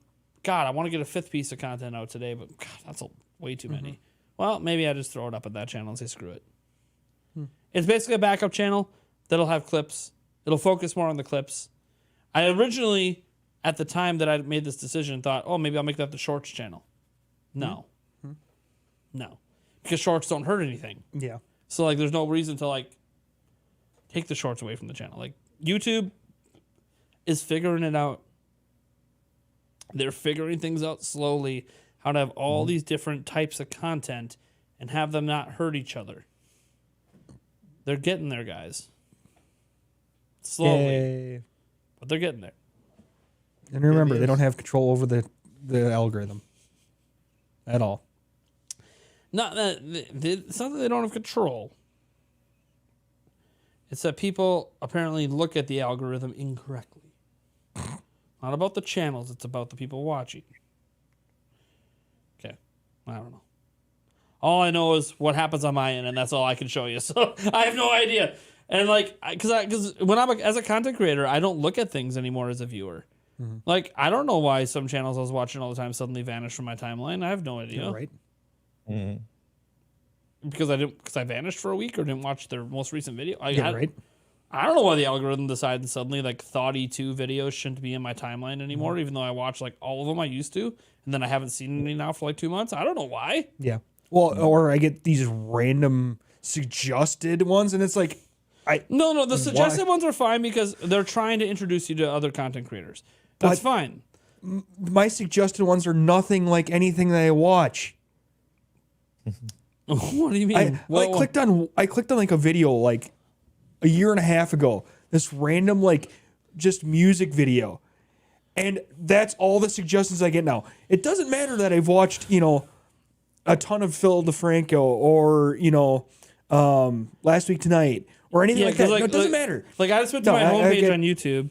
I want to get a 5th piece of content out today, but God, that's way too many. Well, maybe I just throw it up at that channel and say screw it. It's basically a backup channel that'll have clips. It'll focus more on the clips. I originally, at the time that I made this decision, thought, oh, maybe I'll make that the shorts channel. No. No. Because shorts don't hurt anything. yeah. So, like, there's no reason to, like, take the shorts away from the channel. Like, YouTube is figuring it out. They're figuring things out slowly, how to have all these different types of content and have them not hurt each other. They're getting there, guys. Slowly. Yay. But they're getting there. And remember, they don't have control over the algorithm at all. Not that it's not that they don't have control. It's that people apparently look at the algorithm incorrectly. Not about the channels, it's about the people watching. Okay, I don't know. All I know is what happens on my end, and that's all I can show you. So I have no idea. And like, because when as a content creator, I don't look at things anymore as a viewer. Mm-hmm. Like, I don't know why some channels I was watching all the time suddenly vanished from my timeline. I have no idea. Yeah, right. Mm-hmm. Because I vanished for a week or didn't watch their most recent video. Right. I don't know why the algorithm decided suddenly like Thoughty 2 videos shouldn't be in my timeline anymore, even though I watch like all of them I used to, and then I haven't seen any now for like 2 months. I don't know why. Yeah. Well, or I get these random suggested ones, and it's like, No, the suggested ones are fine because they're trying to introduce you to other content creators. That's fine. My suggested ones are nothing like anything that I watch. What do you mean? I clicked on like a video like a year and a half ago. This random like just music video, and that's all the suggestions I get now. It doesn't matter that I've watched a ton of Phil DeFranco or Last Week Tonight or anything like that. No, it doesn't matter. Like I just went to my homepage on YouTube,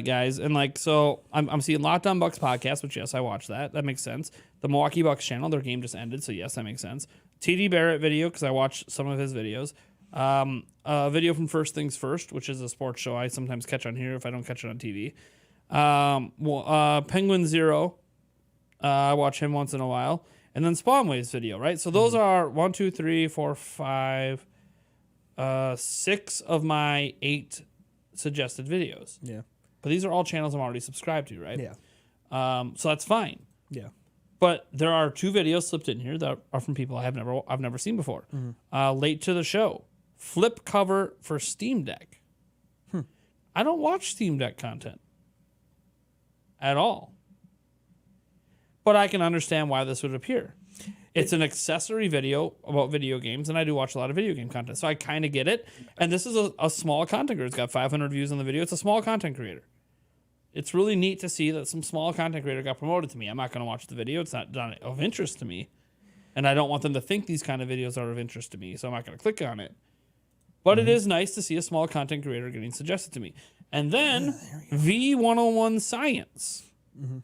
guys, and like so I'm seeing Locked On Bucks podcast, which yes, I watched that. That makes sense. The Milwaukee Bucks channel, their game just ended, so yes, that makes sense. TD Barrett video because I watched some of his videos. A video from First Things First, which is a sports show I sometimes catch on here if I don't catch it on TV. Penguin Zero, I watch him once in a while. And then Spawnwave's video, right? So those are 1, 2, 3, 4, 5, 6 of my 8 suggested videos. Yeah. But these are all channels I'm already subscribed to, right? Yeah. So that's fine. Yeah. But there are 2 videos slipped in here that are from people I've never seen before. Mm-hmm. Late to the show, flip cover for Steam Deck. I don't watch Steam Deck content at all. But I can understand why this would appear. It's an accessory video about video games, and I do watch a lot of video game content, so I kind of get it. And this is a small content creator. It's got 500 views on the video. It's a small content creator. It's really neat to see that some small content creator got promoted to me. I'm not going to watch the video. It's not of interest to me. And I don't want them to think these kind of videos are of interest to me, so I'm not going to click on it. But it is nice to see a small content creator getting suggested to me. And then V101 Science. Mm-hmm.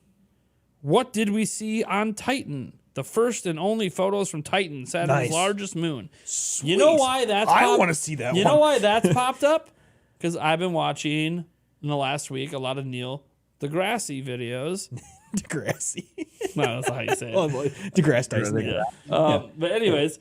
What did we see on Titan? The first and only photos from Titan, Saturn's largest moon. Sweet. You know why that's I want to see that You know why that's popped up? Because I've been watching in the last week a lot of Neil deGrasse videos. deGrasse. No, that's not how you say it. deGrasse Tyson. Yeah. But anyways,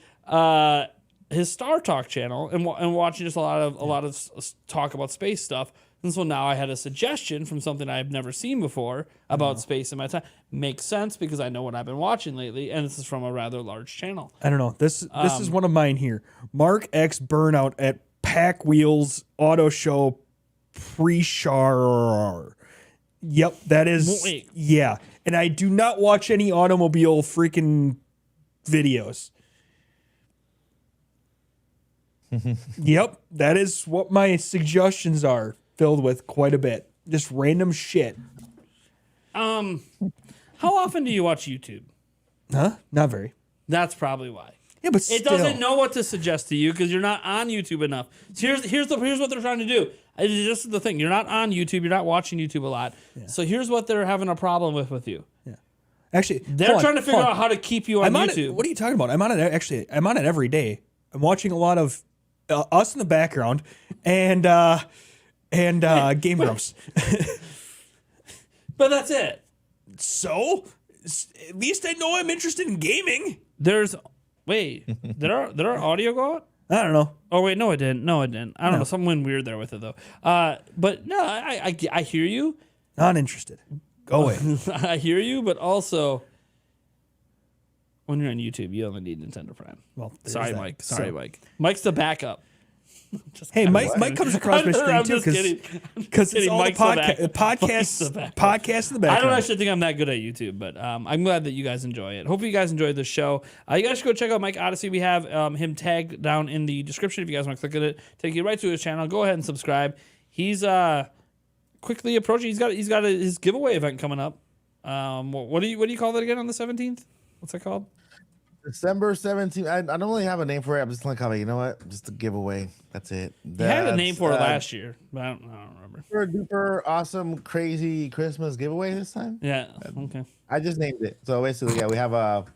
his Star Talk channel and watching just a lot of talk about space stuff. And so now I had a suggestion from something I've never seen before about space in my time. Makes sense because I know what I've been watching lately, and this is from a rather large channel. I don't know. This is one of mine here. Mark X Burnout at Pack Wheels Auto Show Pre-Shar. Yep, that is. Wait. Yeah, and I do not watch any automobile freaking videos. Yep, that is what my suggestions are. Filled with quite a bit. Just random shit. How often do you watch YouTube? Huh? Not very. That's probably why. Yeah, but it still. doesn't know what to suggest to you because you're not on YouTube enough. So here's what they're trying to do. This is the thing. You're not on YouTube. You're not watching YouTube a lot. Yeah. So here's what they're having a problem with you. Yeah. Actually, they're trying to figure out how to keep you on YouTube. What are you talking about? I'm on it. Actually, I'm on it every day. I'm watching a lot of us in the background and Game Grumps. But that's it. So, at least I know I'm interested in gaming. Did our audio go out? I don't know. Oh wait, no, it didn't. I don't know. Something went weird there with it though. But no, I hear you. Not interested. Go away. I hear you, but also when you're on YouTube, you only need Nintendo Prime. Well, sorry, Mike. Mike. Mike's the backup. Hey, Mike comes across my screen too because it's all Mike's podcast in the background. I don't actually think I'm that good at YouTube, but I'm glad that you guys enjoy it. Hopefully you guys enjoyed the show. You guys should go check out Mike Odyssey. We have him tagged down in the description if you guys want to click on it. Take you right to his channel. Go ahead and subscribe. He's quickly approaching. He's got his giveaway event coming up. What do you call that again on the 17th? What's that called? December 17th. I don't really have a name for it. I'm just like, you know what? Just a giveaway. That's it. You had a name for it last year, but I don't remember. Super duper awesome, crazy Christmas giveaway this time. Yeah. Okay. I just named it. So basically, yeah, we have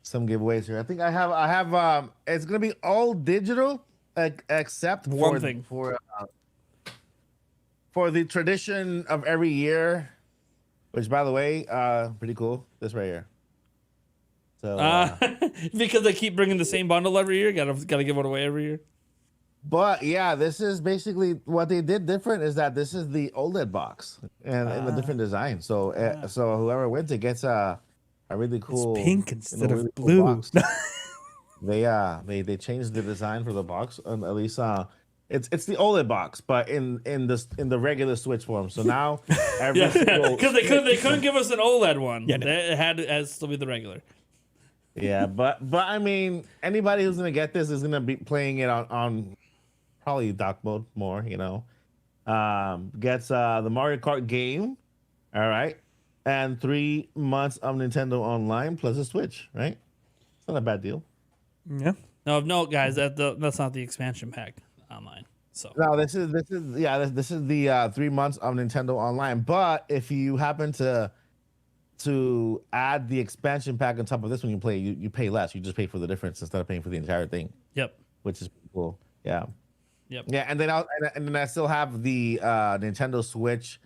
some giveaways here. I think I have it's gonna be all digital except One thing for the tradition of every year, which by the way, pretty cool. This right here. So because they keep bringing the same bundle every year, gotta give it away every year. But yeah, this is basically what they did different is that this is the OLED box and in a different design. So so whoever wins it gets a really cool It's pink instead of really blue. Cool box. They changed the design for the box, at least it's the OLED box, but in the regular Switch form. So now every single because they couldn't give us an OLED one. Yeah, no. It had to still be the regular. Yeah, but I mean, anybody who's gonna get this is gonna be playing it on probably dock mode more, you know. Gets the Mario Kart game, all right, and 3 months of Nintendo Online plus a Switch, right? It's not a bad deal. Yeah. No, guys, that's not the expansion pack online. So No, this is the 3 months of Nintendo Online. But if you happen to add the expansion pack on top of this one, you pay less. You just pay for the difference instead of paying for the entire thing. Yep. Which is cool. Yeah. Yep. Yeah, and then I still have the Nintendo Switch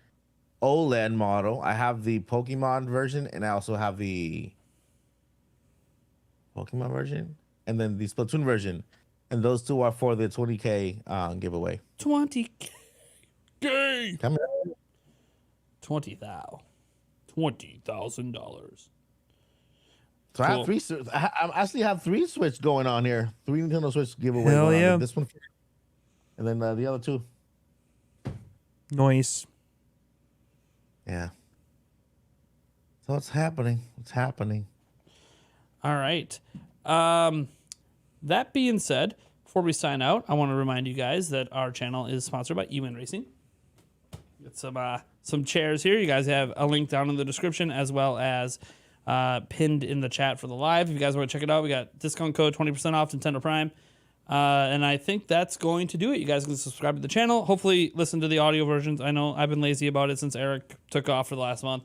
OLED model. I have the Pokemon version, and I also have the Pokemon version, and then the Splatoon version, and those two are for the 20K giveaway. 20K. Come here. $20,000. So I have three. I actually have 3 Switch going on here. 3 Nintendo Switch giveaway. Hell yeah. This one, and then the other 2. Nice. Yeah. So it's happening. It's happening. All right. That being said, before we sign out, I want to remind you guys that our channel is sponsored by eWin Racing. Got some chairs here. You guys have a link down in the description as well as pinned in the chat for the live. If you guys want to check it out, we got discount code 20% off Nintendo Prime. And I think that's going to do it. You guys can subscribe to the channel. Hopefully listen to the audio versions. I know I've been lazy about it since Eric took off for the last month.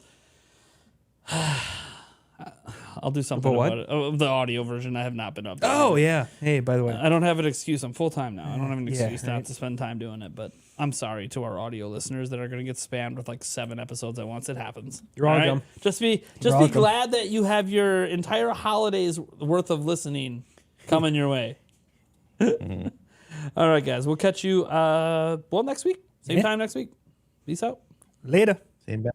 I'll do something about it. Oh, the audio version I have not been up. Oh, yeah. Hey, by the way. I don't have an excuse. I'm full time now. I don't have an excuse Yeah, not to spend time doing it. But I'm sorry to our audio listeners that are going to get spammed with like 7 episodes at once. It happens. You're All welcome. right? Just be welcome. glad that you have your entire holidays worth of listening coming your way. All right, guys. We'll catch you next week. Same time next week. Peace out. Later. Same back.